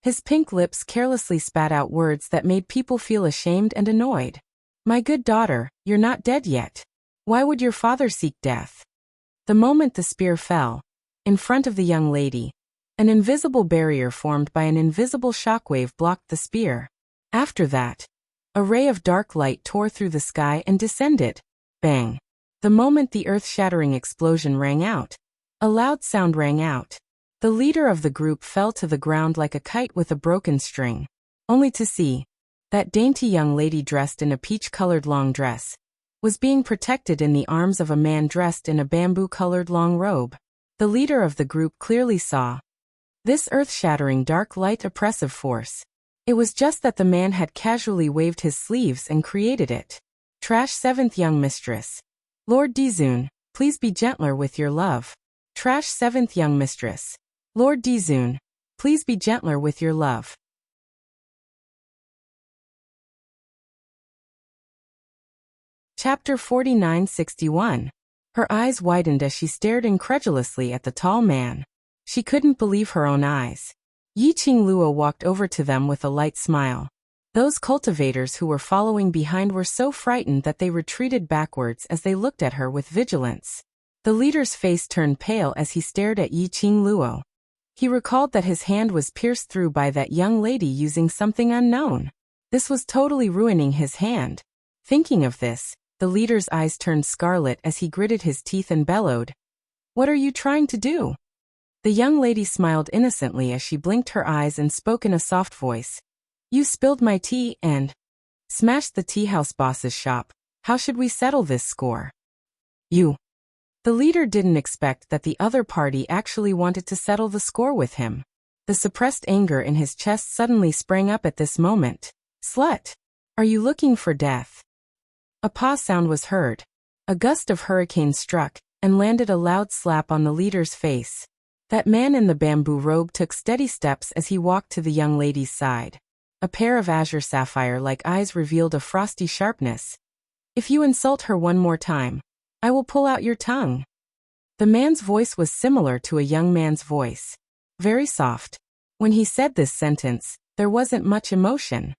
His pink lips carelessly spat out words that made people feel ashamed and annoyed. "My good daughter, you're not dead yet. Why would your father seek death?" The moment the spear fell, in front of the young lady, an invisible barrier formed by an invisible shockwave blocked the spear. After that, a ray of dark light tore through the sky and descended. Bang! The moment the earth-shattering explosion rang out, a loud sound rang out. The leader of the group fell to the ground like a kite with a broken string, only to see that dainty young lady dressed in a peach-colored long dress was being protected in the arms of a man dressed in a bamboo-colored long robe. The leader of the group clearly saw this earth-shattering dark light oppressive force. It was just that the man had casually waved his sleeves and created it. Trash 7th Young Mistress. Lord Dizun, please be gentler with your love. Trash 7th Young Mistress. Lord Dizun, please be gentler with your love. Chapter 4961. Her eyes widened as she stared incredulously at the tall man. She couldn't believe her own eyes. Yi Qingluo walked over to them with a light smile. Those cultivators who were following behind were so frightened that they retreated backwards as they looked at her with vigilance. The leader's face turned pale as he stared at Yi Qingluo. He recalled that his hand was pierced through by that young lady using something unknown. This was totally ruining his hand. Thinking of this, the leader's eyes turned scarlet as he gritted his teeth and bellowed, "What are you trying to do?" The young lady smiled innocently as she blinked her eyes and spoke in a soft voice. "You spilled my tea and smashed the teahouse boss's shop. How should we settle this score?" "You." The leader didn't expect that the other party actually wanted to settle the score with him. The suppressed anger in his chest suddenly sprang up at this moment. "Slut! Are you looking for death?" A paw sound was heard. A gust of hurricane struck and landed a loud slap on the leader's face. That man in the bamboo robe took steady steps as he walked to the young lady's side. A pair of azure sapphire-like eyes revealed a frosty sharpness. "If you insult her one more time, I will pull out your tongue." The man's voice was similar to a young man's voice. Very soft. When he said this sentence, there wasn't much emotion.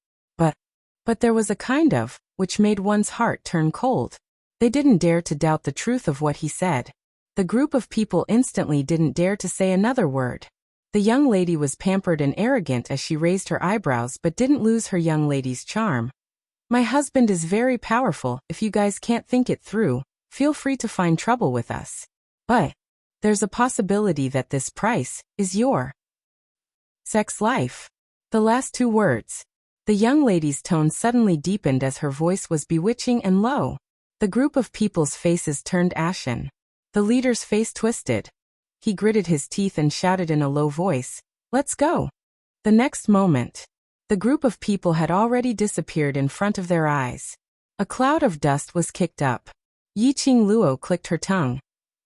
But there was a kind of, which made one's heart turn cold. They didn't dare to doubt the truth of what he said. The group of people instantly didn't dare to say another word. The young lady was pampered and arrogant as she raised her eyebrows but didn't lose her young lady's charm. "My husband is very powerful. If you guys can't think it through, feel free to find trouble with us. But there's a possibility that this price is your sex life." The last two words. The young lady's tone suddenly deepened as her voice was bewitching and low. The group of people's faces turned ashen. The leader's face twisted. He gritted his teeth and shouted in a low voice, "Let's go." The next moment, the group of people had already disappeared in front of their eyes. A cloud of dust was kicked up. Yi Qingluo clicked her tongue.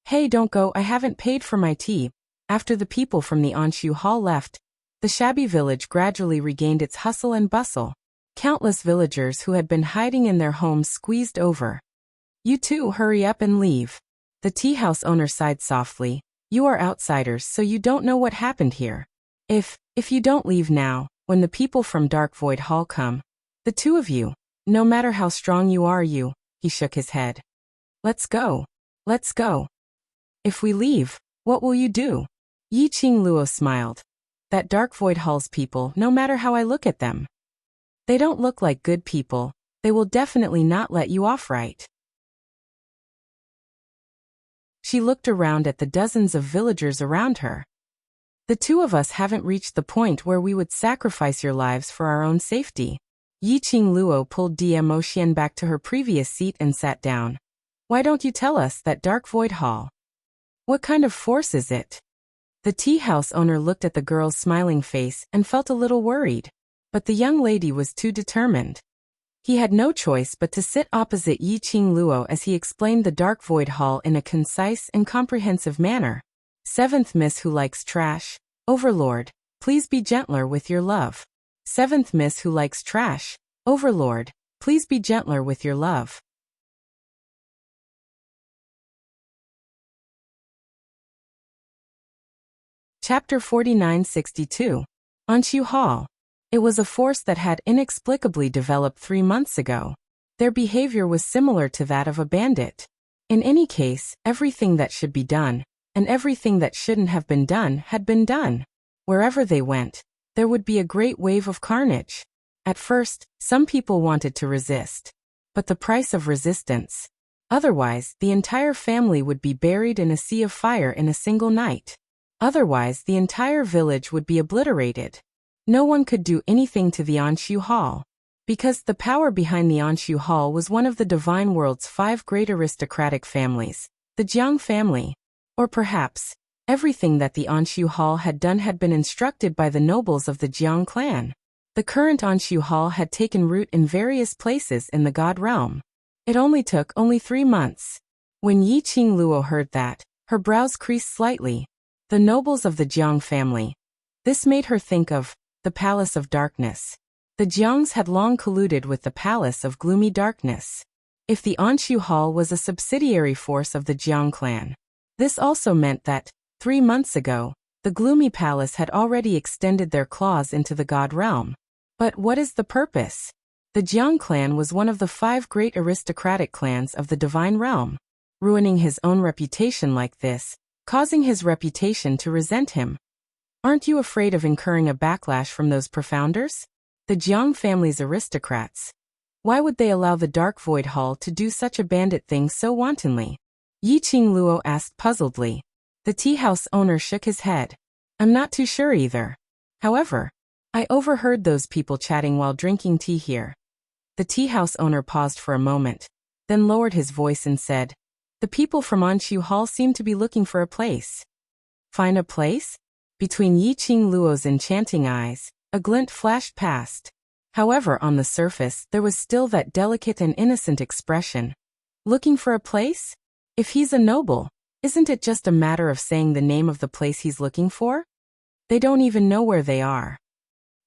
"Hey, don't go, I haven't paid for my tea." After the people from the Anshu Hall left, the shabby village gradually regained its hustle and bustle. Countless villagers who had been hiding in their homes squeezed over. "You two hurry up and leave." The tea house owner sighed softly. "You are outsiders, so you don't know what happened here. If you don't leave now, when the people from Dark Void Hall come, the two of you, no matter how strong you are, he shook his head. "Let's go. Let's go." "If we leave, what will you do?" Yi Qingluo smiled. "That Dark Void Hall's people, no matter how I look at them, they don't look like good people. They will definitely not let you off right." She looked around at the dozens of villagers around her. "The two of us haven't reached the point where we would sacrifice your lives for our own safety." Yi Qingluo pulled Dmo Xian back to her previous seat and sat down. "Why don't you tell us that Dark Void Hall? What kind of force is it?" The tea house owner looked at the girl's smiling face and felt a little worried. But the young lady was too determined. He had no choice but to sit opposite Yi Qingluo as he explained the Dark Void Hall in a concise and comprehensive manner. "Seventh Miss who likes trash. Overlord, please be gentler with your love. Seventh Miss who likes trash. Overlord, please be gentler with your love." Chapter 4962. Anshu Hall. It was a force that had inexplicably developed 3 months ago. Their behavior was similar to that of a bandit. In any case, everything that should be done, and everything that shouldn't have been done, had been done. Wherever they went, there would be a great wave of carnage. At first, some people wanted to resist. But the price of resistance. Otherwise, the entire family would be buried in a sea of fire in a single night. Otherwise, the entire village would be obliterated. No one could do anything to the Anshu Hall. Because the power behind the Anshu Hall was one of the divine world's 5 great aristocratic families, the Jiang family. Or perhaps, everything that the Anshu Hall had done had been instructed by the nobles of the Jiang clan. The current Anshu Hall had taken root in various places in the God realm. It took only 3 months. When Yi Qingluo heard that, her brows creased slightly. The nobles of the Jiang family. This made her think of the Palace of Darkness. The Jiangs had long colluded with the Palace of Gloomy Darkness. if the Anshu Hall was a subsidiary force of the Jiang clan. This also meant that, 3 months ago, the gloomy palace had already extended their claws into the god realm. But what is the purpose? The Jiang clan was one of the 5 great aristocratic clans of the divine realm. Ruining his own reputation like this, causing his reputation to resent him. Aren't you afraid of incurring a backlash from those profounders? The Jiang family's aristocrats. Why would they allow the Dark Void Hall to do such a bandit thing so wantonly? Yi Qingluo asked puzzledly. The tea house owner shook his head. I'm not too sure either. However, I overheard those people chatting while drinking tea here. The tea house owner paused for a moment, then lowered his voice and said, the people from Anshu Hall seem to be looking for a place. Find a place? Between Yi Qingluo's enchanting eyes, a glint flashed past. However, on the surface, there was still that delicate and innocent expression. Looking for a place? If he's a noble, isn't it just a matter of saying the name of the place he's looking for? They don't even know where they are.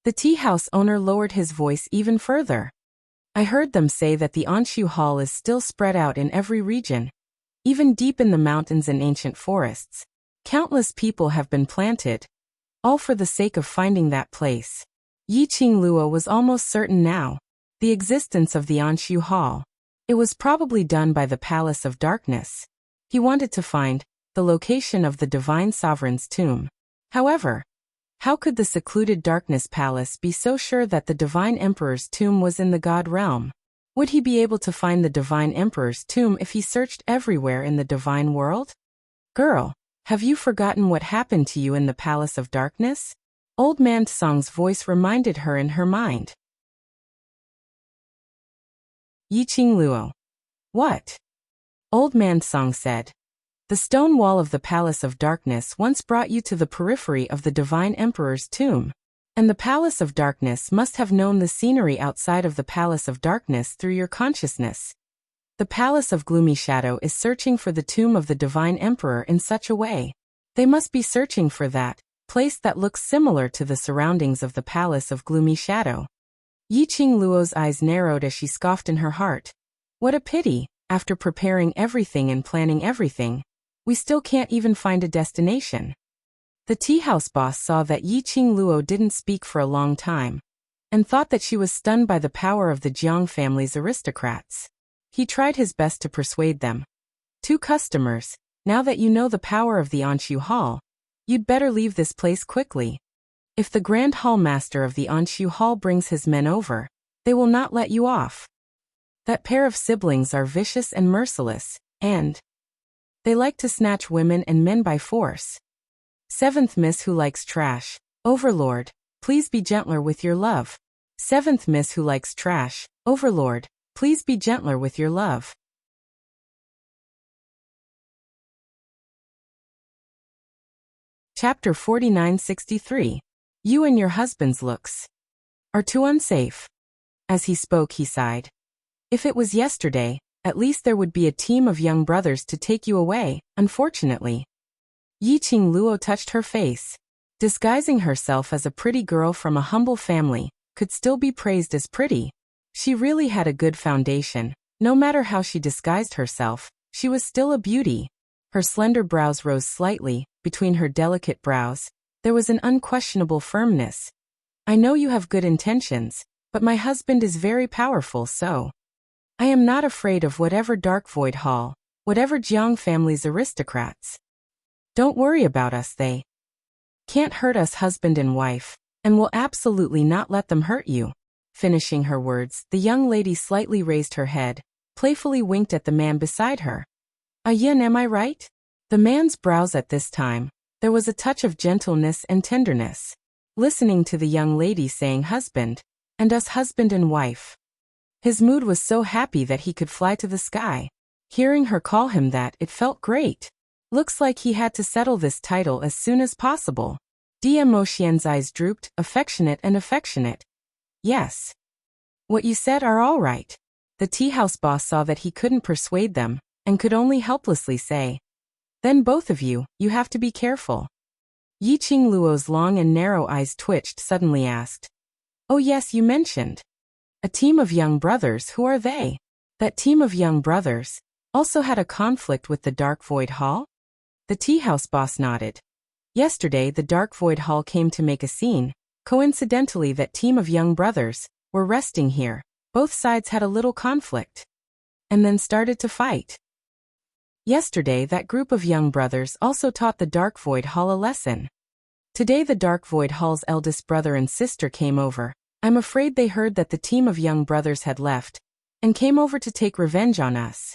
The tea house owner lowered his voice even further. I heard them say that the Anshu Hall is still spread out in every region. Even deep in the mountains and ancient forests. Countless people have been planted. All for the sake of finding that place. Yi Qingluo was almost certain now. The existence of the Anshu Hall. It was probably done by the Palace of Darkness. He wanted to find the location of the Divine Sovereign's tomb. However, how could the secluded Darkness Palace be so sure that the Divine Emperor's tomb was in the God realm? Would he be able to find the Divine Emperor's tomb if he searched everywhere in the Divine world? Girl, have you forgotten what happened to you in the Palace of Darkness? Old Man Tsong's voice reminded her in her mind. Yi Qingluo. What? Old Man Tsong said. The stone wall of the Palace of Darkness once brought you to the periphery of the Divine Emperor's tomb. And the Palace of Darkness must have known the scenery outside of the Palace of Darkness through your consciousness. The Palace of Gloomy Shadow is searching for the tomb of the Divine Emperor in such a way. They must be searching for that place that looks similar to the surroundings of the Palace of Gloomy Shadow. Yi Qingluo's eyes narrowed as she scoffed in her heart. What a pity, after preparing everything and planning everything, we still can't even find a destination. The tea house boss saw that Yi Qingluo didn't speak for a long time, and thought that she was stunned by the power of the Jiang family's aristocrats. He tried his best to persuade them. 2 customers, now that you know the power of the Anshu Hall, you'd better leave this place quickly. If the Grand Hall Master of the Anshu Hall brings his men over, they will not let you off. That pair of siblings are vicious and merciless, and they like to snatch women and men by force. 7th Miss Who Likes Trash. Overlord, please be gentler with your love. 7th Miss Who Likes Trash. Overlord, please be gentler with your love. Chapter 4963. You and your husband's looks are too unsafe. As he spoke, he sighed. If it was yesterday, at least there would be a team of young brothers to take you away, unfortunately. Yi Qingluo touched her face. Disguising herself as a pretty girl from a humble family, could still be praised as pretty. She really had a good foundation. No matter how she disguised herself, she was still a beauty. Her slender brows rose slightly. Between her delicate brows, there was an unquestionable firmness. I know you have good intentions, but my husband is very powerful, so I am not afraid of whatever Dark Void Hall, whatever Jiang family's aristocrats. Don't worry about us, they can't hurt us husband and wife, and will absolutely not let them hurt you. Finishing her words, the young lady slightly raised her head, playfully winked at the man beside her. Yin, am I right? The man's brows at this time, there was a touch of gentleness and tenderness. Listening to the young lady saying husband, and us husband and wife. His mood was so happy that he could fly to the sky. Hearing her call him that, it felt great. Looks like he had to settle this title as soon as possible. Mo Xian's eyes drooped, affectionate. Yes. What you said are all right. The tea house boss saw that he couldn't persuade them, and could only helplessly say, then both of you, you have to be careful. Yi Qingluo's long and narrow eyes twitched, suddenly asked. Oh yes, you mentioned a team of young brothers, who are they? That team of young brothers also had a conflict with the Dark Void Hall? The tea house boss nodded. Yesterday the Dark Void Hall came to make a scene. Coincidentally, that team of young brothers were resting here. Both sides had a little conflict and then started to fight. Yesterday that group of young brothers also taught the Dark Void Hall a lesson. Today the Dark Void Hall's eldest brother and sister came over. I'm afraid they heard that the team of young brothers had left and came over to take revenge on us.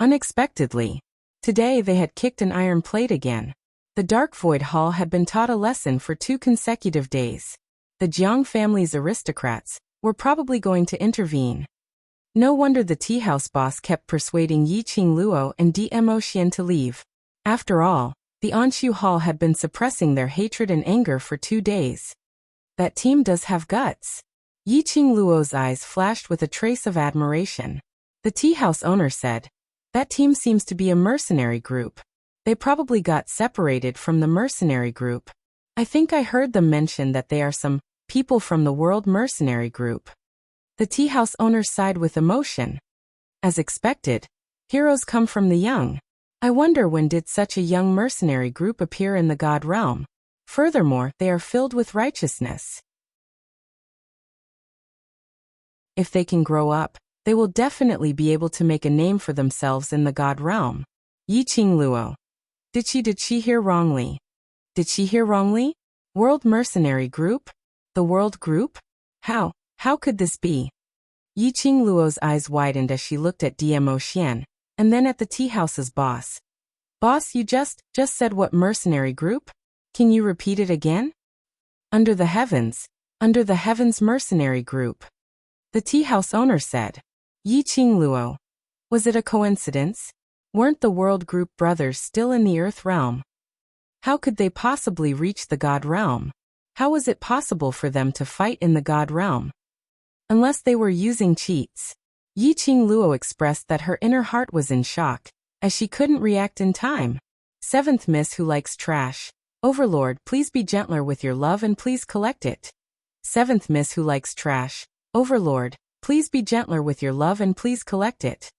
Unexpectedly, today they had kicked an iron plate again. The Dark Void Hall had been taught a lesson for 2 consecutive days. The Jiang family's aristocrats were probably going to intervene. No wonder the tea house boss kept persuading Yi Qingluo and Dmo Xian to leave. After all, the Anshu Hall had been suppressing their hatred and anger for 2 days. That team does have guts. Yi Qingluo's eyes flashed with a trace of admiration. The tea house owner said, "That team seems to be a mercenary group. They probably got separated from the mercenary group. I think I heard them mention that they are some people from the World Mercenary Group." The tea house owner sighed with emotion. As expected, heroes come from the young. I wonder when did such a young mercenary group appear in the God realm. Furthermore, they are filled with righteousness. If they can grow up, they will definitely be able to make a name for themselves in the God realm. Yi Qingluo. Did she hear wrongly? Did she hear wrongly? World Mercenary Group? The World Group? How could this be? Yi Qingluo's eyes widened as she looked at Dmo Xian, and then at the tea house's boss. Boss, you just said what mercenary group? Can you repeat it again? Under the heavens mercenary group. The tea house owner said. Yi Qingluo. Was it a coincidence? Weren't the World Group brothers still in the Earth realm? How could they possibly reach the God realm? How was it possible for them to fight in the God realm? Unless they were using cheats. Yi Qingluo expressed that her inner heart was in shock, as she couldn't react in time. 7th Miss Who Likes Trash. Overlord, please be gentler with your love and please collect it. 7th Miss Who Likes Trash. Overlord, please be gentler with your love and please collect it.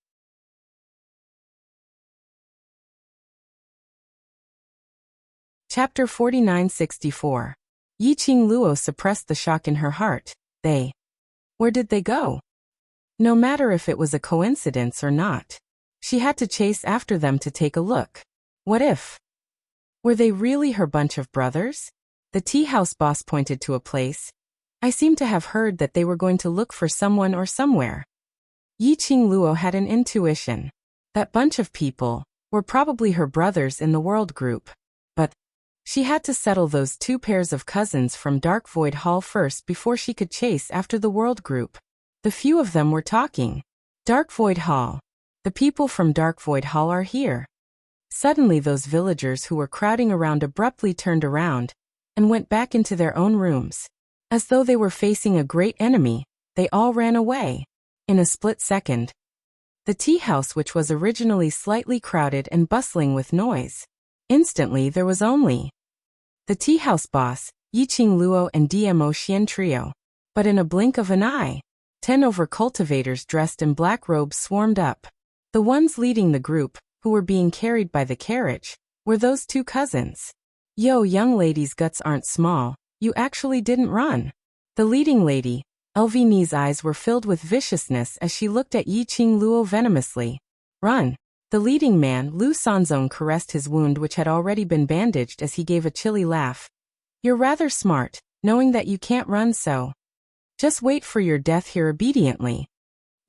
Chapter 4964. Yi Qingluo suppressed the shock in her heart. Where did they go? No matter if it was a coincidence or not, she had to chase after them to take a look. What if? Were they really her bunch of brothers? The tea house boss pointed to a place. I seem to have heard that they were going to look for someone or somewhere. Yi Qingluo had an intuition. That bunch of people were probably her brothers in the World Group. But she had to settle those 2 pairs of cousins from Dark Void Hall first before she could chase after the World Group. The few of them were talking. Dark Void Hall. The people from Dark Void Hall are here. Suddenly those villagers who were crowding around abruptly turned around and went back into their own rooms. As though they were facing a great enemy, they all ran away. In a split second, the tea house, which was originally slightly crowded and bustling with noise, instantly there was only the tea house boss, Yi Qingluo and Dmo Xian trio. But in a blink of an eye, 10 over-cultivators dressed in black robes swarmed up. The ones leading the group, who were being carried by the carriage, were those 2 cousins. Yo, young lady's guts aren't small, you actually didn't run. The leading lady, Elvini's eyes were filled with viciousness as she looked at Yi Qingluo venomously. Run. The leading man, Lu Sanzong, caressed his wound which had already been bandaged as he gave a chilly laugh. You're rather smart, knowing that you can't run, so just wait for your death here obediently.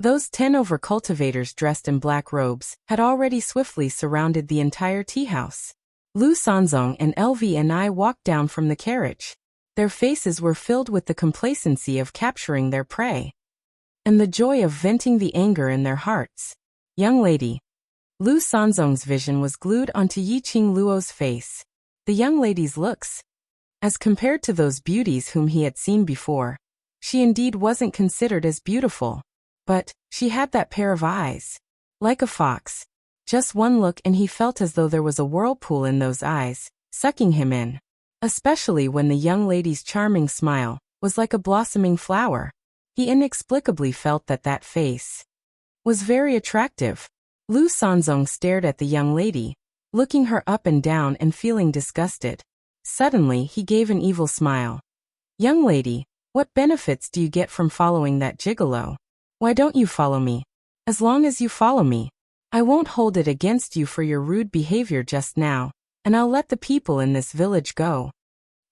Those 10 over-cultivators dressed in black robes had already swiftly surrounded the entire tea house. Lu Sanzong and LV&I walked down from the carriage. Their faces were filled with the complacency of capturing their prey and the joy of venting the anger in their hearts. Young lady. Lu Sanzong's vision was glued onto Yi Qingluo's face. The young lady's looks, as compared to those beauties whom he had seen before, she indeed wasn't considered as beautiful. But she had that pair of eyes. Like a fox. Just one look and he felt as though there was a whirlpool in those eyes, sucking him in. Especially when the young lady's charming smile was like a blossoming flower. He inexplicably felt that face was very attractive. Lu Sanzong stared at the young lady, looking her up and down and feeling disgusted. Suddenly, he gave an evil smile. Young lady, what benefits do you get from following that gigolo? Why don't you follow me? As long as you follow me, I won't hold it against you for your rude behavior just now, and I'll let the people in this village go.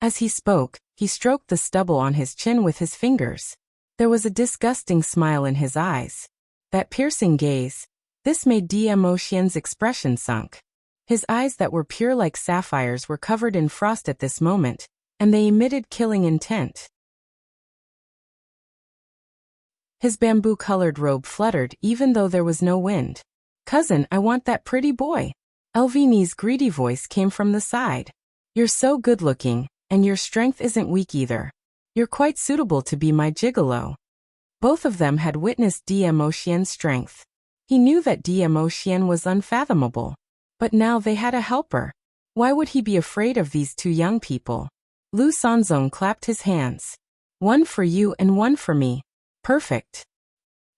As he spoke, he stroked the stubble on his chin with his fingers. There was a disgusting smile in his eyes. That piercing gaze. This made DM Xian's expression sunk. His eyes that were pure like sapphires were covered in frost at this moment, and they emitted killing intent. His bamboo-colored robe fluttered even though there was no wind. Cousin, I want that pretty boy. Elvini's greedy voice came from the side. You're so good-looking, and your strength isn't weak either. You're quite suitable to be my gigolo. Both of them had witnessed DM Xian's strength. He knew that DM Xian was unfathomable. But now they had a helper. Why would he be afraid of these two young people? Lu Sanzong clapped his hands. One for you and one for me. Perfect.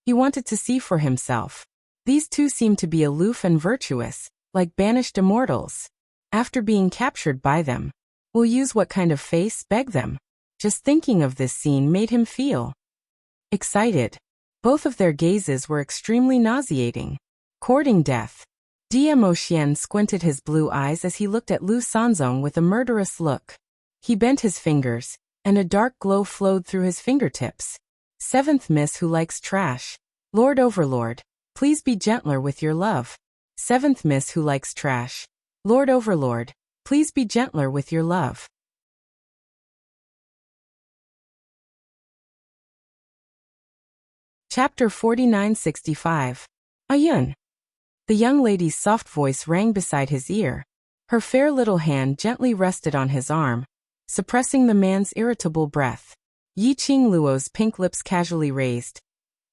He wanted to see for himself. These two seemed to be aloof and virtuous, like banished immortals. After being captured by them, we'll use what kind of face beg them. Just thinking of this scene made him feel excited. Both of their gazes were extremely nauseating. Courting death. DM Xian squinted his blue eyes as he looked at Lu Sanzong with a murderous look. He bent his fingers, and a dark glow flowed through his fingertips. Seventh Miss who likes trash. Lord Overlord, please be gentler with your love. Seventh Miss who likes trash. Lord Overlord, please be gentler with your love. Chapter 4965. Ayun. The young lady's soft voice rang beside his ear. Her fair little hand gently rested on his arm, suppressing the man's irritable breath. Yi Qing Luo's pink lips casually raised.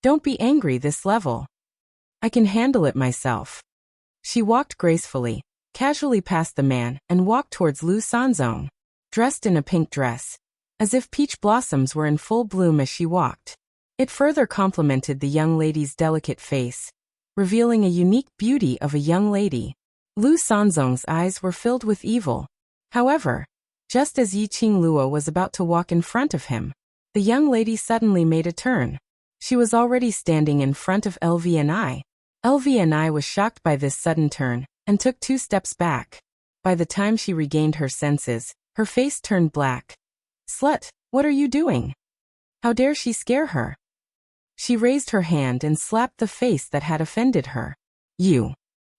Don't be angry this level. I can handle it myself. She walked gracefully, casually past the man, and walked towards Lu Sanzong, dressed in a pink dress, as if peach blossoms were in full bloom as she walked. It further complemented the young lady's delicate face, revealing a unique beauty of a young lady. Lu Sanzong's eyes were filled with evil. However, just as Yi Qing Luo was about to walk in front of him, the young lady suddenly made a turn. She was already standing in front of LVNI. LVNI was shocked by this sudden turn, and took 2 steps back. By the time she regained her senses, her face turned black. Slut, what are you doing? How dare she scare her? She raised her hand and slapped the face that had offended her. You.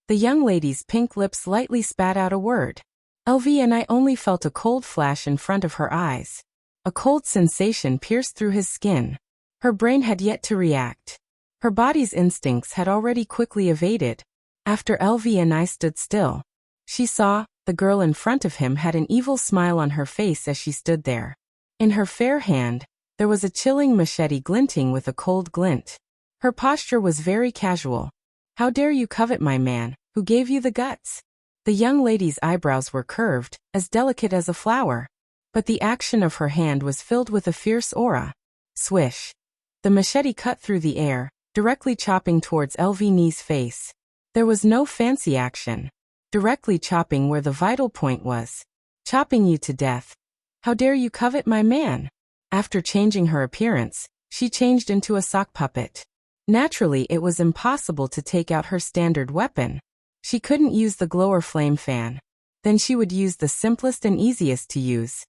The young lady's pink lips lightly spat out a word. LVNI only felt a cold flash in front of her eyes. A cold sensation pierced through his skin. Her brain had yet to react. Her body's instincts had already quickly evaded. After LVNI stood still, she saw the girl in front of him had an evil smile on her face as she stood there. In her fair hand, there was a chilling machete glinting with a cold glint. Her posture was very casual. How dare you covet my man, who gave you the guts? The young lady's eyebrows were curved, as delicate as a flower. But the action of her hand was filled with a fierce aura. Swish. The machete cut through the air, directly chopping towards LVNI's face. There was no fancy action. Directly chopping where the vital point was. Chopping you to death. How dare you covet my man? After changing her appearance, she changed into a sock puppet. Naturally, it was impossible to take out her standard weapon. She couldn't use the glower flame fan. Then she would use the simplest and easiest to use.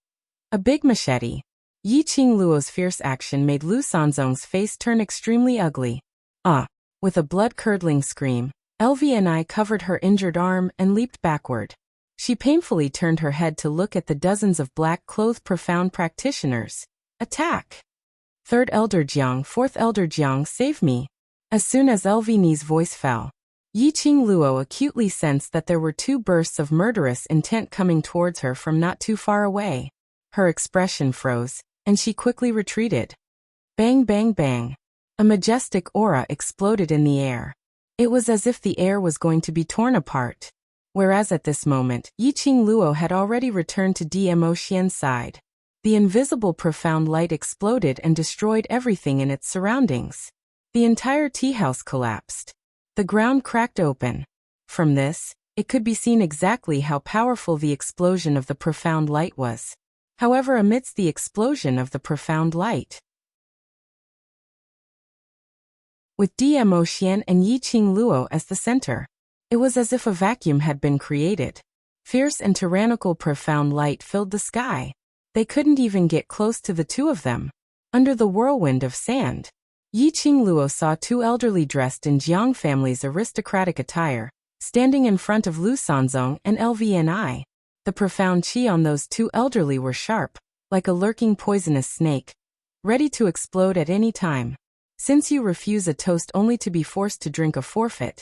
A big machete. Yi Qing Luo's fierce action made Lu Sanzong's face turn extremely ugly. With a blood-curdling scream, LVNI covered her injured arm and leaped backward. She painfully turned her head to look at the dozens of black-clothed profound practitioners. Attack! Third Elder Jiang, Fourth Elder Jiang, save me. As soon as LVNI's voice fell, Yi Qing Luo acutely sensed that there were 2 bursts of murderous intent coming towards her from not too far away. Her expression froze, and she quickly retreated. Bang bang bang. A majestic aura exploded in the air. It was as if the air was going to be torn apart. Whereas at this moment, Yi Qing Luo had already returned to DMO Xian's side. The invisible profound light exploded and destroyed everything in its surroundings. The entire tea house collapsed. The ground cracked open. From this, it could be seen exactly how powerful the explosion of the profound light was. However, amidst the explosion of the profound light, with Dmo Xian and Yiqing Luo as the center, it was as if a vacuum had been created. Fierce and tyrannical profound light filled the sky. They couldn't even get close to the two of them. Under the whirlwind of sand, Yiqing Luo saw two elderly dressed in Jiang family's aristocratic attire, standing in front of Lu Sanzong and LVNI. The profound qi on those two elderly were sharp, like a lurking poisonous snake, ready to explode at any time. Since you refuse a toast only to be forced to drink a forfeit,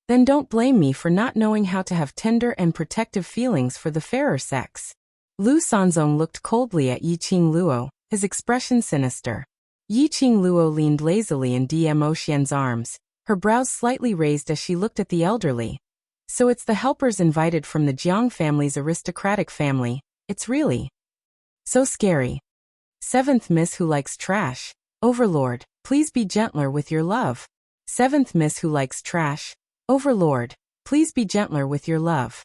then don't blame me for not knowing how to have tender and protective feelings for the fairer sex. Lu Sanzong looked coldly at Yiqing Luo, his expression sinister. Yiqing Luo leaned lazily in Dmo Xian's arms, her brows slightly raised as she looked at the elderly. So it's the helpers invited from the Jiang family's aristocratic family. It's really so scary. Seventh Miss Who Likes Trash. Overlord, please be gentler with your love. Seventh Miss Who Likes Trash. Overlord, please be gentler with your love.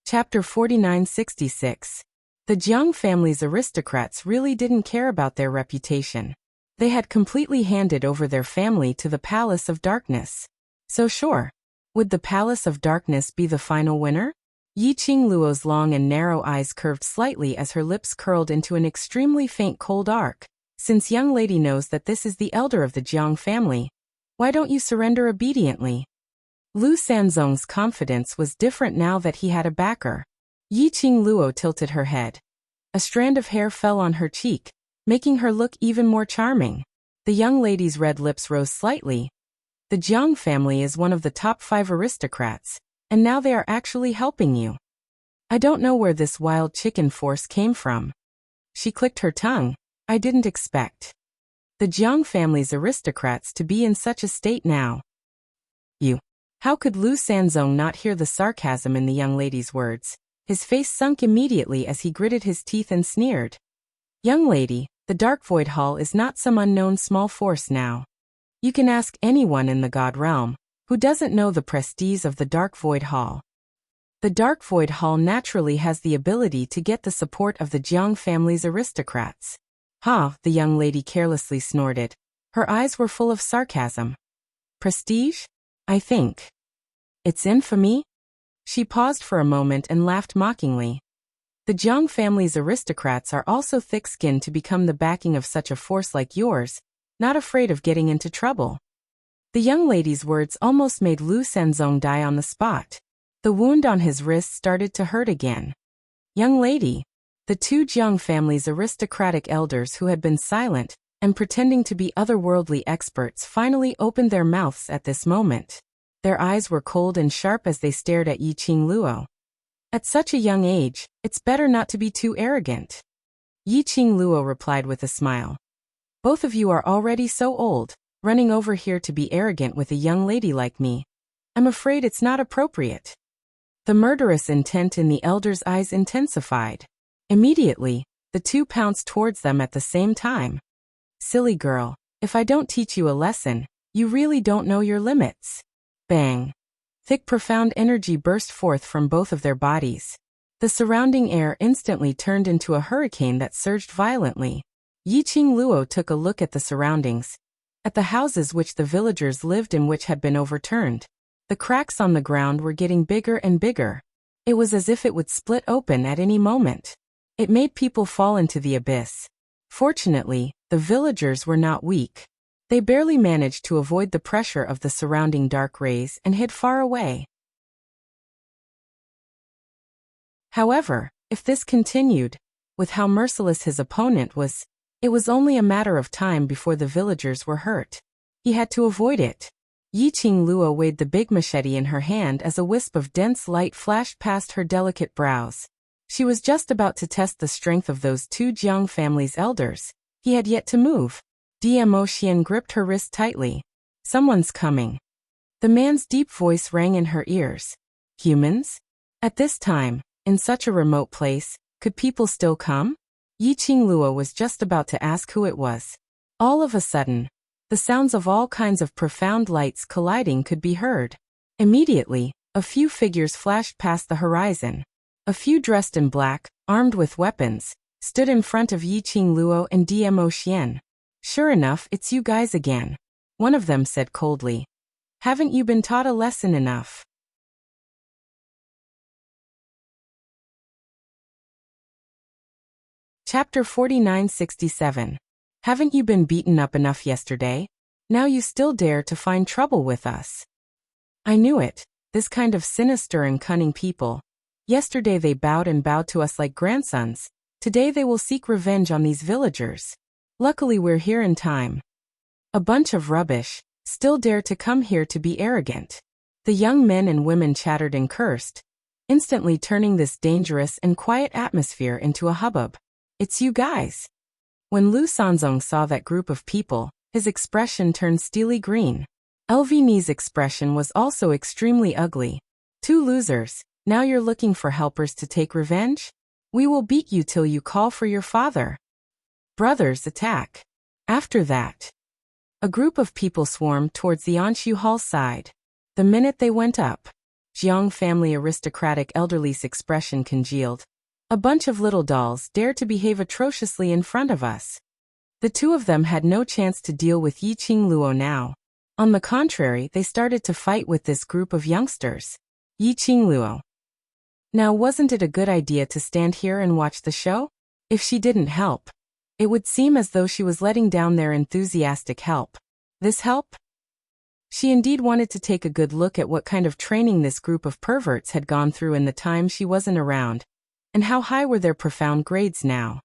Chapter 4966. The Jiang family's aristocrats really didn't care about their reputation. They had completely handed over their family to the Palace of Darkness. So sure, would the Palace of Darkness be the final winner? Yiqing Luo's long and narrow eyes curved slightly as her lips curled into an extremely faint cold arc. Since young lady knows that this is the elder of the Jiang family, why don't you surrender obediently? Lu Sanzong's confidence was different now that he had a backer. Yiqing Luo tilted her head. A strand of hair fell on her cheek, making her look even more charming. The young lady's red lips rose slightly. The Jiang family is one of the top 5 aristocrats, and now they are actually helping you. I don't know where this wild chicken force came from. She clicked her tongue. I didn't expect the Jiang family's aristocrats to be in such a state now. You. How could Lu Sanzong not hear the sarcasm in the young lady's words? His face sunk immediately as he gritted his teeth and sneered. Young lady, the Dark Void Hall is not some unknown small force now. You can ask anyone in the God Realm who doesn't know the prestige of the Dark Void Hall. The Dark Void Hall naturally has the ability to get the support of the Jiang family's aristocrats. Ha, the young lady carelessly snorted. Her eyes were full of sarcasm. Prestige? I think it's infamy? She paused for a moment and laughed mockingly. The Jiang family's aristocrats are also thick-skinned to become the backing of such a force like yours, not afraid of getting into trouble. The young lady's words almost made Lu Sanzong die on the spot. The wound on his wrist started to hurt again. Young lady, the two Jiang family's aristocratic elders who had been silent and pretending to be otherworldly experts finally opened their mouths at this moment. Their eyes were cold and sharp as they stared at Yiqing Luo. At such a young age, it's better not to be too arrogant. Yiqing Luo replied with a smile. Both of you are already so old, running over here to be arrogant with a young lady like me. I'm afraid it's not appropriate. The murderous intent in the elder's eyes intensified. Immediately, the two pounced towards them at the same time. Silly girl, if I don't teach you a lesson, you really don't know your limits. Bang. Thick profound energy burst forth from both of their bodies. The surrounding air instantly turned into a hurricane that surged violently. Yiqing Luo took a look at the surroundings, at the houses which the villagers lived in which had been overturned. The cracks on the ground were getting bigger and bigger. It was as if it would split open at any moment. It made people fall into the abyss. Fortunately, the villagers were not weak. They barely managed to avoid the pressure of the surrounding dark rays and hid far away. However, if this continued, with how merciless his opponent was, it was only a matter of time before the villagers were hurt. He had to avoid it. Yiqing Luo weighed the big machete in her hand as a wisp of dense light flashed past her delicate brows. She was just about to test the strength of those two Jiang family's elders. He had yet to move. Dmo Xian gripped her wrist tightly. Someone's coming. The man's deep voice rang in her ears. Humans? At this time, in such a remote place, could people still come? Yi Qingluo was just about to ask who it was. All of a sudden, the sounds of all kinds of profound lights colliding could be heard. Immediately, a few figures flashed past the horizon. A few dressed in black, armed with weapons, stood in front of Yi Qingluo and Dmo Xian. "Sure enough, it's you guys again," one of them said coldly. "Haven't you been taught a lesson enough?" Chapter 4967. Haven't you been beaten up enough yesterday? Now you still dare to find trouble with us. I knew it, this kind of sinister and cunning people. Yesterday they bowed and bowed to us like grandsons. Today they will seek revenge on these villagers. Luckily we're here in time. A bunch of rubbish, still dare to come here to be arrogant. The young men and women chattered and cursed, instantly turning this dangerous and quiet atmosphere into a hubbub. "It's you guys." When Lu Sanzong saw that group of people, his expression turned steely green. LV's expression was also extremely ugly. "Two losers, now you're looking for helpers to take revenge? We will beat you till you call for your father. Brothers, attack." After that, a group of people swarmed towards the Anshu Hall side. The minute they went up, Jiang family aristocratic elderly's expression congealed. "A bunch of little dolls dare to behave atrociously in front of us." The two of them had no chance to deal with Yi Qingluo now. On the contrary, they started to fight with this group of youngsters. Yi Qingluo. Now wasn't it a good idea to stand here and watch the show? If she didn't help, it would seem as though she was letting down their enthusiastic help. This help? She indeed wanted to take a good look at what kind of training this group of perverts had gone through in the time she wasn't around. And how high were their profound grades now?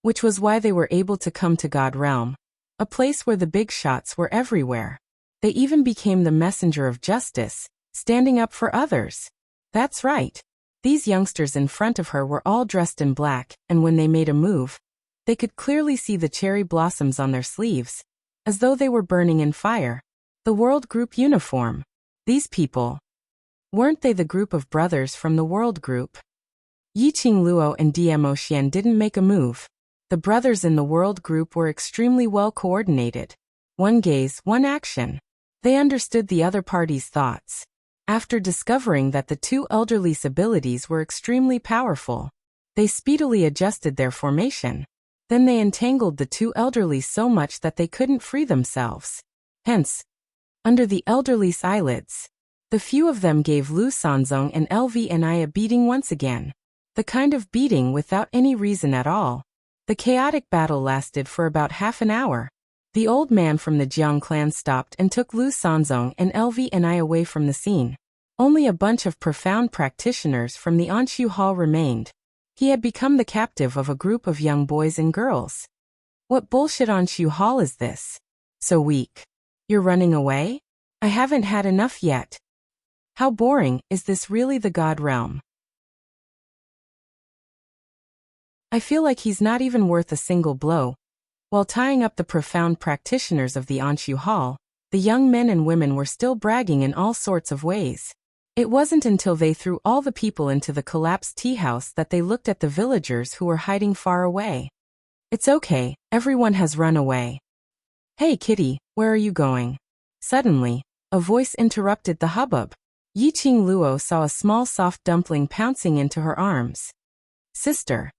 Which was why they were able to come to God Realm, a place where the big shots were everywhere. They even became the messenger of justice, standing up for others. That's right. These youngsters in front of her were all dressed in black, and when they made a move, they could clearly see the cherry blossoms on their sleeves, as though they were burning in fire. The World Group uniform. These people. Weren't they the group of brothers from the World Group? Yi Qingluo and Dmo Xian didn't make a move. The brothers in the World Group were extremely well coordinated. One gaze, one action. They understood the other party's thoughts. After discovering that the two elderly's abilities were extremely powerful, they speedily adjusted their formation. Then they entangled the two elderlies so much that they couldn't free themselves. Hence, under the elderly's eyelids, the few of them gave Lu Sanzong and LVNI a beating once again. The kind of beating without any reason at all. The chaotic battle lasted for about half an hour. The old man from the Jiang clan stopped and took Lu Sanzong and LVNI away from the scene. Only a bunch of profound practitioners from the Anshu Hall remained. He had become the captive of a group of young boys and girls. What bullshit Anshu Hall is this? So weak. You're running away? I haven't had enough yet. How boring, is this really the God Realm? I feel like he's not even worth a single blow. While tying up the profound practitioners of the Anshu Hall, the young men and women were still bragging in all sorts of ways. It wasn't until they threw all the people into the collapsed tea house that they looked at the villagers who were hiding far away. "It's okay, everyone has run away." "Hey kitty, where are you going?" Suddenly, a voice interrupted the hubbub. Yi Qingluo saw a small soft dumpling pouncing into her arms. "Sister."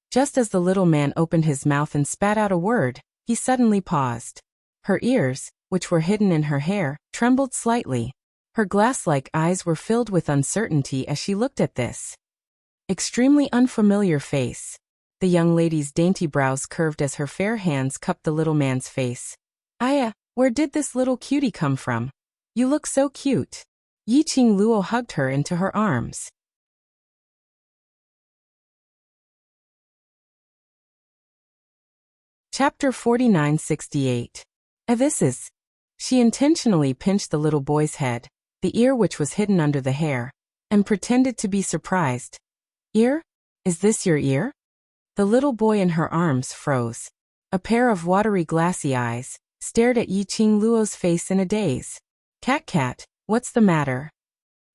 Just as the little man opened his mouth and spat out a word, he suddenly paused. Her ears, which were hidden in her hair, trembled slightly. Her glass-like eyes were filled with uncertainty as she looked at this extremely unfamiliar face. The young lady's dainty brows curved as her fair hands cupped the little man's face. "Aya, where did this little cutie come from? You look so cute." Yi Qingluo hugged her into her arms. Chapter 4968. This is. She intentionally pinched the little boy's head, the ear which was hidden under the hair, and pretended to be surprised. "Ear? Is this your ear?" The little boy in her arms froze. A pair of watery glassy eyes stared at Yi Qingluo's face in a daze. Cat, what's the matter?"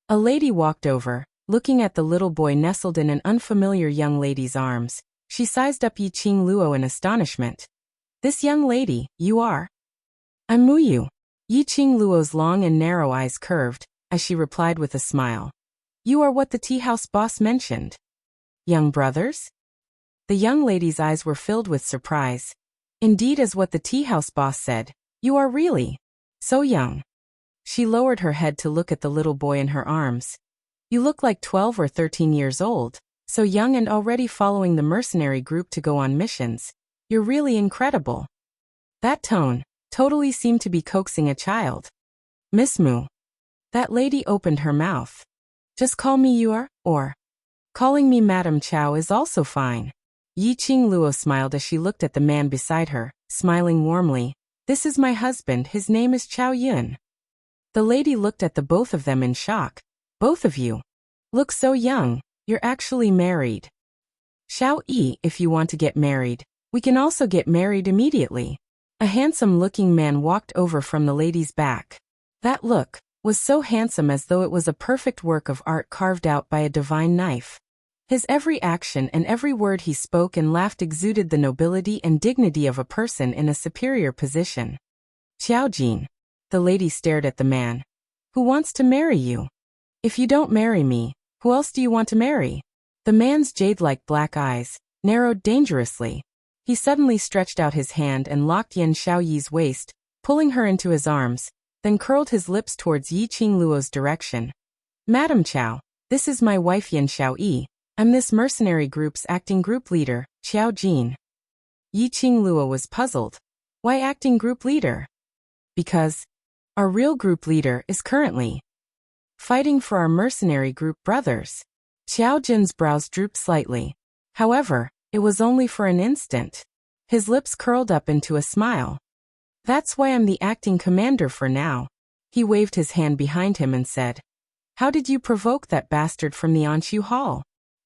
A lady walked over, looking at the little boy nestled in an unfamiliar young lady's arms. She sized up Yi Qing Luo in astonishment. This young lady, you are? I'm Mu Yu. Yi Qing Luo's long and narrow eyes curved, as she replied with a smile. You are what the tea house boss mentioned. Young brothers? The young lady's eyes were filled with surprise. Indeed, as what the tea house boss said, you are really so young. She lowered her head to look at the little boy in her arms. You look like 12 or 13 years old, so young and already following the mercenary group to go on missions. You're really incredible. That tone totally seemed to be coaxing a child. Miss Mu. That lady opened her mouth. Just call me Yuer, or calling me Madame Chow is also fine. Yi Qing Luo smiled as she looked at the man beside her, smiling warmly. This is my husband, his name is Chow Yun. The lady looked at the both of them in shock. Both of you look so young, you're actually married. Xiao Yi, if you want to get married, we can also get married immediately. A handsome-looking man walked over from the lady's back. That look was so handsome as though it was a perfect work of art carved out by a divine knife. His every action and every word he spoke and laughed exuded the nobility and dignity of a person in a superior position. Xiao Jin. The lady stared at the man. Who wants to marry you? If you don't marry me, who else do you want to marry? The man's jade-like black eyes narrowed dangerously. He suddenly stretched out his hand and locked Yan Xiaoyi's waist, pulling her into his arms, then curled his lips towards Yi Qing Luo's direction. Madam Chow, this is my wife Yan Xiaoyi. I'm this mercenary group's acting group leader, Xiao Jin. Yi Qing Luo was puzzled. Why acting group leader? Because our real group leader is currently fighting for our mercenary group brothers. Xiao Jin's brows drooped slightly. However, it was only for an instant. His lips curled up into a smile. That's why I'm the acting commander for now. He waved his hand behind him and said, How did you provoke that bastard from the Anshu Hall?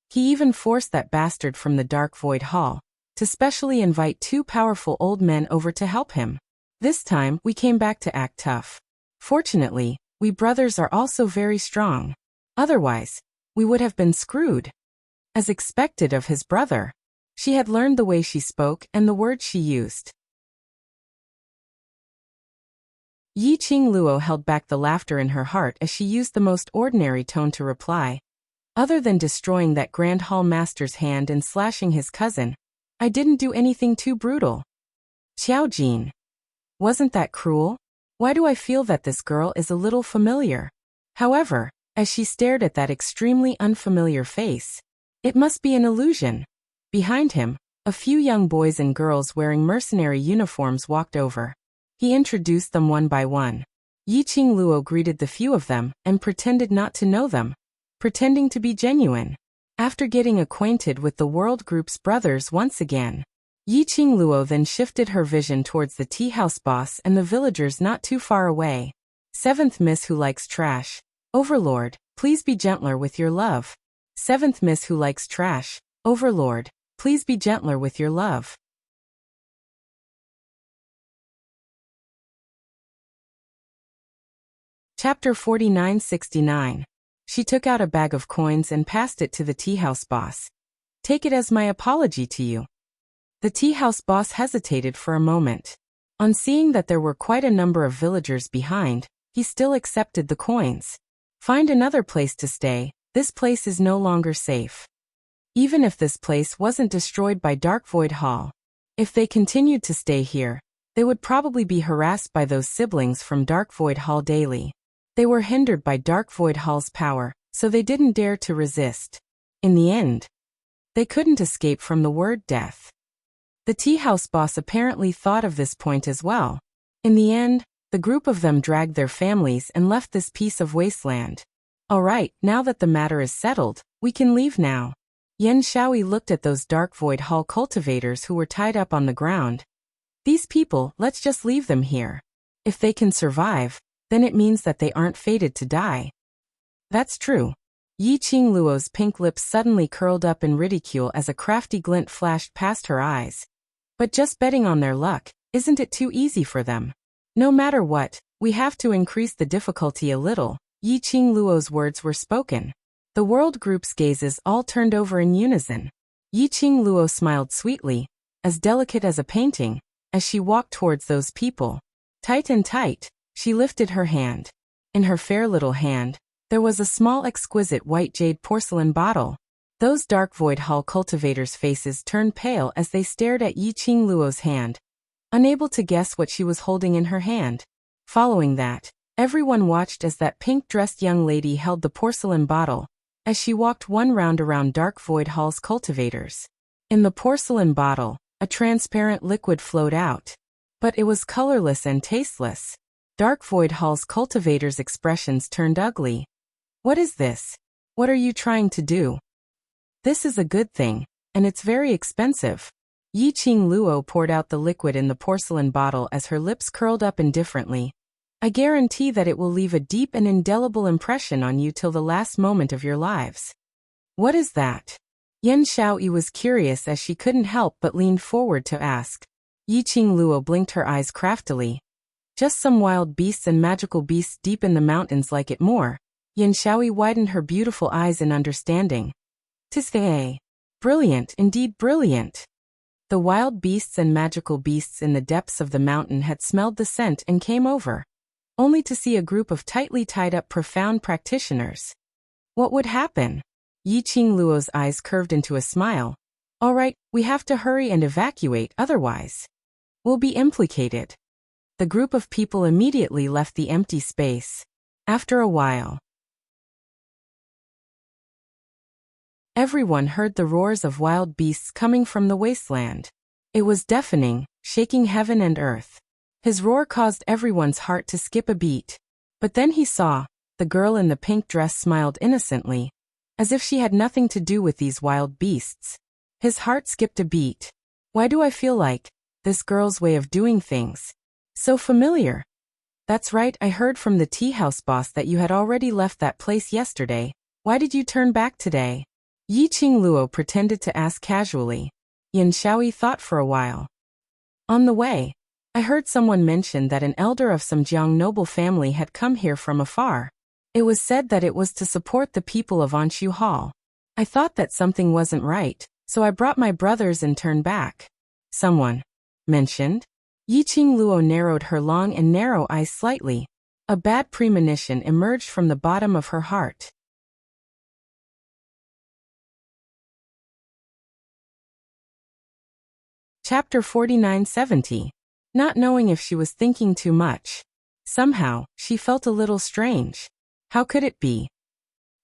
He even forced that bastard from the Dark Void Hall to specially invite two powerful old men over to help him. This time, we came back to act tough. Fortunately, we brothers are also very strong. Otherwise, we would have been screwed. As expected of his brother, she had learned the way she spoke and the words she used. Yi Qing Luo held back the laughter in her heart as she used the most ordinary tone to reply. Other than destroying that Grand Hall Master's hand and slashing his cousin, I didn't do anything too brutal. Xiao Jin. Wasn't that cruel? Why do I feel that this girl is a little familiar? However, as she stared at that extremely unfamiliar face, it must be an illusion. Behind him, a few young boys and girls wearing mercenary uniforms walked over. He introduced them one by one. Yi Qing Luo greeted the few of them and pretended not to know them, pretending to be genuine. After getting acquainted with the World Group's brothers once again, Yi Qing Luo then shifted her vision towards the tea house boss and the villagers not too far away. Seventh Miss who likes trash. Overlord, please be gentler with your love. Seventh Miss who likes trash. Overlord, please be gentler with your love. Chapter 4969. She took out a bag of coins and passed it to the tea house boss. Take it as my apology to you. The tea house boss hesitated for a moment. On seeing that there were quite a number of villagers behind, he still accepted the coins. Find another place to stay, this place is no longer safe. Even if this place wasn't destroyed by Dark Void Hall, if they continued to stay here, they would probably be harassed by those siblings from Dark Void Hall daily. They were hindered by Dark Void Hall's power, so they didn't dare to resist. In the end, they couldn't escape from the word death. The tea house boss apparently thought of this point as well. In the end, the group of them dragged their families and left this piece of wasteland. All right, now that the matter is settled, we can leave now. Yan Xiaoyi looked at those Dark Void Hall cultivators who were tied up on the ground. These people, let's just leave them here. If they can survive, then it means that they aren't fated to die. That's true. Yi Qing Luo's pink lips suddenly curled up in ridicule as a crafty glint flashed past her eyes. But just betting on their luck, isn't it too easy for them? No matter what, we have to increase the difficulty a little. Yi Qing Luo's words were spoken. The world group's gazes all turned over in unison. Yi Qing Luo smiled sweetly, as delicate as a painting, as she walked towards those people. Tight and tight, she lifted her hand. In her fair little hand, there was a small exquisite white jade porcelain bottle. Those dark void hall cultivators' faces turned pale as they stared at Yi Qing Luo's hand, unable to guess what she was holding in her hand. Following that, everyone watched as that pink-dressed young lady held the porcelain bottle, as she walked one round around dark void hall's cultivators. In the porcelain bottle, a transparent liquid flowed out. But it was colorless and tasteless. Dark void hall's cultivators' expressions turned ugly. What is this? What are you trying to do? This is a good thing, and it's very expensive. Yi Qing Luo poured out the liquid in the porcelain bottle as her lips curled up indifferently. I guarantee that it will leave a deep and indelible impression on you till the last moment of your lives. What is that? Yan Xiaoyi was curious as she couldn't help but leaned forward to ask. Yi Qing Luo blinked her eyes craftily. Just some wild beasts and magical beasts deep in the mountains like it more. Yan Xiaoyi widened her beautiful eyes in understanding. 'Tis they. Brilliant, indeed brilliant. The wild beasts and magical beasts in the depths of the mountain had smelled the scent and came over, only to see a group of tightly tied-up profound practitioners. What would happen? Yi Qing Luo's eyes curved into a smile. All right, we have to hurry and evacuate, otherwise we'll be implicated. The group of people immediately left the empty space. After a while, everyone heard the roars of wild beasts coming from the wasteland. It was deafening, shaking heaven and earth. His roar caused everyone's heart to skip a beat. But then he saw, the girl in the pink dress smiled innocently, as if she had nothing to do with these wild beasts. His heart skipped a beat. Why do I feel like this girl's way of doing things so familiar? That's right, I heard from the tea house boss that you had already left that place yesterday. Why did you turn back today? Yi Qing Luo pretended to ask casually. Yan Xiaoyi thought for a while. On the way, I heard someone mention that an elder of some Jiang noble family had come here from afar. It was said that it was to support the people of Anshu Hall. I thought that something wasn't right, so I brought my brothers and turned back. Someone mentioned? Yi Qing Luo narrowed her long and narrow eyes slightly. A bad premonition emerged from the bottom of her heart. Chapter 49-70. Not knowing if she was thinking too much. Somehow, she felt a little strange. How could it be?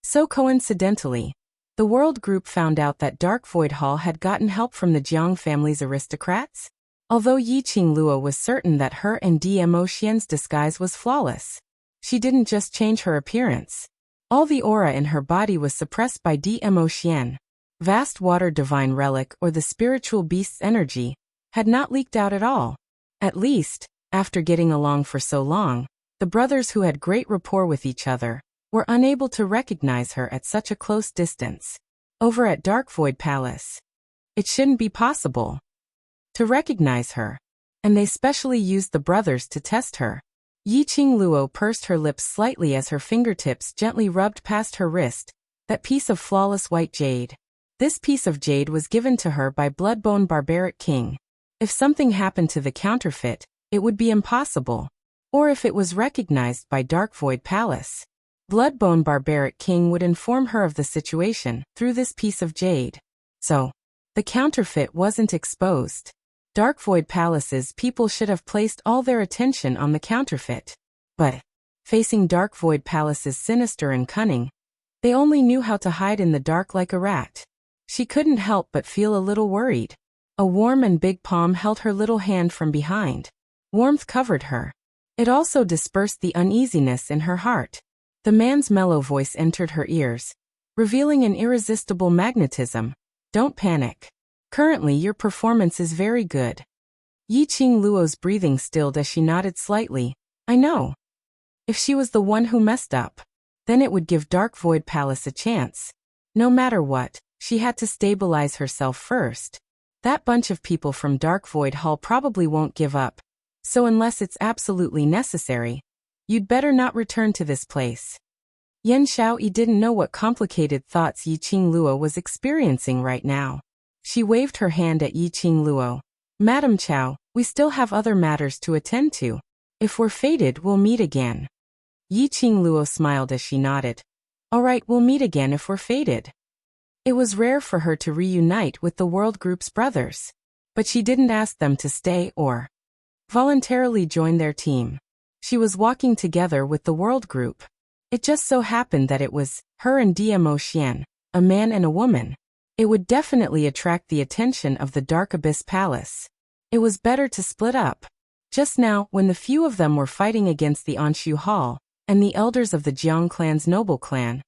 So coincidentally, the World Group found out that Dark Void Hall had gotten help from the Jiang family's aristocrats? Although Yi Qing Luo was certain that her and Dmo Xian's disguise was flawless, she didn't just change her appearance. All the aura in her body was suppressed by Dmo Xian. Vast water divine relic or the spiritual beast's energy had not leaked out at all. At least, after getting along for so long, the brothers who had great rapport with each other were unable to recognize her at such a close distance. Over at Dark Void Palace, it shouldn't be possible to recognize her, and they specially used the brothers to test her. Yi Qing Luo pursed her lips slightly as her fingertips gently rubbed past her wrist, that piece of flawless white jade. This piece of jade was given to her by Bloodbone Barbaric King. If something happened to the counterfeit, it would be impossible. Or if it was recognized by Dark Void Palace, Bloodbone Barbaric King would inform her of the situation through this piece of jade. So, the counterfeit wasn't exposed. Dark Void Palace's people should have placed all their attention on the counterfeit. But, facing Dark Void Palace's sinister and cunning, they only knew how to hide in the dark like a rat. She couldn't help but feel a little worried. A warm and big palm held her little hand from behind. Warmth covered her. It also dispersed the uneasiness in her heart. The man's mellow voice entered her ears, revealing an irresistible magnetism. Don't panic. Currently your performance is very good. Yi Qing Luo's breathing stilled as she nodded slightly. I know. If she was the one who messed up, then it would give Dark Void Palace a chance. No matter what, she had to stabilize herself first. That bunch of people from Dark Void Hall probably won't give up. So unless it's absolutely necessary, you'd better not return to this place. Yan Xiaoyi didn't know what complicated thoughts Yi Qing Luo was experiencing right now. She waved her hand at Yi Qing Luo. Madam Chow, we still have other matters to attend to. If we're fated, we'll meet again. Yi Qing Luo smiled as she nodded. All right, we'll meet again if we're fated. It was rare for her to reunite with the World Group's brothers. But she didn't ask them to stay or voluntarily join their team. She was walking together with the World Group. It just so happened that it was her and Mo Xian, a man and a woman. It would definitely attract the attention of the Dark Abyss Palace. It was better to split up. Just now, when the few of them were fighting against the Anshu Hall and the elders of the Jiang clan's noble clan,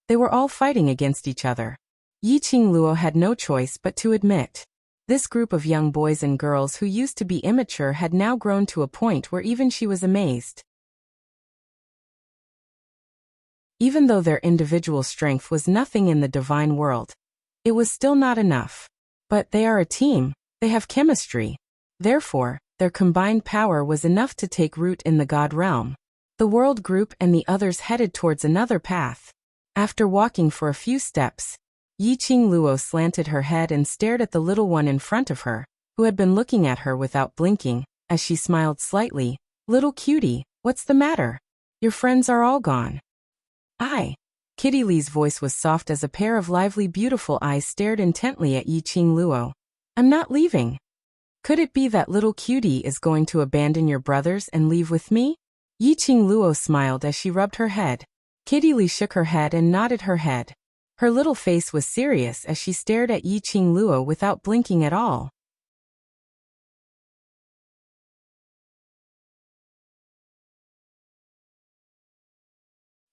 they were all fighting against each other. Yi Qing Luo had no choice but to admit. This group of young boys and girls who used to be immature had now grown to a point where even she was amazed. Even though their individual strength was nothing in the divine world, it was still not enough. But they are a team, they have chemistry. Therefore, their combined power was enough to take root in the God realm. The World Group and the others headed towards another path. After walking for a few steps, Yi Qing Luo slanted her head and stared at the little one in front of her, who had been looking at her without blinking, as she smiled slightly. Little cutie, what's the matter? Your friends are all gone. Kitty Lee's voice was soft as a pair of lively beautiful eyes stared intently at Yi Qing Luo. I'm not leaving. Could it be that little cutie is going to abandon your brothers and leave with me? Yi Qing Luo smiled as she rubbed her head. Kitty Lee shook her head and nodded her head. Her little face was serious as she stared at Yi Qing Luo without blinking at all.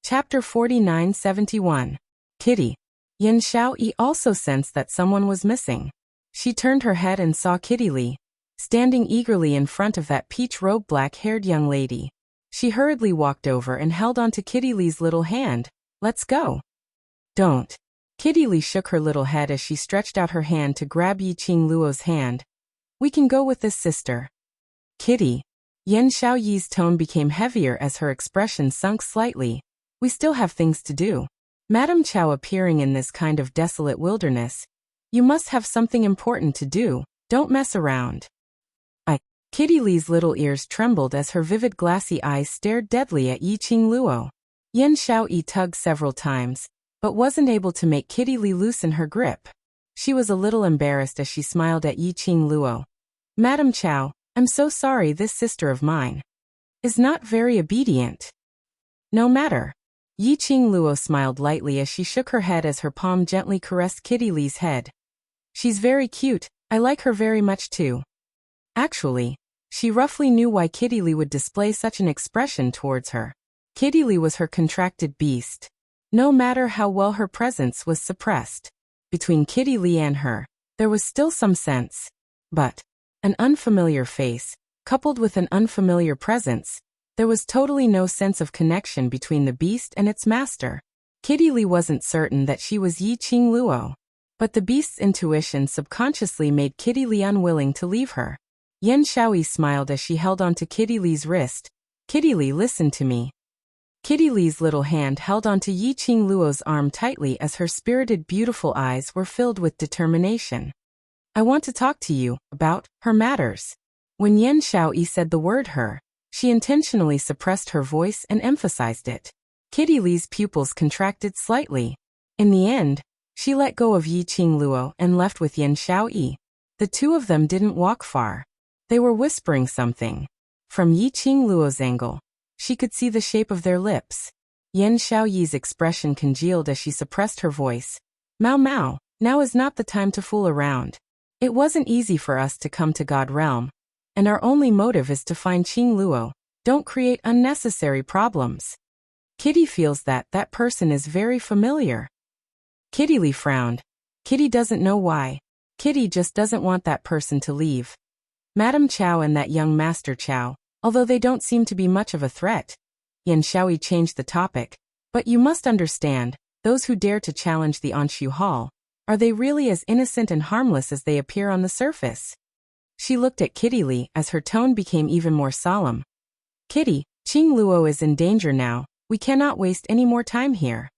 Chapter 49-71. Kitty. Yan Xiaoyi also sensed that someone was missing. She turned her head and saw Kitty Lee, standing eagerly in front of that peach-robed black-haired young lady. She hurriedly walked over and held onto Kitty Lee's little hand. Let's go. Don't. Kitty Lee shook her little head as she stretched out her hand to grab Yi Qing Luo's hand. We can go with this, sister. Kitty. Yan Xiaoyi's tone became heavier as her expression sunk slightly. We still have things to do. Madam Chow appearing in this kind of desolate wilderness. You must have something important to do. Don't mess around. Kitty Lee's little ears trembled as her vivid glassy eyes stared deadly at Yi Qing Luo. Yan Xiaoyi tugged several times, but wasn't able to make Kitty Lee loosen her grip. She was a little embarrassed as she smiled at Yi Qing Luo. Madam Chow, I'm so sorry, this sister of mine is not very obedient. No matter. Yi Qing Luo smiled lightly as she shook her head as her palm gently caressed Kitty Lee's head. She's very cute, I like her very much too. Actually, she roughly knew why Kitty Lee would display such an expression towards her. Kitty Lee was her contracted beast. No matter how well her presence was suppressed, between Kitty Lee and her, there was still some sense. But an unfamiliar face, coupled with an unfamiliar presence, there was totally no sense of connection between the beast and its master. Kitty Lee wasn't certain that she was Yi Qing Luo, but the beast's intuition subconsciously made Kitty Lee unwilling to leave her. Yan Xiaoyi smiled as she held onto Kitty Lee's wrist. Kitty Lee, listen to me. Kitty Lee's little hand held onto Yi Qing Luo's arm tightly as her spirited beautiful eyes were filled with determination. I want to talk to you about her matters. When Yan Xiaoyi said the word her, she intentionally suppressed her voice and emphasized it. Kitty Lee's pupils contracted slightly. In the end, she let go of Yi Qing Luo and left with Yan Xiaoyi. The two of them didn't walk far. They were whispering something. From Yi Qing Luo's angle, she could see the shape of their lips. Yan Xiaoyi's expression congealed as she suppressed her voice. Mao Mao, now is not the time to fool around. It wasn't easy for us to come to God Realm, and our only motive is to find Qing Luo. Don't create unnecessary problems. Kitty feels that that person is very familiar. Kitty Lee frowned. Kitty doesn't know why. Kitty just doesn't want that person to leave. Madam Chow and that young Master Chow, although they don't seem to be much of a threat. Yan Xiaoyi changed the topic. But you must understand, those who dare to challenge the Anshu Hall, are they really as innocent and harmless as they appear on the surface? She looked at Kitty Lee as her tone became even more solemn. Kitty, Qing Luo is in danger now. We cannot waste any more time here.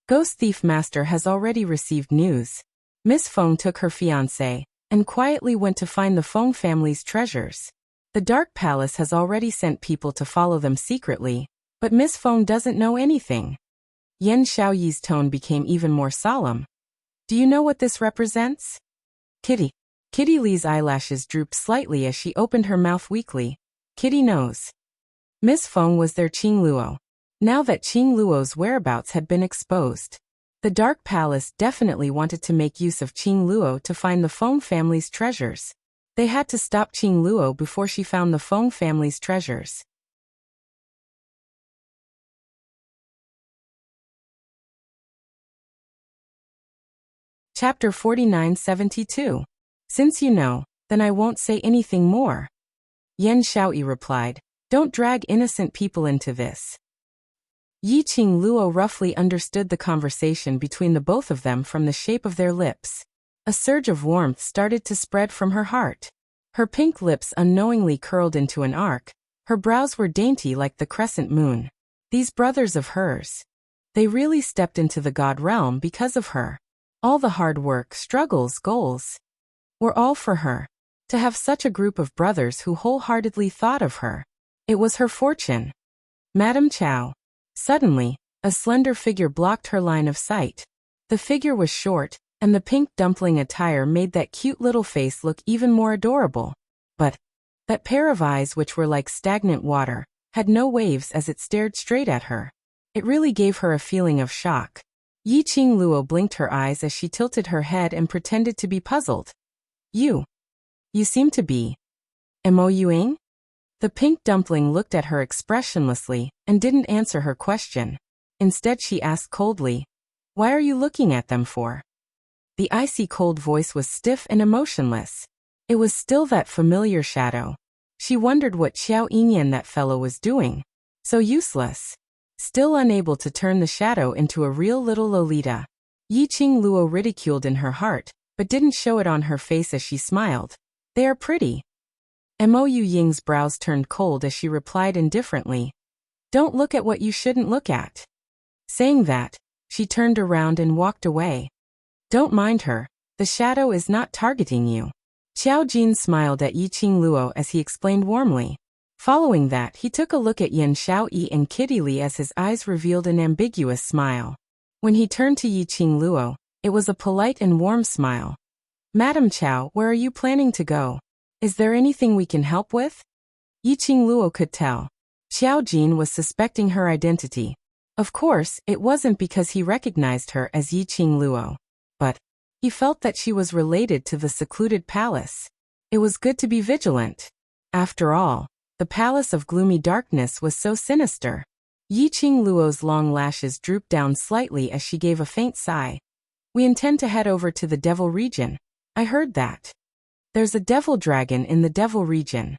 Ghost Thief Master has already received news. Miss Feng took her fiancé and quietly went to find the Feng family's treasures. The Dark Palace has already sent people to follow them secretly, but Miss Feng doesn't know anything. Yan Xiaoyi's tone became even more solemn. Do you know what this represents? Kitty. Kitty Lee's eyelashes drooped slightly as she opened her mouth weakly. Kitty knows. Miss Feng was their Qing Luo. Now that Qing Luo's whereabouts had been exposed, the Dark Palace definitely wanted to make use of Qing Luo to find the Feng family's treasures. They had to stop Qing Luo before she found the Feng family's treasures. Chapter 4972. Since you know, then I won't say anything more. Yan Xiaoyi replied, Don't drag innocent people into this. Yi Qing Luo roughly understood the conversation between the both of them from the shape of their lips. A surge of warmth started to spread from her heart. Her pink lips unknowingly curled into an arc. Her brows were dainty like the crescent moon. These brothers of hers. They really stepped into the god realm because of her. All the hard work, struggles, goals were all for her. To have such a group of brothers who wholeheartedly thought of her. It was her fortune. Madame Chow. Suddenly, a slender figure blocked her line of sight. The figure was short, and the pink dumpling attire made that cute little face look even more adorable. But that pair of eyes, which were like stagnant water, had no waves as it stared straight at her. It really gave her a feeling of shock. Yi Qing Luo blinked her eyes as she tilted her head and pretended to be puzzled. You seem to be Moyuing? The pink dumpling looked at her expressionlessly and didn't answer her question. Instead she asked coldly, Why are you looking at them for? The icy cold voice was stiff and emotionless. It was still that familiar shadow. She wondered what Xiao Yinyan that fellow was doing. So useless. Still unable to turn the shadow into a real little Lolita. Yi Qing Luo ridiculed in her heart, but didn't show it on her face as she smiled. They are pretty. Mo Ying's brows turned cold as she replied indifferently. Don't look at what you shouldn't look at. Saying that, she turned around and walked away. Don't mind her, the shadow is not targeting you. Xiao Jin smiled at Yi Qing Luo as he explained warmly. Following that, he took a look at Yan Xiaoyi and Kitty Li as his eyes revealed an ambiguous smile. When he turned to Yi Qing Luo, it was a polite and warm smile. Madam Chow, where are you planning to go? Is there anything we can help with? Yi Qing Luo could tell. Xiao Jin was suspecting her identity. Of course, it wasn't because he recognized her as Yi Qing Luo. But he felt that she was related to the secluded palace. It was good to be vigilant. After all, the palace of gloomy darkness was so sinister. Yi Qing Luo's long lashes drooped down slightly as she gave a faint sigh. We intend to head over to the Devil region. I heard that. There's a devil dragon in the Devil region.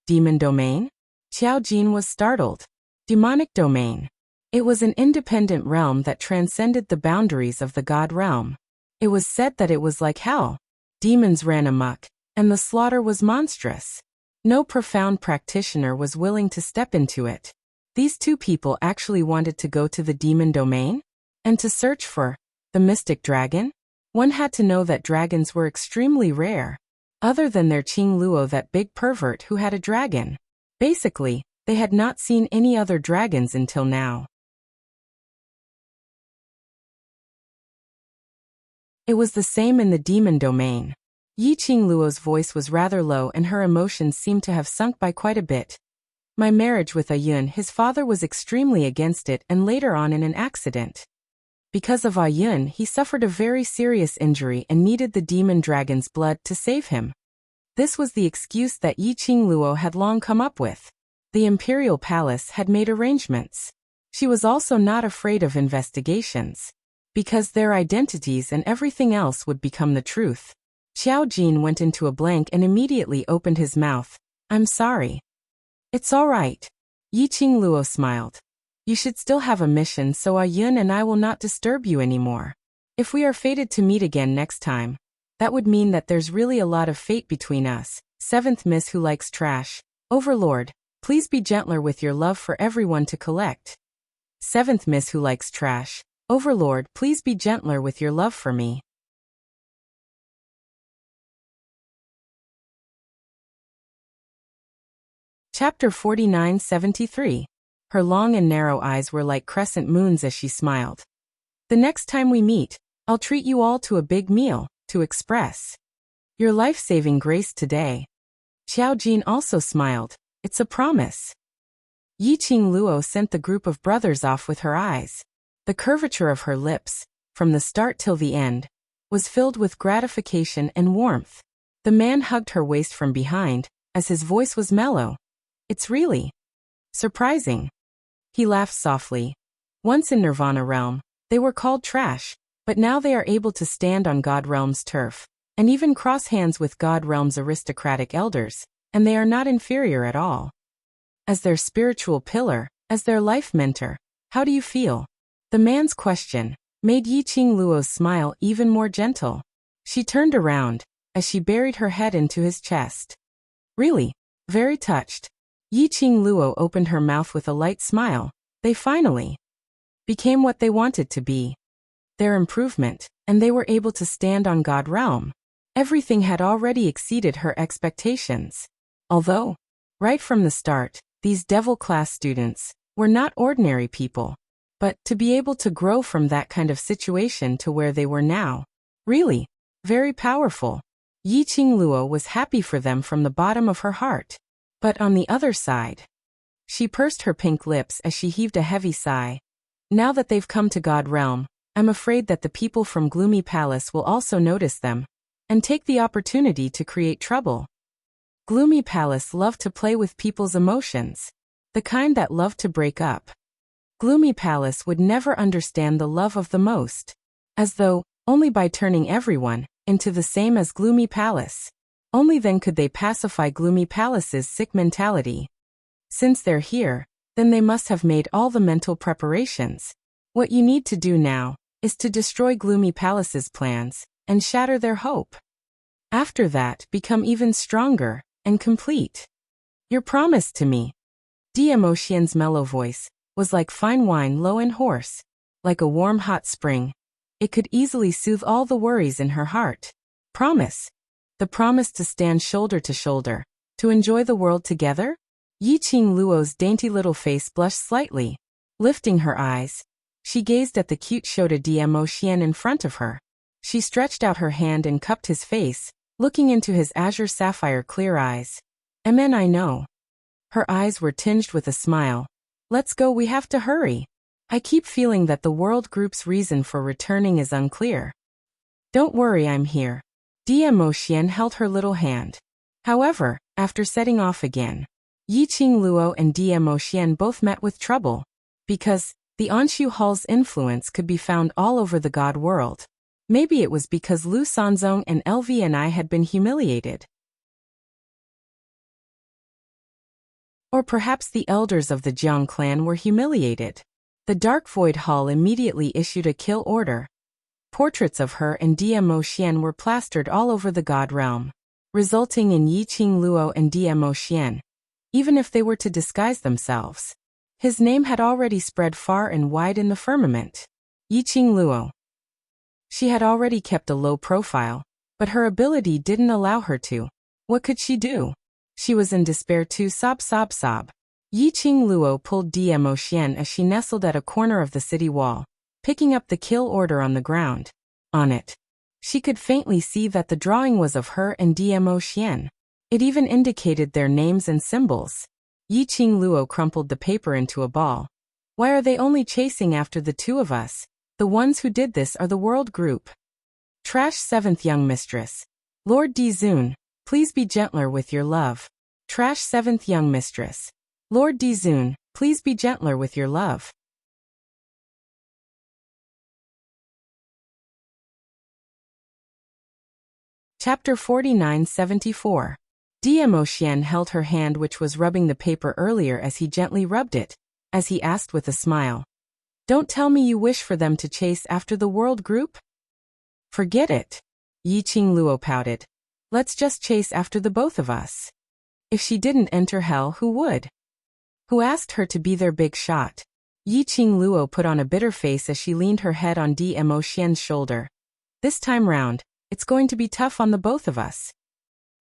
Demon domain? Xiao Jin was startled. Demonic domain. It was an independent realm that transcended the boundaries of the god realm. It was said that it was like hell. Demons ran amok, and the slaughter was monstrous. No profound practitioner was willing to step into it. These two people actually wanted to go to the demon domain? And to search for the mystic dragon? One had to know that dragons were extremely rare. Other than their Qing Luo, that big pervert who had a dragon. Basically, they had not seen any other dragons until now. It was the same in the demon domain. Yi Qing Luo's voice was rather low and her emotions seemed to have sunk by quite a bit. My marriage with Ayun, his father was extremely against it, and later on in an accident. Because of Ayun, he suffered a very serious injury and needed the demon dragon's blood to save him. This was the excuse that Yi Qing Luo had long come up with. The imperial palace had made arrangements. She was also not afraid of investigations. Because their identities and everything else would become the truth. Xiao Jin went into a blank and immediately opened his mouth. I'm sorry. It's all right. Yi Qing Luo smiled. You should still have a mission, so Ayun and I will not disturb you anymore. If we are fated to meet again next time, that would mean that there's really a lot of fate between us. 7th Miss Who Likes Trash. Overlord, please be gentler with your love for everyone to collect. 7th Miss Who Likes Trash. Overlord, please be gentler with your love for me. Chapter 49-73. Her long and narrow eyes were like crescent moons as she smiled. The next time we meet, I'll treat you all to a big meal, to express your life-saving grace today. Xiao Jin also smiled. It's a promise. Yiqing Luo sent the group of brothers off with her eyes. The curvature of her lips, from the start till the end, was filled with gratification and warmth. The man hugged her waist from behind, as his voice was mellow. It's really surprising. He laughed softly. Once in Nirvana realm, they were called trash, but now they are able to stand on God realm's turf, and even cross hands with God realm's aristocratic elders, and they are not inferior at all. As their spiritual pillar, as their life mentor, how do you feel? The man's question made Yiqing Luo's smile even more gentle. She turned around, as she buried her head into his chest. Really, very touched. Yiqing Luo opened her mouth with a light smile. They finally became what they wanted to be. Their improvement, and they were able to stand on God realm. Everything had already exceeded her expectations. Although, right from the start, these devil class students were not ordinary people. But to be able to grow from that kind of situation to where they were now, really, very powerful. Yiqing Luo was happy for them from the bottom of her heart. But on the other side, she pursed her pink lips as she heaved a heavy sigh. Now that they've come to God realm, I'm afraid that the people from Gloomy Palace will also notice them and take the opportunity to create trouble. Gloomy Palace loved to play with people's emotions, the kind that loved to break up. Gloomy Palace would never understand the love of the most, as though, only by turning everyone into the same as Gloomy Palace. Only then could they pacify Gloomy Palace's sick mentality. Since they're here, then they must have made all the mental preparations. What you need to do now is to destroy Gloomy Palace's plans and shatter their hope. After that, become even stronger and complete. Your promise to me. Diemo Xian's mellow voice was like fine wine, low and hoarse, like a warm hot spring. It could easily soothe all the worries in her heart. Promise. The promise to stand shoulder to shoulder, to enjoy the world together? Yiqing Luo's dainty little face blushed slightly. Lifting her eyes, she gazed at the cute Shota Diemo Xian in front of her. She stretched out her hand and cupped his face, looking into his azure sapphire clear eyes. Amen, I know. Her eyes were tinged with a smile. Let's go, we have to hurry. I keep feeling that the world group's reason for returning is unclear. Don't worry, I'm here. Diemo Xian held her little hand. However, after setting off again, Yiqing Luo and Diemo Xian both met with trouble, because the Anshu Hall's influence could be found all over the God world. Maybe it was because Lu Sanzong and LVNI had been humiliated. Or perhaps the elders of the Jiang clan were humiliated. The Dark Void Hall immediately issued a kill order. Portraits of her and Diemo Xian were plastered all over the God realm, resulting in Yiqing Luo and Diemo Xian, even if they were to disguise themselves. His name had already spread far and wide in the firmament. Yiqing Luo. She had already kept a low profile, but her ability didn't allow her to. What could she do? She was in despair too. Sob, sob, sob. Yiqing Luo pulled Diemo Xian as she nestled at a corner of the city wall, picking up the kill order on the ground. On it, she could faintly see that the drawing was of her and Diemo Xian. It even indicated their names and symbols. Yiqing Luo crumpled the paper into a ball. Why are they only chasing after the two of us? The ones who did this are the world group. Trash 7th young mistress. Lord Dizun, please be gentler with your love. Trash 7th young mistress. Lord Dizun, please be gentler with your love. Chapter 49-74. Diemo Xian held her hand which was rubbing the paper earlier as he gently rubbed it, as he asked with a smile. Don't tell me you wish for them to chase after the world group? Forget it. Yiqing Luo pouted. Let's just chase after the both of us. If she didn't enter hell, who would? Who asked her to be their big shot? Yi Qingluo put on a bitter face as she leaned her head on Dmo Xian's shoulder. This time round, it's going to be tough on the both of us.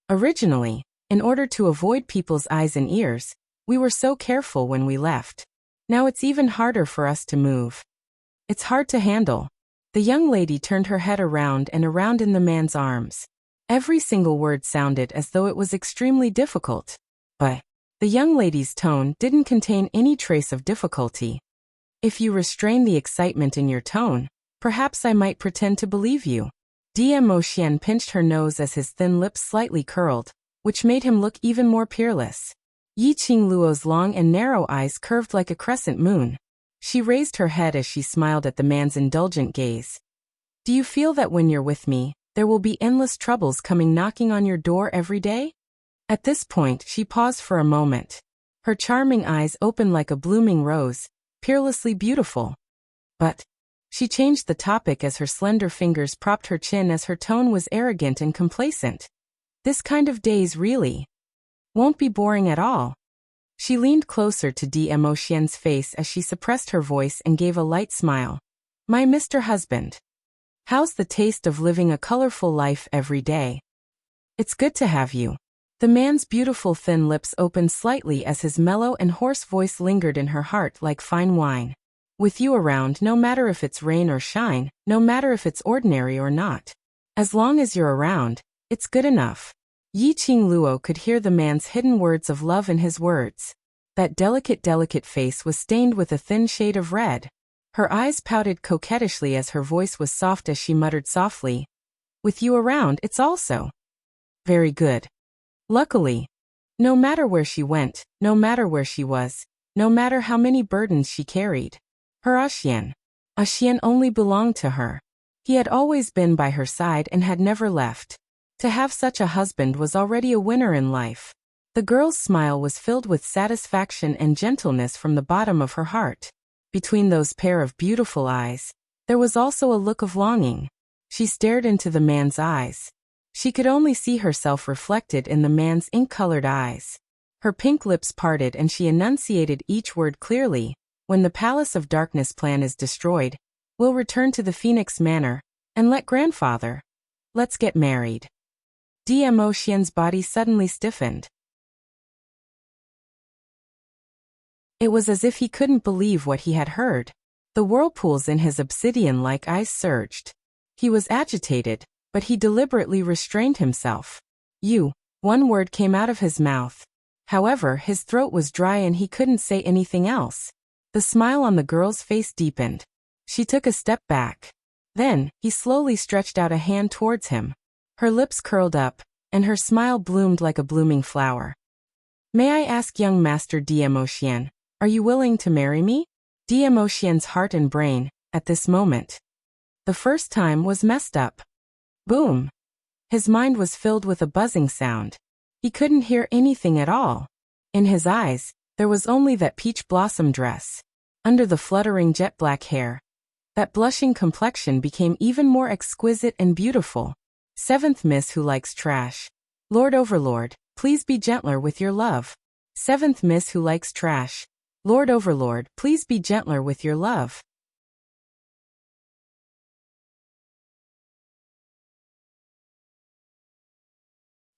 Originally, in order to avoid people's eyes and ears, we were so careful when we left. Now it's even harder for us to move. It's hard to handle. The young lady turned her head around and around in the man's arms. Every single word sounded as though it was extremely difficult. But the young lady's tone didn't contain any trace of difficulty. If you restrain the excitement in your tone, perhaps I might pretend to believe you. Dmo Xian pinched her nose as his thin lips slightly curled, which made him look even more peerless. Yi Qingluo's long and narrow eyes curved like a crescent moon. She raised her head as she smiled at the man's indulgent gaze. Do you feel that when you're with me, there will be endless troubles coming knocking on your door every day? At this point, she paused for a moment. Her charming eyes opened like a blooming rose, peerlessly beautiful. But she changed the topic as her slender fingers propped her chin as her tone was arrogant and complacent. This kind of days really won't be boring at all. She leaned closer to Dmo Xian's face as she suppressed her voice and gave a light smile. My Mr. Husband. How's the taste of living a colorful life every day? It's good to have you. The man's beautiful thin lips opened slightly as his mellow and hoarse voice lingered in her heart like fine wine. With you around, no matter if it's rain or shine, no matter if it's ordinary or not. As long as you're around, it's good enough. Yi Qingluo could hear the man's hidden words of love in his words. That delicate face was stained with a thin shade of red. Her eyes pouted coquettishly as her voice was soft as she muttered softly. With you around, it's also very good. Luckily, no matter where she went, no matter where she was, no matter how many burdens she carried, her Axian only belonged to her. He had always been by her side and had never left. To have such a husband was already a winner in life. The girl's smile was filled with satisfaction and gentleness from the bottom of her heart. Between those pair of beautiful eyes, there was also a look of longing. She stared into the man's eyes. She could only see herself reflected in the man's ink-colored eyes. Her pink lips parted and she enunciated each word clearly. When the Palace of Darkness plan is destroyed, we'll return to the Phoenix Manor, and let's get married. Dmo Xian's body suddenly stiffened. It was as if he couldn't believe what he had heard. The whirlpools in his obsidian-like eyes surged. He was agitated, but he deliberately restrained himself. One word came out of his mouth. However, his throat was dry and he couldn't say anything else. The smile on the girl's face deepened. She took a step back. Then, he slowly stretched out a hand towards him. Her lips curled up, and her smile bloomed like a blooming flower. May I ask young Master Dmo Xian, are you willing to marry me? Dmo Xian's heart and brain, at this moment, the first time, was messed up. Boom! His mind was filled with a buzzing sound. He couldn't hear anything at all. In his eyes, there was only that peach blossom dress. Under the fluttering jet-black hair, that blushing complexion became even more exquisite and beautiful. Seventh Miss Who Likes Trash. Lord Overlord, please be gentler with your love. Seventh Miss Who Likes Trash. Lord Overlord, please be gentler with your love.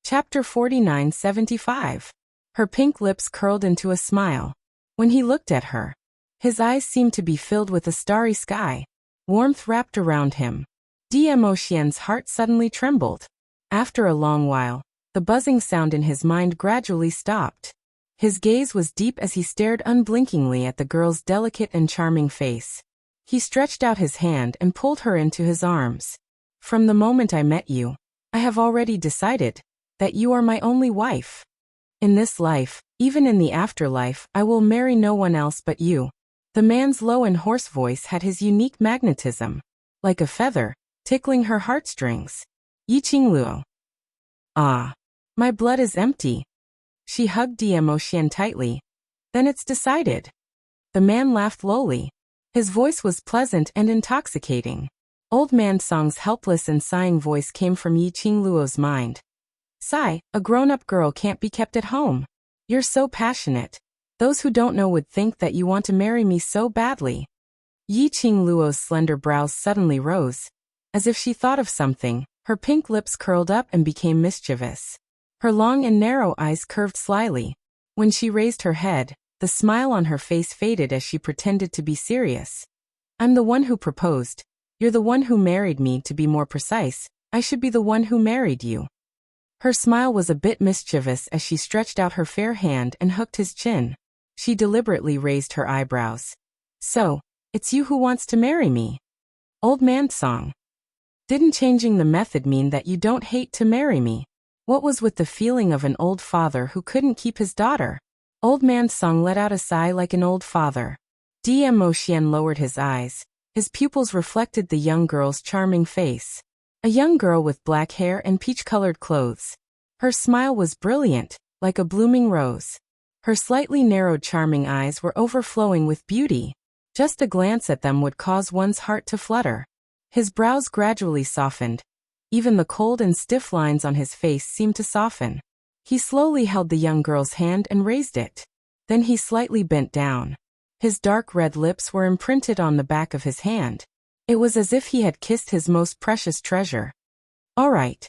Chapter 4975. Her pink lips curled into a smile. When he looked at her, his eyes seemed to be filled with a starry sky. Warmth wrapped around him. Dmo Xian's heart suddenly trembled. After a long while, the buzzing sound in his mind gradually stopped. His gaze was deep as he stared unblinkingly at the girl's delicate and charming face. He stretched out his hand and pulled her into his arms. From the moment I met you, I have already decided that you are my only wife. In this life, even in the afterlife, I will marry no one else but you. The man's low and hoarse voice had his unique magnetism. Like a feather, tickling her heartstrings. Yi Qingluo. Ah. My blood is empty. She hugged Dmo Xian tightly. Then it's decided. The man laughed lowly. His voice was pleasant and intoxicating. Old Man Song's helpless and sighing voice came from Yi Qingluo's mind. Sigh, a grown-up girl can't be kept at home. You're so passionate. Those who don't know would think that you want to marry me so badly. Yi Qingluo's slender brows suddenly rose. As if she thought of something, her pink lips curled up and became mischievous. Her long and narrow eyes curved slyly. When she raised her head, the smile on her face faded as she pretended to be serious. I'm the one who proposed. You're the one who married me. To be more precise, I should be the one who married you. Her smile was a bit mischievous as she stretched out her fair hand and hooked his chin. She deliberately raised her eyebrows. So, it's you who wants to marry me? Old man song. Didn't changing the method mean that you don't hate to marry me? What was with the feeling of an old father who couldn't keep his daughter? Old man Song let out a sigh like an old father. Dmo Xian lowered his eyes. His pupils reflected the young girl's charming face. A young girl with black hair and peach-colored clothes. Her smile was brilliant, like a blooming rose. Her slightly narrowed charming eyes were overflowing with beauty. Just a glance at them would cause one's heart to flutter. His brows gradually softened. Even the cold and stiff lines on his face seemed to soften. He slowly held the young girl's hand and raised it. Then he slightly bent down. His dark red lips were imprinted on the back of his hand. It was as if he had kissed his most precious treasure. All right.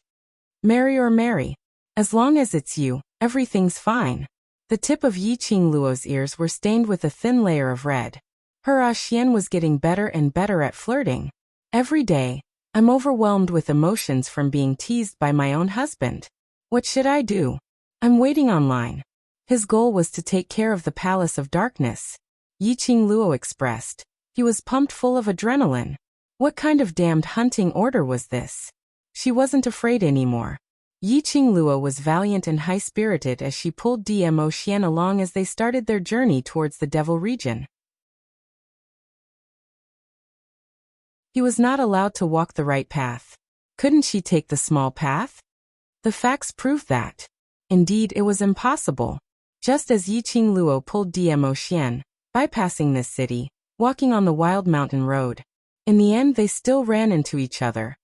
Marry or marry. As long as it's you, everything's fine. The tip of Yi Qingluo's ears were stained with a thin layer of red. Her Xian was getting better and better at flirting. Every day, I'm overwhelmed with emotions from being teased by my own husband. What should I do? I'm waiting online. His goal was to take care of the Palace of Darkness. Yi Qingluo expressed. He was pumped full of adrenaline. What kind of damned hunting order was this? She wasn't afraid anymore. Yi Qingluo was valiant and high-spirited as she pulled Dmo Xian along as they started their journey towards the Devil region. He was not allowed to walk the right path. Couldn't she take the small path? The facts proved that. Indeed, it was impossible. Just as Yi Qingluo pulled Dmo Xian, bypassing this city, walking on the wild mountain road. In the end they still ran into each other.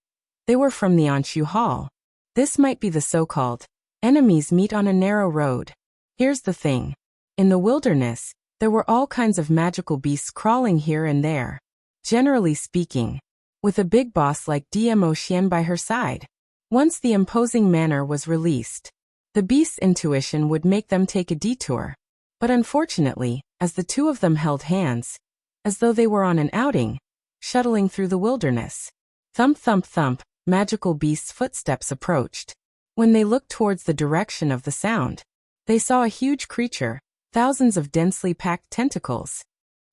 They were from the Anshu Hall. This might be the so-called enemies meet on a narrow road. Here's the thing. In the wilderness, there were all kinds of magical beasts crawling here and there. Generally speaking, with a big boss like Dmo Xian by her side. Once the imposing manner was released, the beast's intuition would make them take a detour. But unfortunately, as the two of them held hands, as though they were on an outing, shuttling through the wilderness. Thump thump thump, magical beast's footsteps approached. When they looked towards the direction of the sound, they saw a huge creature, thousands of densely packed tentacles.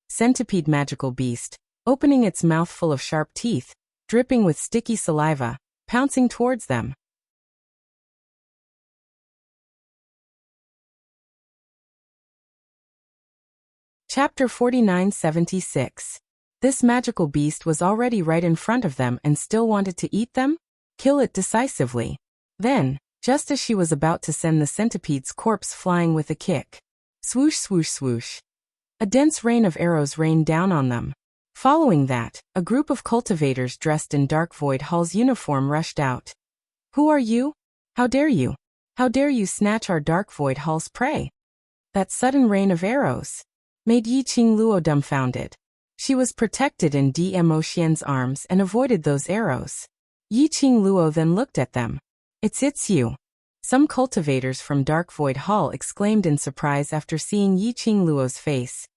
Centipede magical beast, opening its mouth full of sharp teeth, dripping with sticky saliva, pouncing towards them. Chapter 4976. This magical beast was already right in front of them and still wanted to eat them? Kill it decisively. Then, just as she was about to send the centipede's corpse flying with a kick. Swoosh swoosh swoosh. A dense rain of arrows rained down on them. Following that, a group of cultivators dressed in Dark Void Hall's uniform rushed out. Who are you? How dare you? How dare you snatch our Dark Void Hall's prey? That sudden rain of arrows made Yi Qingluo dumbfounded. She was protected in Dmo Xian's arms and avoided those arrows. Yi Qingluo then looked at them. It's you. Some cultivators from Dark Void Hall exclaimed in surprise after seeing Yi Qingluo's face.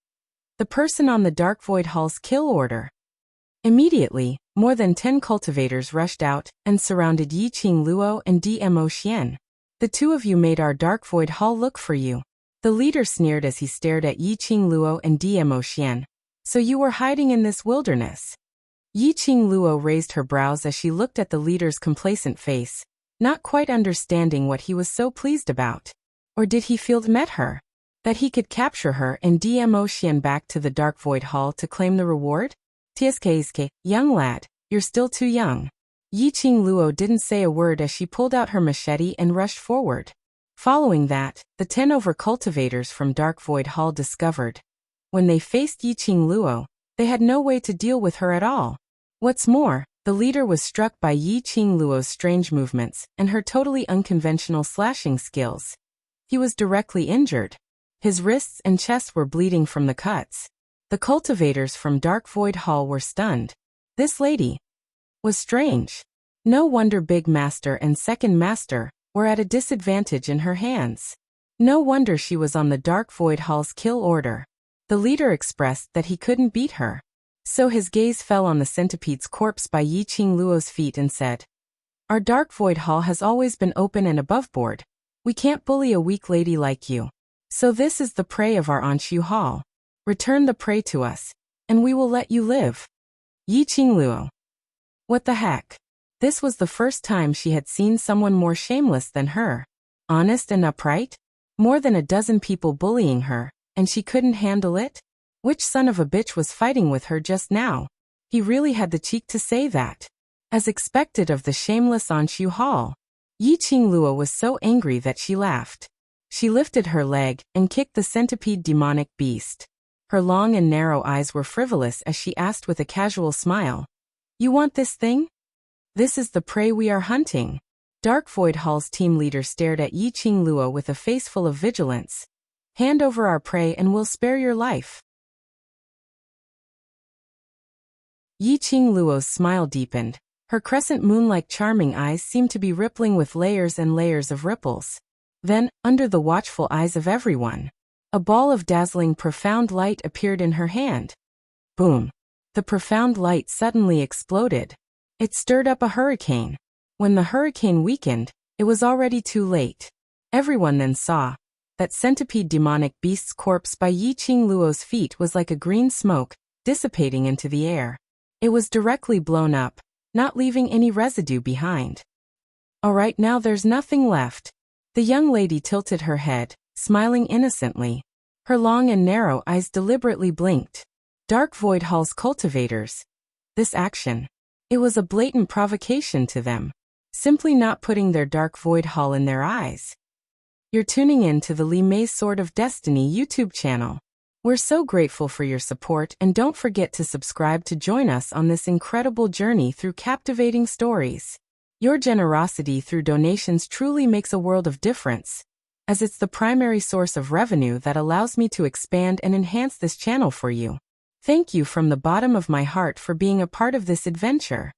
The person on the Dark Void Hall's kill order. Immediately, more than 10 cultivators rushed out and surrounded Yi Qingluo and Dmo Xian. The two of you made our Dark Void Hall look for you. The leader sneered as he stared at Yi Qingluo and Dmo Xian. So you were hiding in this wilderness? Yi Qingluo raised her brows as she looked at the leader's complacent face, not quite understanding what he was so pleased about. Or did he feel met her? That he could capture her and Dmo Xian back to the Dark Void Hall to claim the reward? Tsk, young lad, you're still too young. Yi Qingluo didn't say a word as she pulled out her machete and rushed forward. Following that, the 10 over cultivators from Dark Void Hall discovered. When they faced Yi Qingluo, they had no way to deal with her at all. What's more, the leader was struck by Yi Qingluo's strange movements and her totally unconventional slashing skills. He was directly injured. His wrists and chest were bleeding from the cuts. The cultivators from Dark Void Hall were stunned. This lady was strange. No wonder Big Master and Second Master were at a disadvantage in her hands. No wonder she was on the Dark Void Hall's kill order. The leader expressed that he couldn't beat her. So his gaze fell on the centipede's corpse by Yi Qingluo's feet and said, "Our Dark Void Hall has always been open and aboveboard. We can't bully a weak lady like you. So this is the prey of our Anshu Hall. Return the prey to us, and we will let you live." Yi Qingluo. What the heck? This was the first time she had seen someone more shameless than her. Honest and upright? More than a dozen people bullying her, and she couldn't handle it? Which son of a bitch was fighting with her just now? He really had the cheek to say that. As expected of the shameless Anshu Hall. Yi Qingluo was so angry that she laughed. She lifted her leg and kicked the centipede demonic beast. Her long and narrow eyes were frivolous as she asked with a casual smile, "You want this thing? This is the prey we are hunting." Dark Void Hall's team leader stared at Yi Qingluo with a face full of vigilance. "Hand over our prey and we'll spare your life." Yi Qingluo's smile deepened. Her crescent moon-like charming eyes seemed to be rippling with layers and layers of ripples. Then, under the watchful eyes of everyone, a ball of dazzling profound light appeared in her hand. Boom! The profound light suddenly exploded. It stirred up a hurricane. When the hurricane weakened, it was already too late. Everyone then saw that centipede demonic beast's corpse by Yi Qingluo's feet was like a green smoke, dissipating into the air. It was directly blown up, not leaving any residue behind. All right, now there's nothing left. The young lady tilted her head, smiling innocently. Her long and narrow eyes deliberately blinked. Dark Void Hall's cultivators. This action. It was a blatant provocation to them. Simply not putting their Dark Void Hall in their eyes. You're tuning in to the Li Mei's Sword of Destiny YouTube channel. We're so grateful for your support, and don't forget to subscribe to join us on this incredible journey through captivating stories. Your generosity through donations truly makes a world of difference, as it's the primary source of revenue that allows me to expand and enhance this channel for you. Thank you from the bottom of my heart for being a part of this adventure.